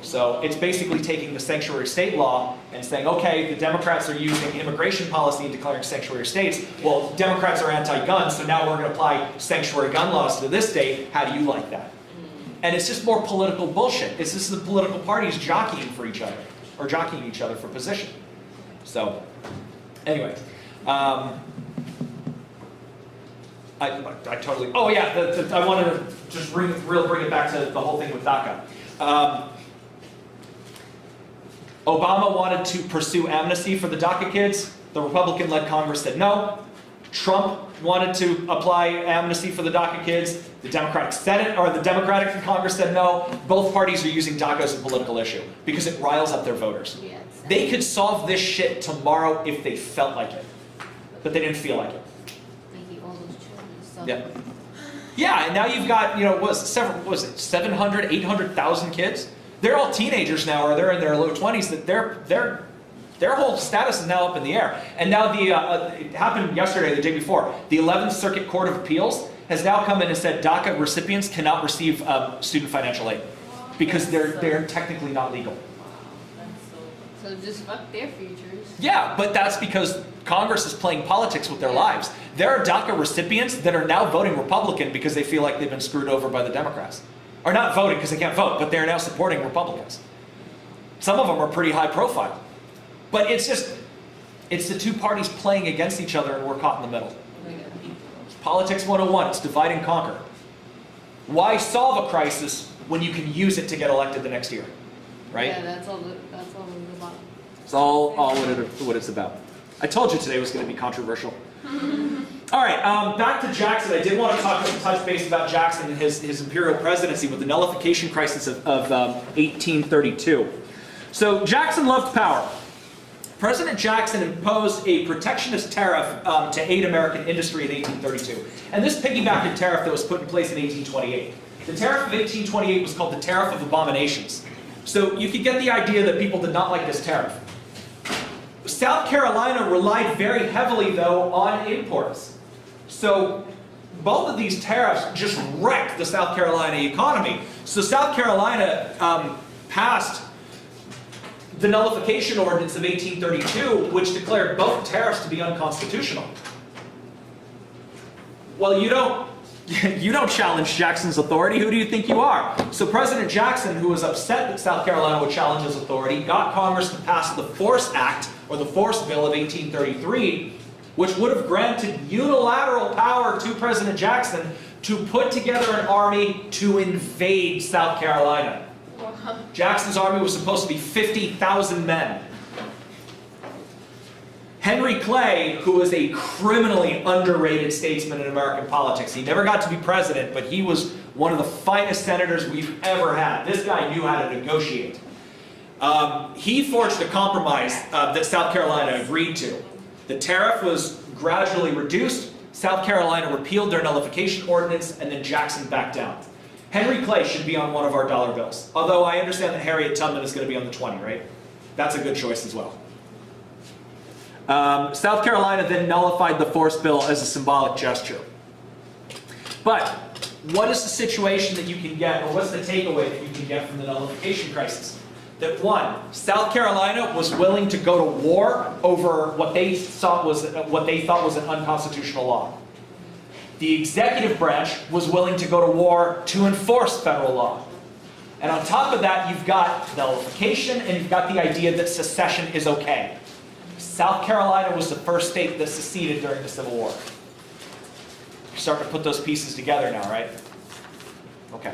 So it's basically taking the sanctuary state law and saying, okay, the Democrats are using immigration policy and declaring sanctuary states. Well, Democrats are anti-gun, so now we're going to apply sanctuary gun laws to this state. How do you like that? And it's just more political bullshit. It's just the political parties jockeying for each other, or jockeying each other for position. So, anyway. I totally, oh yeah, I wanted to just bring it back to the whole thing with DACA. Obama wanted to pursue amnesty for the DACA kids. The Republican-led Congress said no. Trump wanted to apply amnesty for the DACA kids. The Democratic Senate, or the Democratic Congress said no. Both parties are using DACA as a political issue because it riles up their voters. Yes. They could solve this shit tomorrow if they felt like it, but they didn't feel like it. Thinking all those children. So. Yeah. Yeah, and now you've got, 700, 800,000 kids? They're all teenagers now, or they're in their low 20s, that their whole status is now up in the air. And now it happened yesterday, the day before. The 11th Circuit Court of Appeals has now come in and said DACA recipients cannot receive student financial aid because they're technically not legal. So just fuck their futures. Yeah, but that's because Congress is playing politics with their lives. There are DACA recipients that are now voting Republican because they feel like they've been screwed over by the Democrats. Or not voting because they can't vote, but they're now supporting Republicans. Some of them are pretty high profile. But it's the two parties playing against each other and we're caught in the middle. It's politics 101, it's divide and conquer. Why solve a crisis when you can use it to get elected the next year? Right? Yeah, that's all it's about. It's all what it's about. I told you today was going to be controversial. All right, back to Jackson. I did want to touch base about Jackson and his imperial presidency with the nullification crisis of 1832. So Jackson loved power. President Jackson imposed a protectionist tariff to aid American industry in 1832. And this piggybacked a tariff that was put in place in 1828. The tariff of 1828 was called the Tariff of Abominations. So you could get the idea that people did not like this tariff. South Carolina relied very heavily, though, on imports. So both of these tariffs just wrecked the South Carolina economy. So South Carolina passed the nullification ordinance of 1832, which declared both tariffs to be unconstitutional. Well, you don't challenge Jackson's authority. Who do you think you are? So President Jackson, who was upset that South Carolina would challenge his authority, got Congress to pass the Force Act, or the Force Bill of 1833, which would have granted unilateral power to President Jackson to put together an army to invade South Carolina. Jackson's army was supposed to be 50,000 men. Henry Clay, who was a criminally underrated statesman in American politics, he never got to be president, but he was one of the finest senators we've ever had. This guy knew how to negotiate. He forged a compromise that South Carolina agreed to. The tariff was gradually reduced, South Carolina repealed their nullification ordinance, and then Jackson backed down. Henry Clay should be on one of our dollar bills, although I understand that Harriet Tubman is going to be on the 20, right? That's a good choice as well. South Carolina then nullified the Force Bill as a symbolic gesture. But what is the situation that you can get, or what's the takeaway that you can get from the nullification crisis? That one, South Carolina was willing to go to war over what they thought was an unconstitutional law. The executive branch was willing to go to war to enforce federal law. And on top of that, you've got nullification, and you've got the idea that secession is okay. South Carolina was the first state that seceded during the Civil War. You're starting to put those pieces together now, right? Okay.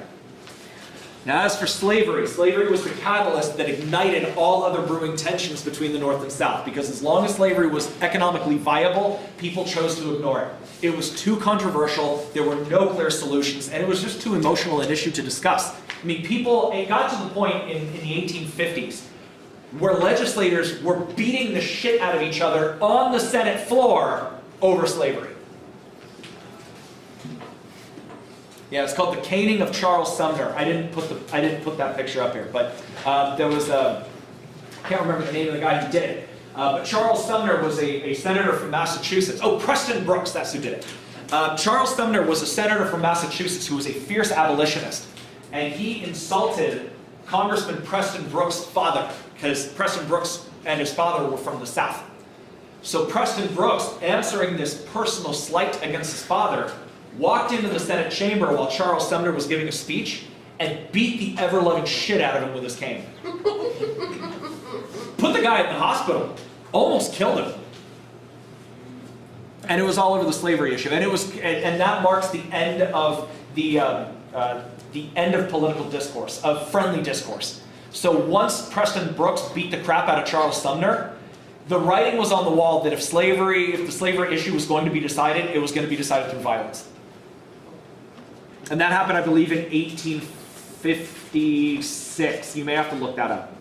Now as for slavery, slavery was the catalyst that ignited all other brewing tensions between the North and South, because as long as slavery was economically viable, people chose to ignore it. It was too controversial, there were no clear solutions, and it was just too emotional an issue to discuss. I mean, it got to the point in the 1850s where legislators were beating the shit out of each other on the Senate floor over slavery. Yeah, it's called the caning of Charles Sumner. I didn't put that picture up here, but there was I can't remember the name of the guy who did it. But Charles Sumner was a senator from Massachusetts. Oh, Preston Brooks, that's who did it. Charles Sumner was a senator from Massachusetts who was a fierce abolitionist, and he insulted Congressman Preston Brooks' father, because Preston Brooks and his father were from the South. So Preston Brooks, answering this personal slight against his father, walked into the Senate chamber while Charles Sumner was giving a speech and beat the ever-loving shit out of him with his cane. Put the guy in the hospital. Almost killed him. And it was all over the slavery issue. And that marks the end of the end of political discourse, of friendly discourse. So once Preston Brooks beat the crap out of Charles Sumner, the writing was on the wall that if the slavery issue was going to be decided, it was going to be decided through violence. And that happened, I believe, in 1856. You may have to look that up.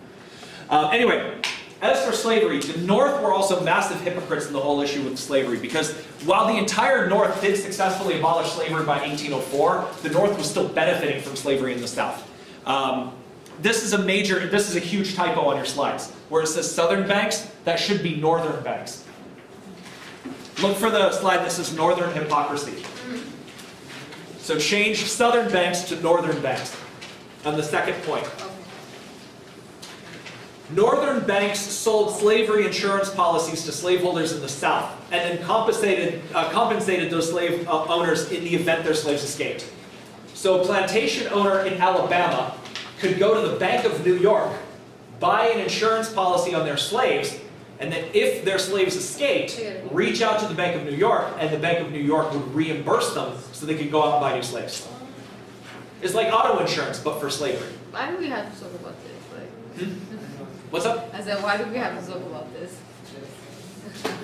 Anyway, as for slavery, the North were also massive hypocrites in the whole issue with slavery, because while the entire North did successfully abolish slavery by 1804, the North was still benefiting from slavery in the South. This is a huge typo on your slides. Where it says Southern banks, that should be Northern banks. Look for the slide that says Northern hypocrisy. So change Southern banks to Northern banks. On the second point. Northern banks sold slavery insurance policies to slaveholders in the South, and then compensated those slave owners in the event their slaves escaped. So a plantation owner in Alabama could go to the Bank of New York, buy an insurance policy on their slaves, and then if their slaves escaped, reach out to the Bank of New York, and the Bank of New York would reimburse them so they could go out and buy new slaves. It's like auto insurance, but for slavery. Why do we have to talk about this? What's up? I said, why do we have to talk about this?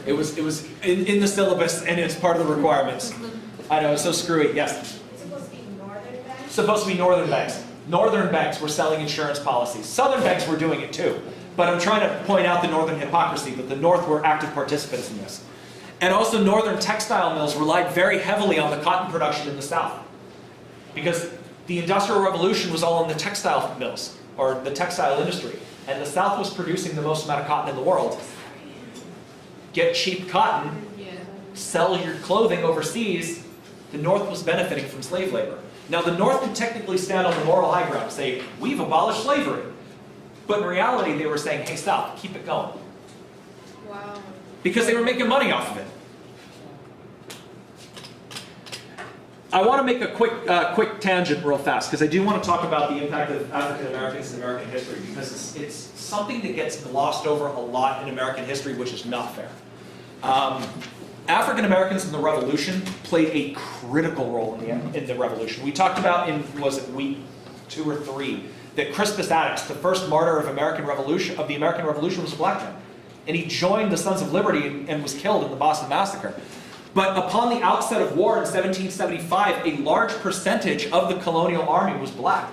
It was in the syllabus, and it's part of the requirements. I know, it's so screwy. Yes? It's supposed to be northern banks? It's supposed to be Northern banks. Northern banks were selling insurance policies. Southern banks were doing it too. But I'm trying to point out the Northern hypocrisy, that the North were active participants in this. And also Northern textile mills relied very heavily on the cotton production in the South. Because the Industrial Revolution was all in the textile mills, or the textile industry. And the South was producing the most amount of cotton in the world. Get cheap cotton, sell your clothing overseas, the North was benefiting from slave labor. Now, the North could technically stand on the moral high ground and say, we've abolished slavery. But in reality, they were saying, hey, South, keep it going. Wow. Because they were making money off of it. I want to make a quick tangent real fast, because I do want to talk about the impact of African Americans in American history, because it's something that gets glossed over a lot in American history, which is not fair. African Americans in the Revolution played a critical role in the Revolution. We talked about in, was it week 2 or 3, that Crispus Attucks, the first martyr of the American Revolution, was a black man. And he joined the Sons of Liberty and was killed in the Boston Massacre. But upon the outset of war in 1775, a large percentage of the colonial army was black.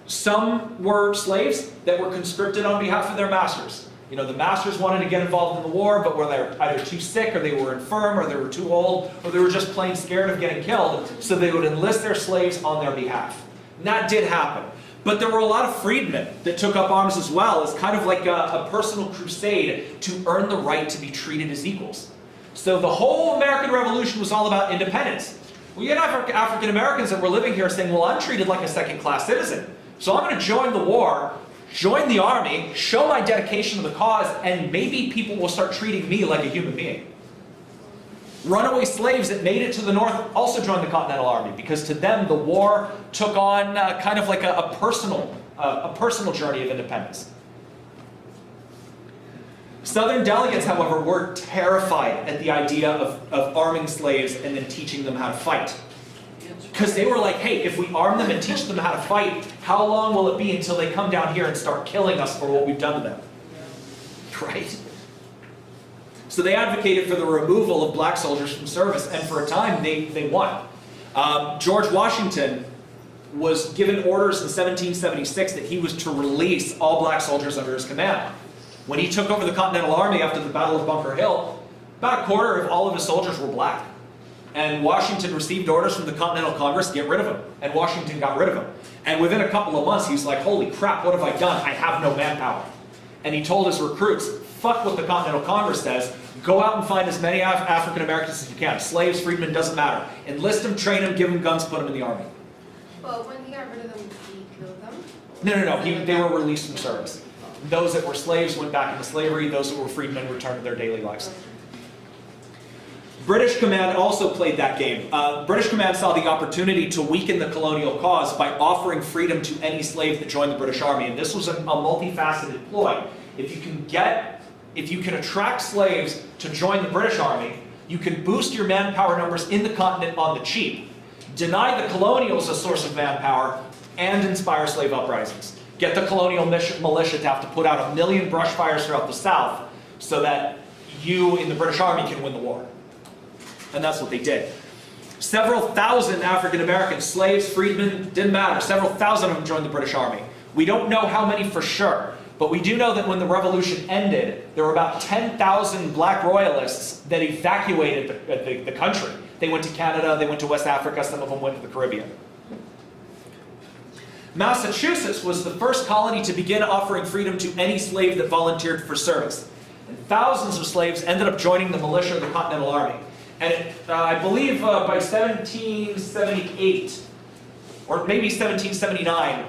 Some were slaves that were conscripted on behalf of their masters. You know, the masters wanted to get involved in the war, but were they either too sick, or they were infirm, or they were too old, or they were just plain scared of getting killed, so they would enlist their slaves on their behalf. And that did happen. But there were a lot of freedmen that took up arms as well, as kind of like a personal crusade to earn the right to be treated as equals. So the whole American Revolution was all about independence. We had African Americans that were living here saying, well, I'm treated like a second-class citizen, so I'm going to join the war, join the army, show my dedication to the cause, and maybe people will start treating me like a human being. Runaway slaves that made it to the North also joined the Continental Army, because to them the war took on kind of like a personal journey of independence. Southern delegates, however, were terrified at the idea of arming slaves and then teaching them how to fight. Because they were like, hey, if we arm them and teach them how to fight, how long will it be until they come down here and start killing us for what we've done to them? Right? So they advocated for the removal of black soldiers from service, and for a time they won. George Washington was given orders in 1776 that he was to release all black soldiers under his command. When he took over the Continental Army after the Battle of Bunker Hill, about a quarter of all of his soldiers were black. And Washington received orders from the Continental Congress to get rid of them. And Washington got rid of them. And within a couple of months, he was like, holy crap, what have I done? I have no manpower. And he told his recruits, fuck what the Continental Congress says. Go out and find as many African Americans as you can. Slaves, freedmen, doesn't matter. Enlist them, train them, give them guns, put them in the army. Well, when he got rid of them, did he kill them? No. They were released from service. Those that were slaves went back into slavery. Those that were freedmen returned to their daily lives. British command also played that game. British command saw the opportunity to weaken the colonial cause by offering freedom to any slave that joined the British Army. And this was a multifaceted ploy. If you can attract slaves to join the British Army, you can boost your manpower numbers in the continent on the cheap, deny the colonials a source of manpower, and inspire slave uprisings. Get the colonial militia to have to put out 1 million brush fires throughout the South so that you in the British Army can win the war. And that's what they did. Several thousand African Americans, slaves, freedmen, didn't matter. Several thousand of them joined the British Army. We don't know how many for sure, but we do know that when the Revolution ended, there were about 10,000 black royalists that evacuated the country. They went to Canada, they went to West Africa, some of them went to the Caribbean. Massachusetts was the first colony to begin offering freedom to any slave that volunteered for service. And thousands of slaves ended up joining the militia of the Continental Army. And I believe by 1778, or maybe 1779,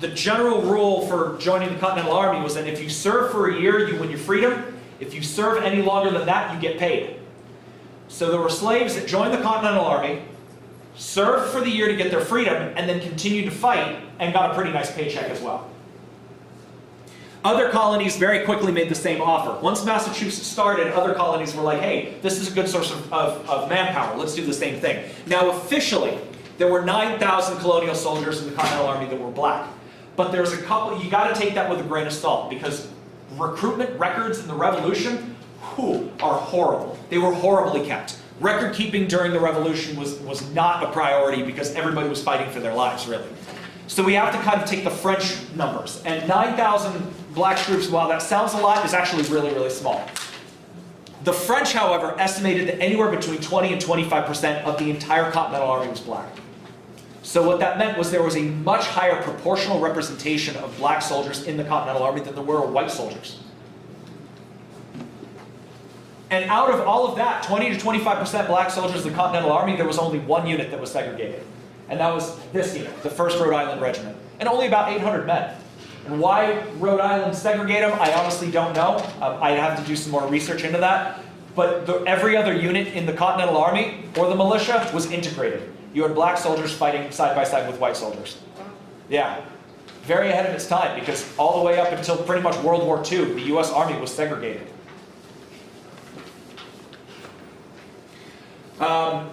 the general rule for joining the Continental Army was that if you serve for a year, you win your freedom. If you serve any longer than that, you get paid. So there were slaves that joined the Continental Army, served for the year to get their freedom, and then continued to fight and got a pretty nice paycheck as well. Other colonies very quickly made the same offer. Once Massachusetts started, other colonies were like, hey, this is a good source of manpower. Let's do the same thing. Now, officially, there were 9,000 colonial soldiers in the Continental Army that were black. But there's a couple, you got to take that with a grain of salt, because recruitment records in the Revolution are horrible. They were horribly kept. Record keeping during the Revolution was not a priority because everybody was fighting for their lives, really. So we have to kind of take the French numbers. And 9,000 black troops, while that sounds a lot, is actually really, really small. The French, however, estimated that anywhere between 20 and 25% of the entire Continental Army was black. So what that meant was there was a much higher proportional representation of black soldiers in the Continental Army than there were white soldiers. And out of all of that, 20 to 25% black soldiers of the Continental Army, there was only one unit that was segregated. And that was this unit, the 1st Rhode Island Regiment. And only about 800 men. And why Rhode Island segregate them, I honestly don't know. I'd have to do some more research into that. But every other unit in the Continental Army, or the militia, was integrated. You had black soldiers fighting side by side with white soldiers. Yeah. Very ahead of its time, because all the way up until pretty much World War II, the US Army was segregated.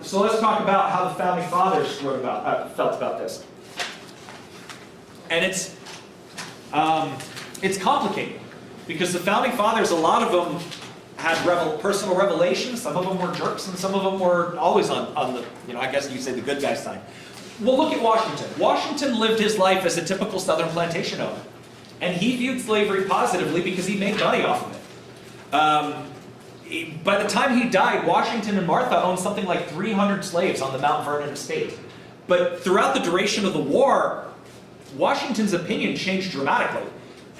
So let's talk about how the Founding Fathers felt about this. And it's complicated, because the Founding Fathers, a lot of them had personal revelations. Some of them were jerks, and some of them were always on the, I guess you'd say the good guy's side. Well, look at Washington. Washington lived his life as a typical Southern plantation owner. And he viewed slavery positively because he made money off of it. By the time he died, Washington and Martha owned something like 300 slaves on the Mount Vernon estate. But throughout the duration of the war, Washington's opinion changed dramatically.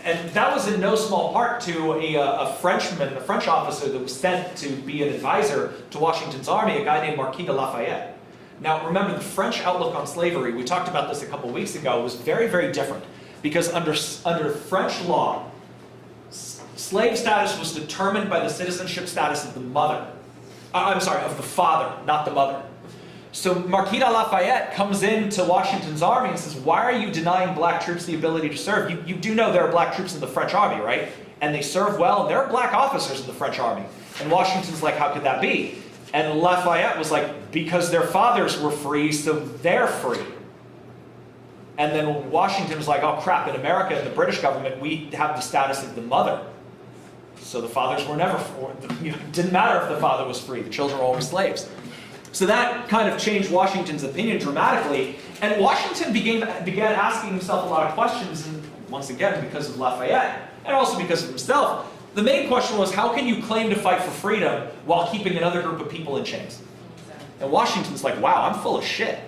And that was in no small part to a Frenchman, a French officer that was sent to be an advisor to Washington's army, a guy named Marquis de Lafayette. Now remember, the French outlook on slavery, we talked about this a couple weeks ago, was very, very different. Because under French law, slave status was determined by the citizenship status of the of the father, not the mother. So Marquis de Lafayette comes into Washington's army and says, why are you denying black troops the ability to serve? You do know there are black troops in the French army, right? And they serve well, and there are black officers in the French army. And Washington's like, how could that be? And Lafayette was like, because their fathers were free, so they're free. And then Washington was like, oh crap, in America, in the British government, we have the status of the mother. So the fathers were never free. It didn't matter if the father was free, the children were always slaves. So that kind of changed Washington's opinion dramatically. And Washington began asking himself a lot of questions, and once again, because of Lafayette, and also because of himself. The main question was, how can you claim to fight for freedom while keeping another group of people in chains? And Washington's like, wow, I'm full of shit.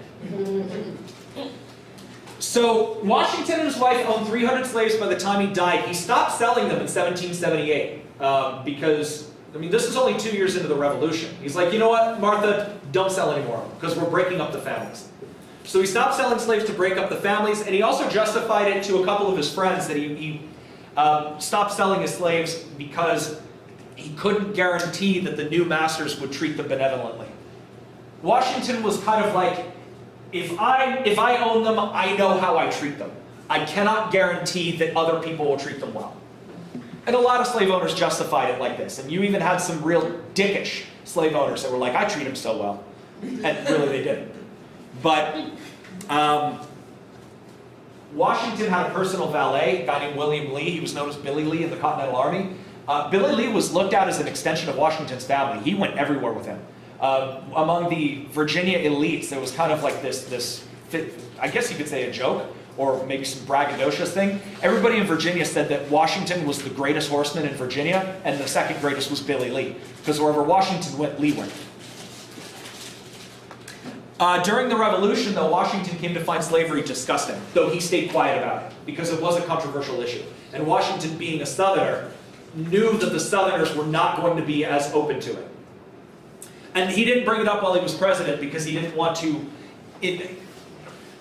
So Washington and his wife owned 300 slaves by the time he died. He stopped selling them in 1778 because, this is only 2 years into the Revolution. He's like, you know what, Martha, don't sell anymore because we're breaking up the families. So he stopped selling slaves to break up the families, and he also justified it to a couple of his friends that he stopped selling his slaves because he couldn't guarantee that the new masters would treat them benevolently. Washington was kind of like, if I own them, I know how I treat them. I cannot guarantee that other people will treat them well. And a lot of slave owners justified it like this. And you even had some real dickish slave owners that were like, I treat them so well. And really they didn't. But Washington had a personal valet, a guy named William Lee. He was known as Billy Lee in the Continental Army. Billy Lee was looked at as an extension of Washington's family. He went everywhere with him. Among the Virginia elites, there was kind of like this, I guess you could say a joke, or maybe some braggadocious thing. Everybody in Virginia said that Washington was the greatest horseman in Virginia, and the second greatest was Billy Lee, because wherever Washington went, Lee went. During the Revolution, though, Washington came to find slavery disgusting, though he stayed quiet about it, because it was a controversial issue. And Washington, being a Southerner, knew that the Southerners were not going to be as open to it. And he didn't bring it up while he was president because he didn't want to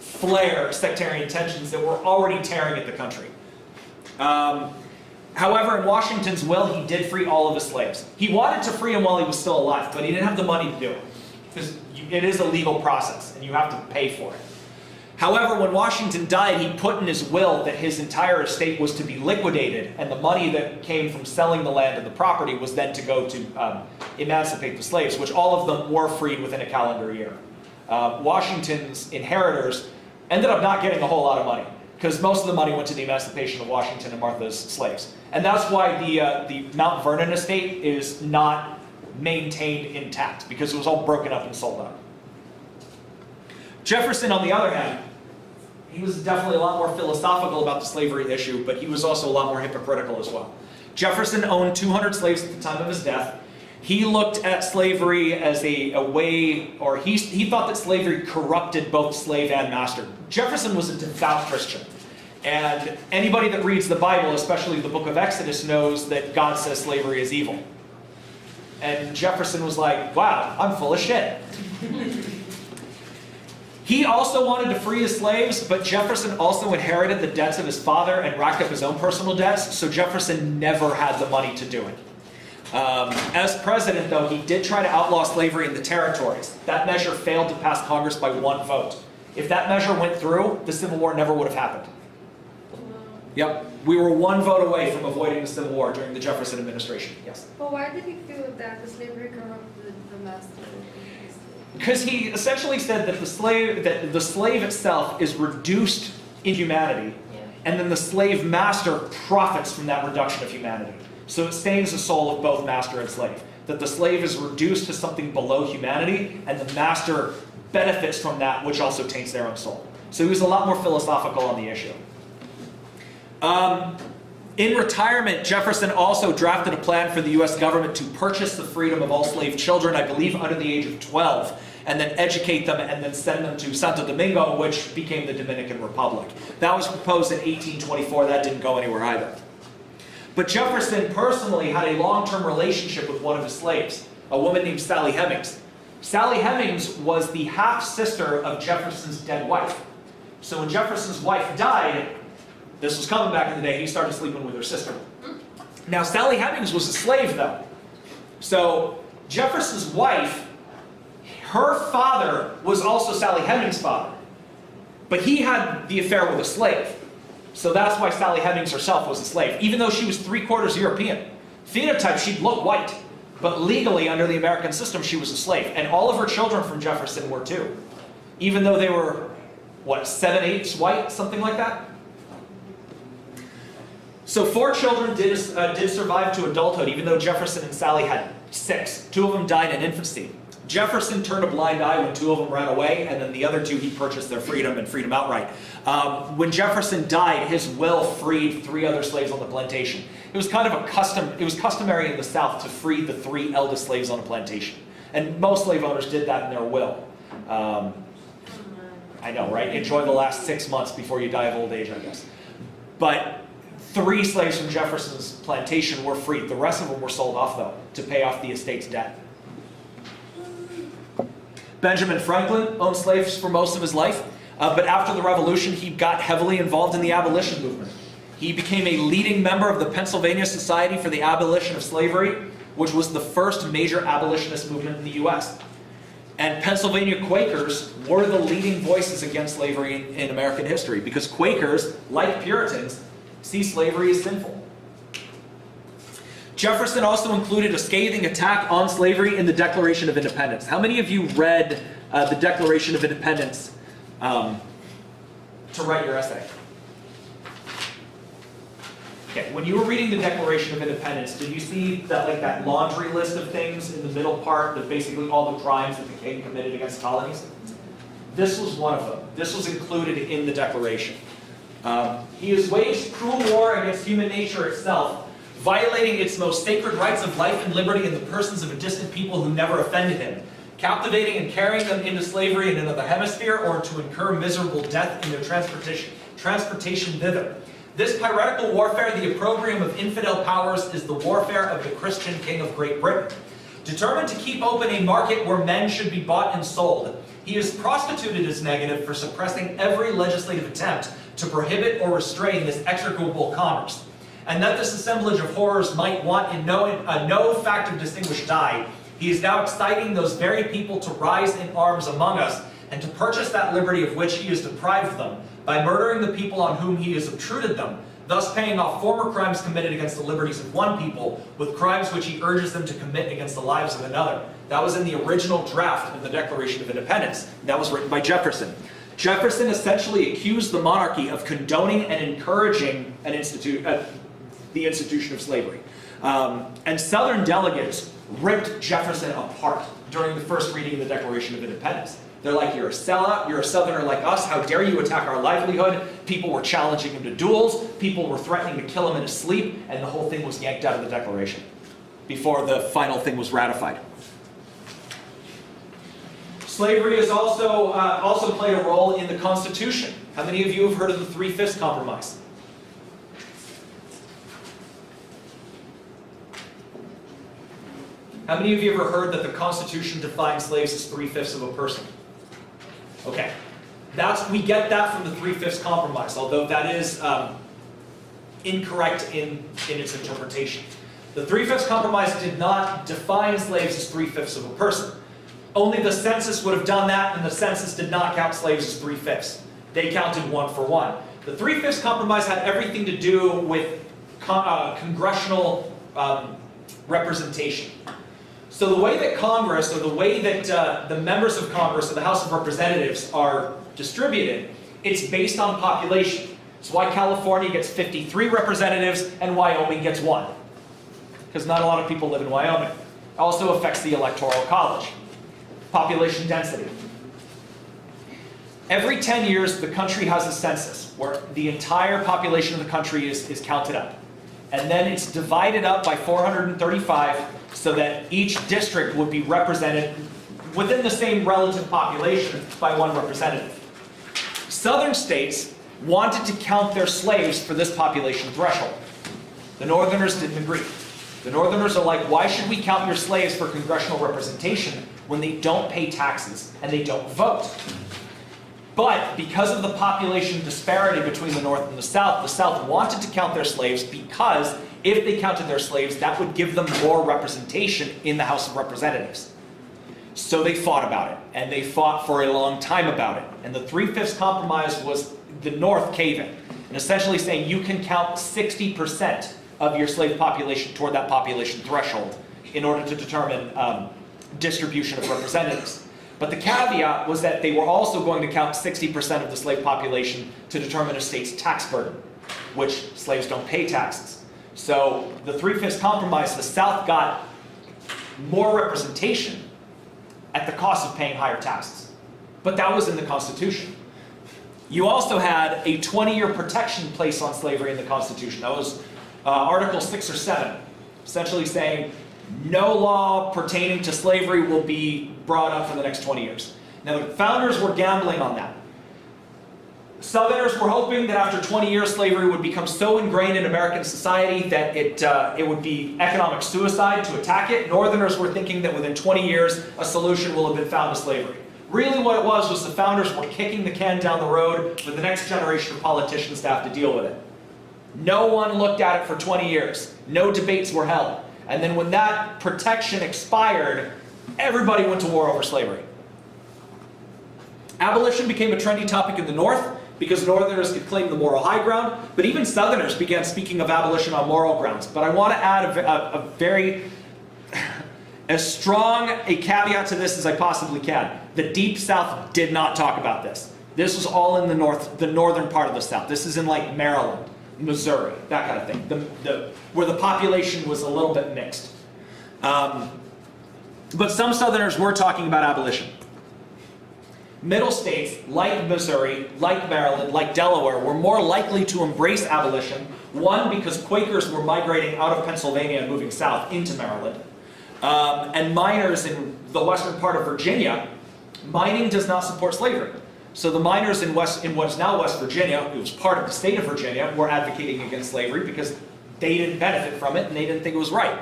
flare sectarian tensions that were already tearing at the country. However, in Washington's will, he did free all of his slaves. He wanted to free them while he was still alive, but he didn't have the money to do it. Because it is a legal process, and you have to pay for it. However, when Washington died, he put in his will that his entire estate was to be liquidated, and the money that came from selling the land and the property was then to go to emancipate the slaves, which all of them were freed within a calendar year. Washington's inheritors ended up not getting a whole lot of money, because most of the money went to the emancipation of Washington and Martha's slaves. And that's why the Mount Vernon estate is not maintained intact, because it was all broken up and sold out. Jefferson, on the other hand, he was definitely a lot more philosophical about the slavery issue, but he was also a lot more hypocritical as well. Jefferson owned 200 slaves at the time of his death. He looked at slavery as a way, or he thought that slavery corrupted both slave and master. Jefferson was a devout Christian. And anybody that reads the Bible, especially the book of Exodus, knows that God says slavery is evil. And Jefferson was like, wow, I'm full of shit. He also wanted to free his slaves, but Jefferson also inherited the debts of his father and racked up his own personal debts, so Jefferson never had the money to do it. As president, though, he did try to outlaw slavery in the territories. That measure failed to pass Congress by 1 vote. If that measure went through, the Civil War never would have happened. Yep, we were 1 vote away from avoiding the Civil War during the Jefferson administration. Yes? But why did he feel that the slavery corrupted the master? Because he essentially said that the slave itself is reduced in humanity, and then the slave master profits from that reduction of humanity. So it stains the soul of both master and slave. That the slave is reduced to something below humanity, and the master benefits from that, which also taints their own soul. So he was a lot more philosophical on the issue. In retirement, Jefferson also drafted a plan for the U.S. government to purchase the freedom of all slave children, I believe under the age of 12, and then educate them and then send them to Santo Domingo, which became the Dominican Republic. That was proposed in 1824. That didn't go anywhere either. But Jefferson personally had a long-term relationship with one of his slaves, a woman named Sally Hemings. Sally Hemings was the half-sister of Jefferson's dead wife. So when Jefferson's wife died, this was coming back in the day, he started sleeping with her sister. Now, Sally Hemings was a slave, though. So Jefferson's wife, her father was also Sally Hemings' father. But he had the affair with a slave. So that's why Sally Hemings herself was a slave, even though she was 3/4 European. Phenotype, she'd look white. But legally, under the American system, she was a slave. And all of her children from Jefferson were too. Even though they were, what, 7/8 white, something like that? So 4 children did survive to adulthood, even though Jefferson and Sally had 6. 2 of them died in infancy. Jefferson turned a blind eye when 2 of them ran away, and then the other 2, he purchased their freedom and freedom outright. When Jefferson died, his will freed 3 other slaves on the plantation. It was kind of it was customary in the South to free the 3 eldest slaves on a plantation. And most slave owners did that in their will. I know, right? Enjoy the last 6 months before you die of old age, I guess. But 3 slaves from Jefferson's plantation were freed. The rest of them were sold off, though, to pay off the estate's debt. Benjamin Franklin owned slaves for most of his life, but after the Revolution, he got heavily involved in the abolition movement. He became a leading member of the Pennsylvania Society for the Abolition of Slavery, which was the first major abolitionist movement in the U.S. And Pennsylvania Quakers were the leading voices against slavery in American history, because Quakers, like Puritans, see slavery as sinful. Jefferson also included a scathing attack on slavery in the Declaration of Independence. How many of you read the Declaration of Independence to write your essay? Okay, when you were reading the Declaration of Independence, did you see that laundry list of things in the middle part, that basically all the crimes that the king committed against colonies? This was one of them. This was included in the Declaration. He has waged cruel war against human nature itself, violating its most sacred rights of life and liberty in the persons of a distant people who never offended him, captivating and carrying them into slavery in another hemisphere, or to incur miserable death in their transportation thither. This piratical warfare, the opprobrium of infidel powers, is the warfare of the Christian King of Great Britain. Determined to keep open a market where men should be bought and sold, he has prostituted his negative for suppressing every legislative attempt to prohibit or restrain this execrable commerce. And that this assemblage of horrors might want in no fact of distinguished dye, he is now exciting those very people to rise in arms among us, and to purchase that liberty of which he has deprived them, by murdering the people on whom he has obtruded them, thus paying off former crimes committed against the liberties of one people, with crimes which he urges them to commit against the lives of another. That was in the original draft of the Declaration of Independence. That was written by Jefferson. Jefferson essentially accused the monarchy of condoning and encouraging the institution of slavery. And Southern delegates ripped Jefferson apart during the first reading of the Declaration of Independence. They're like, you're a sellout, you're a Southerner like us, how dare you attack our livelihood? People were challenging him to duels, people were threatening to kill him in his sleep, and the whole thing was yanked out of the Declaration before the final thing was ratified. Slavery has also played a role in the Constitution. How many of you have heard of the Three-Fifths Compromise? How many of you ever heard that the Constitution defines slaves as 3/5 of a person? Okay. We get that from the 3/5 compromise, although that is incorrect in its interpretation. The 3/5 compromise did not define slaves as 3/5 of a person. Only the census would have done that, and the census did not count slaves as 3/5. They counted 1 for 1. The 3/5 compromise had everything to do with congressional representation. So the way that Congress, or the way that the members of Congress or the House of Representatives are distributed, it's based on population. It's why California gets 53 representatives and Wyoming gets 1. Because not a lot of people live in Wyoming. It also affects the Electoral College. Population density. Every 10 years, the country has a census where the entire population of the country is counted up. And then it's divided up by 435 so that each district would be represented within the same relative population by 1 representative. Southern states wanted to count their slaves for this population threshold. The Northerners didn't agree. The Northerners are like, why should we count your slaves for congressional representation when they don't pay taxes and they don't vote? But because of the population disparity between the North and the South wanted to count their slaves because if they counted their slaves, that would give them more representation in the House of Representatives. So they fought about it, and they fought for a long time about it. And the 3/5 compromise was the North caving, and essentially saying you can count 60% of your slave population toward that population threshold in order to determine distribution of representatives. But the caveat was that they were also going to count 60% of the slave population to determine a state's tax burden, which slaves don't pay taxes. So the 3/5 compromise, the South got more representation at the cost of paying higher taxes. But that was in the Constitution. You also had a 20-year protection placed on slavery in the Constitution. That was Article 6 or 7, essentially saying no law pertaining to slavery will be brought up for the next 20 years. Now, the founders were gambling on that. Southerners were hoping that after 20 years, slavery would become so ingrained in American society that it would be economic suicide to attack it. Northerners were thinking that within 20 years, a solution will have been found to slavery. Really what it was the founders were kicking the can down the road for the next generation of politicians to have to deal with it. No one looked at it for 20 years. No debates were held. And then when that protection expired, everybody went to war over slavery. Abolition became a trendy topic in the North because Northerners could claim the moral high ground, but even Southerners began speaking of abolition on moral grounds. But I want to add a very, as strong a caveat to this as I possibly can. The Deep South did not talk about this. This was all in the North, the northern part of the South. This is in like Maryland, Missouri, that kind of thing, where the population was a little bit mixed. But some Southerners were talking about abolition. Middle states, like Missouri, like Maryland, like Delaware, were more likely to embrace abolition. One, because Quakers were migrating out of Pennsylvania and moving south into Maryland. And miners in the western part of Virginia, mining does not support slavery. So the miners in what's now West Virginia, it was part of the state of Virginia, were advocating against slavery because they didn't benefit from it and they didn't think it was right.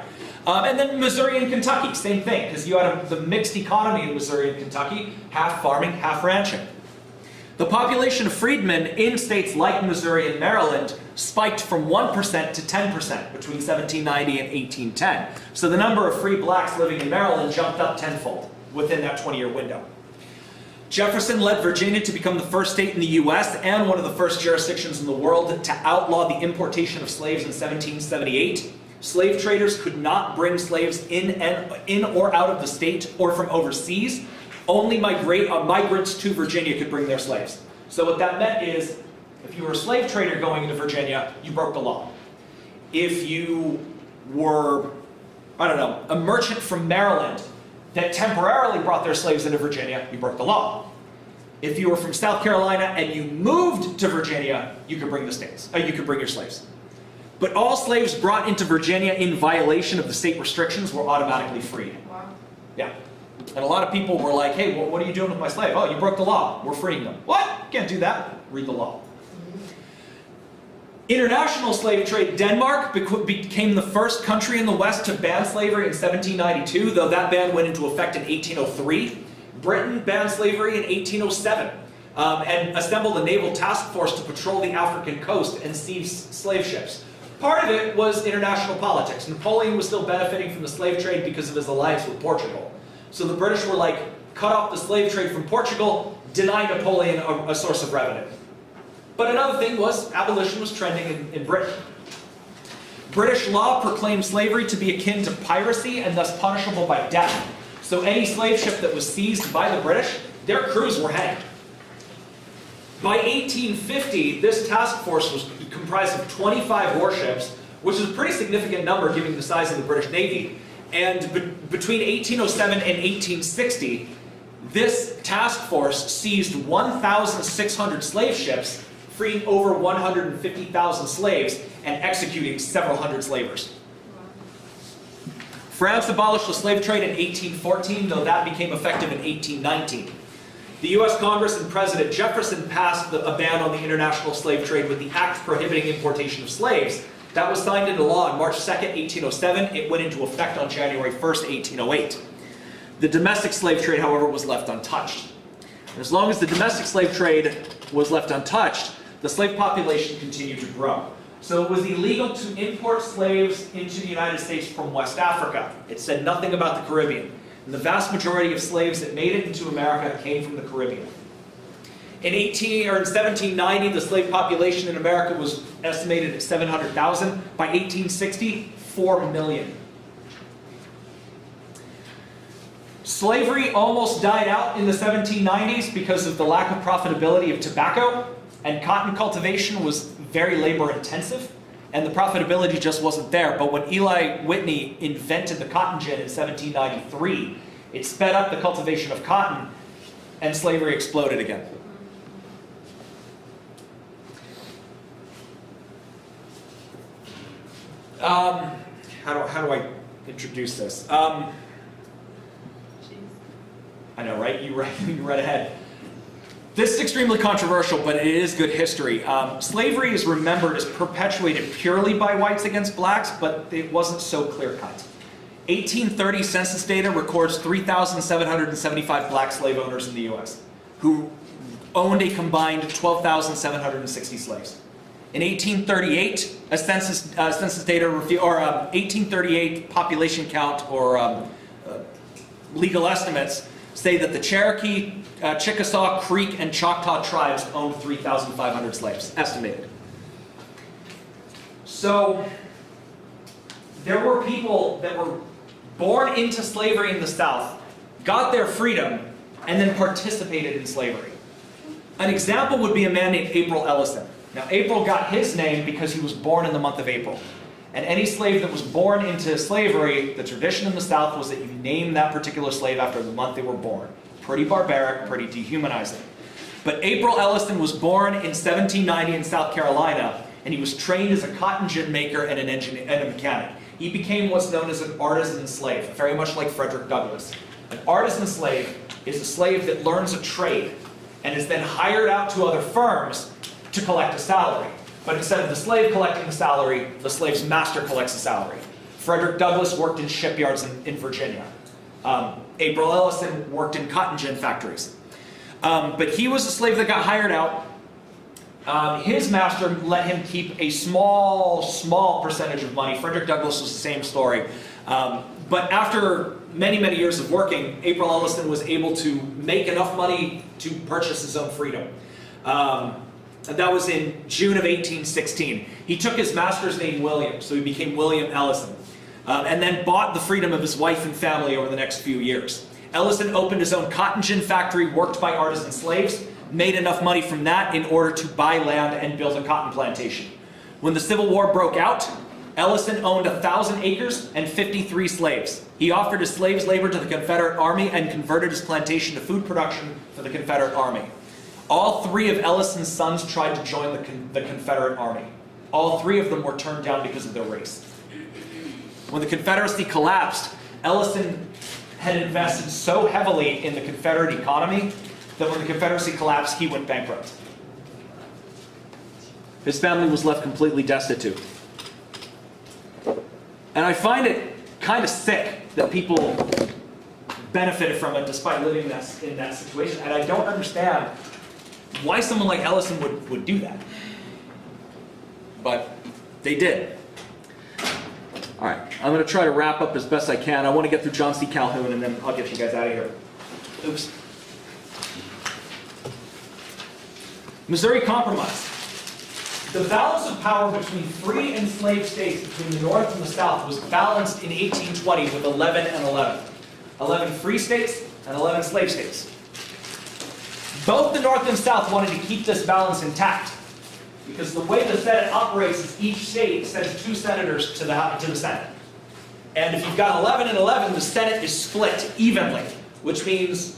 And then Missouri and Kentucky, same thing, because you had the mixed economy in Missouri and Kentucky, half farming, half ranching. The population of freedmen in states like Missouri and Maryland spiked from 1% to 10% between 1790 and 1810. So the number of free blacks living in Maryland jumped up tenfold within that 20-year window. Jefferson led Virginia to become the first state in the U.S. and one of the first jurisdictions in the world to outlaw the importation of slaves in 1778. Slave traders could not bring slaves in or out of the state or from overseas. Only migrants to Virginia could bring their slaves. So what that meant is, if you were a slave trader going into Virginia, you broke the law. If you were, a merchant from Maryland that temporarily brought their slaves into Virginia, you broke the law. If you were from South Carolina and you moved to Virginia, you could bring you could bring your slaves. But all slaves brought into Virginia in violation of the state restrictions were automatically freed. Wow. Yeah. And a lot of people were like, hey, what are you doing with my slave? Oh, you broke the law. We're freeing them. What? You can't do that. Read the law. International slave trade. Denmark became the first country in the West to ban slavery in 1792, though that ban went into effect in 1803. Britain banned slavery in 1807 and assembled a naval task force to patrol the African coast and seize slave ships. Part of it was international politics. Napoleon was still benefiting from the slave trade because of his alliance with Portugal. So the British were like, cut off the slave trade from Portugal, deny Napoleon a source of revenue. But another thing was, abolition was trending in Britain. British law proclaimed slavery to be akin to piracy and thus punishable by death. So any slave ship that was seized by the British, their crews were hanged. By 1850, this task force was comprised of 25 warships, which is a pretty significant number given the size of the British Navy. And between 1807 and 1860, this task force seized 1,600 slave ships, freeing over 150,000 slaves and executing several hundred slavers. France abolished the slave trade in 1814, though that became effective in 1819. The US Congress and President Jefferson passed a ban on the international slave trade with the Act prohibiting importation of slaves. That was signed into law on March 2nd, 1807. It went into effect on January 1st, 1808. The domestic slave trade, however, was left untouched. And as long as the domestic slave trade was left untouched, the slave population continued to grow. So it was illegal to import slaves into the United States from West Africa. It said nothing about the Caribbean. And the vast majority of slaves that made it into America came from the Caribbean. In 1790, the slave population in America was estimated at 700,000. By 1860, 4 million. Slavery almost died out in the 1790s because of the lack of profitability of tobacco, and cotton cultivation was very labor intensive, and the profitability just wasn't there. But when Eli Whitney invented the cotton gin in 1793, it sped up the cultivation of cotton, and slavery exploded again. How do I introduce this? I know, right? You read ahead. This is extremely controversial, but it is good history. Slavery is remembered as perpetuated purely by whites against blacks, but it wasn't so clear-cut. 1830 census data records 3,775 black slave owners in the U.S. who owned a combined 12,760 slaves. In 1838, a census data review, or 1838 population count, or legal estimates say that the Cherokee, Chickasaw, Creek, and Choctaw tribes owned 3,500 slaves, estimated. So there were people that were born into slavery in the South, got their freedom, and then participated in slavery. An example would be a man named April Ellison. Now, April got his name because he was born in the month of April. And any slave that was born into slavery, the tradition in the South was that you name that particular slave after the month they were born. Pretty barbaric, pretty dehumanizing. But April Ellison was born in 1790 in South Carolina, and he was trained as a cotton gin maker and an engineer and a mechanic. He became what's known as an artisan slave, very much like Frederick Douglass. An artisan slave is a slave that learns a trade and is then hired out to other firms to collect a salary. But instead of the slave collecting the salary, the slave's master collects the salary. Frederick Douglass worked in shipyards in Virginia. April Ellison worked in cotton gin factories. But he was a slave that got hired out. His master let him keep a small percentage of money. Frederick Douglass was the same story. But after many years of working, April Ellison was able to make enough money to purchase his own freedom. And that was in June of 1816. He took his master's name William, so he became William Ellison, and then bought the freedom of his wife and family over the next few years. Ellison opened his own cotton gin factory, worked by artisan slaves, made enough money from that in order to buy land and build a cotton plantation. When the Civil War broke out, Ellison owned 1,000 acres and 53 slaves. He offered his slaves labor to the Confederate Army and converted his plantation to food production for the Confederate Army. All three of Ellison's sons tried to join the Confederate Army. All three of them were turned down because of their race. When the Confederacy collapsed, Ellison had invested so heavily in the Confederate economy that when the Confederacy collapsed, he went bankrupt. His family was left completely destitute. And I find it kind of sick that people benefited from it despite living in that situation. And I don't understand why someone like Ellison would do that. But they did. All right, I'm going to try to wrap up as best I can. I want to get through John C. Calhoun, and then I'll get you guys out of here. Oops. Missouri Compromise. The balance of power between free and slave states between the North and the South was balanced in 1820 with 11 and 11. 11 free states and 11 slave states. Both the North and South wanted to keep this balance intact, because the way the Senate operates is each state sends 2 senators to the Senate. And if you've got 11 and 11, the Senate is split evenly, which means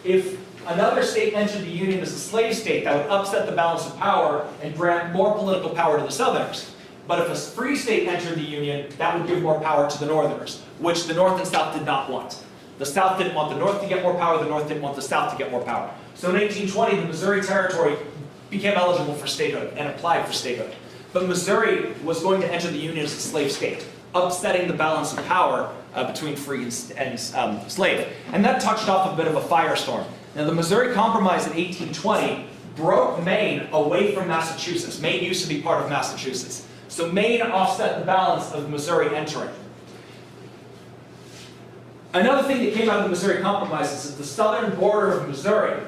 if another state entered the Union as a slave state, that would upset the balance of power and grant more political power to the Southerners. But if a free state entered the Union, that would give more power to the Northerners, which the North and South did not want. The South didn't want the North to get more power, the North didn't want the South to get more power. So in 1820, the Missouri Territory became eligible for statehood and applied for statehood. But Missouri was going to enter the Union as a slave state, upsetting the balance of power between free and slave. And that touched off a bit of a firestorm. Now, the Missouri Compromise in 1820 broke Maine away from Massachusetts. Maine used to be part of Massachusetts. So Maine offset the balance of Missouri entering. Another thing that came out of the Missouri Compromise is that the southern border of Missouri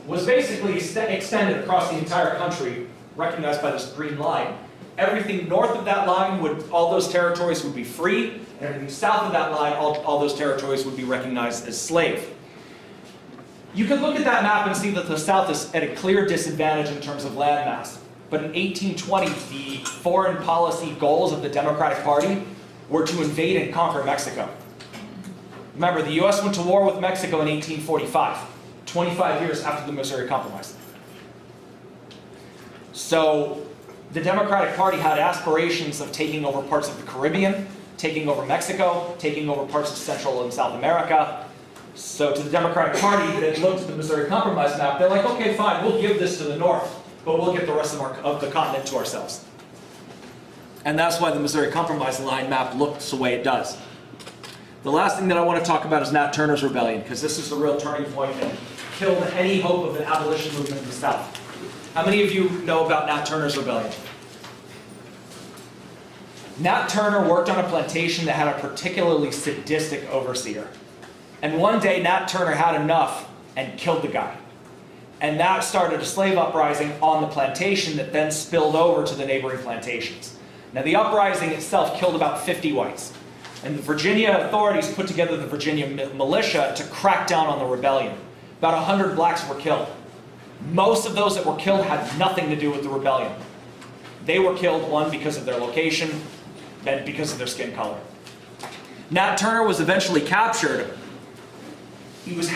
was basically extended across the entire country, recognized by this green line. Everything north of that line, all those territories would be free, and everything south of that line, all those territories would be recognized as slave. You can look at that map and see that the South is at a clear disadvantage in terms of landmass. But in 1820, the foreign policy goals of the Democratic Party were to invade and conquer Mexico. Remember, the U.S. went to war with Mexico in 1845, 25 years after the Missouri Compromise. So the Democratic Party had aspirations of taking over parts of the Caribbean, taking over Mexico, taking over parts of Central and South America. So to the Democratic Party that looked at the Missouri Compromise map, they're like, okay, fine, we'll give this to the North, but we'll get the rest of the continent to ourselves. And that's why the Missouri Compromise line map looks the way it does. The last thing that I want to talk about is Nat Turner's Rebellion, because this is the real turning point that killed any hope of an abolition movement in the South. How many of you know about Nat Turner's Rebellion? Nat Turner worked on a plantation that had a particularly sadistic overseer. And one day, Nat Turner had enough and killed the guy. And that started a slave uprising on the plantation that then spilled over to the neighboring plantations. Now, the uprising itself killed about 50 whites. And the Virginia authorities put together the Virginia militia to crack down on the rebellion. About 100 blacks were killed. Most of those that were killed had nothing to do with the rebellion. They were killed, one, because of their location, and because of their skin color. Nat Turner was eventually captured. He was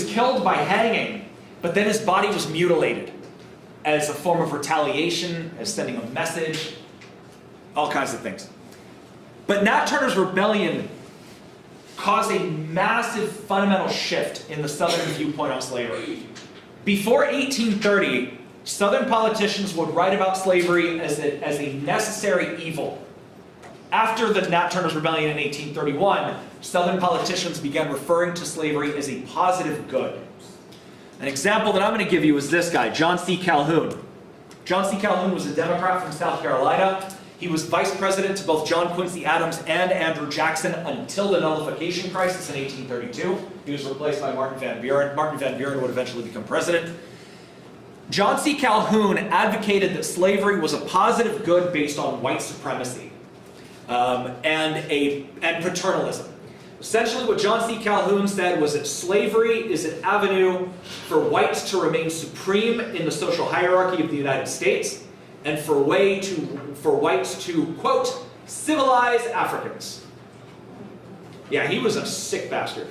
killed by hanging, but then his body was mutilated as a form of retaliation, as sending a message, all kinds of things. But Nat Turner's rebellion caused a massive fundamental shift in the Southern viewpoint on slavery. Before 1830, Southern politicians would write about slavery as a necessary evil. After the Nat Turner's Rebellion in 1831, Southern politicians began referring to slavery as a positive good. An example that I'm going to give you is this guy, John C. Calhoun. John C. Calhoun was a Democrat from South Carolina. He was vice president to both John Quincy Adams and Andrew Jackson until the nullification crisis in 1832. He was replaced by Martin Van Buren. Martin Van Buren would eventually become president. John C. Calhoun advocated that slavery was a positive good based on white supremacy and paternalism. Essentially what John C. Calhoun said was that slavery is an avenue for whites to remain supreme in the social hierarchy of the United States, and for whites to, quote, civilize Africans. Yeah, he was a sick bastard.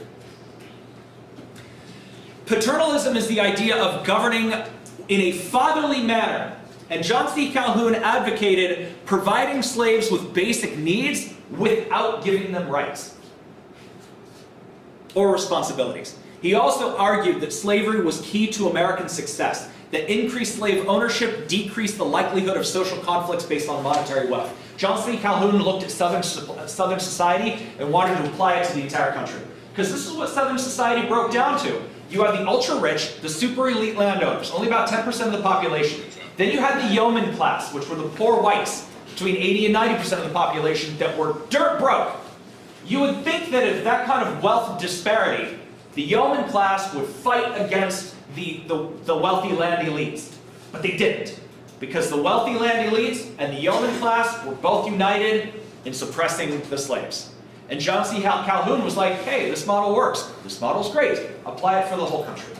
Paternalism is the idea of governing in a fatherly manner, and John C. Calhoun advocated providing slaves with basic needs without giving them rights or responsibilities. He also argued that slavery was key to American success, that increased slave ownership decreased the likelihood of social conflicts based on monetary wealth. John C. Calhoun looked at Southern society and wanted to apply it to the entire country. Because this is what Southern society broke down to. You had the ultra-rich, the super-elite landowners, only about 10% of the population. Then you had the yeoman class, which were the poor whites, between 80 and 90% of the population that were dirt broke. You would think that if that kind of wealth disparity, the yeoman class would fight against the wealthy land elites. But they didn't. Because the wealthy land elites and the yeoman class were both united in suppressing the slaves. And John C. Calhoun was like, hey, this model works. This model's great. Apply it for the whole country.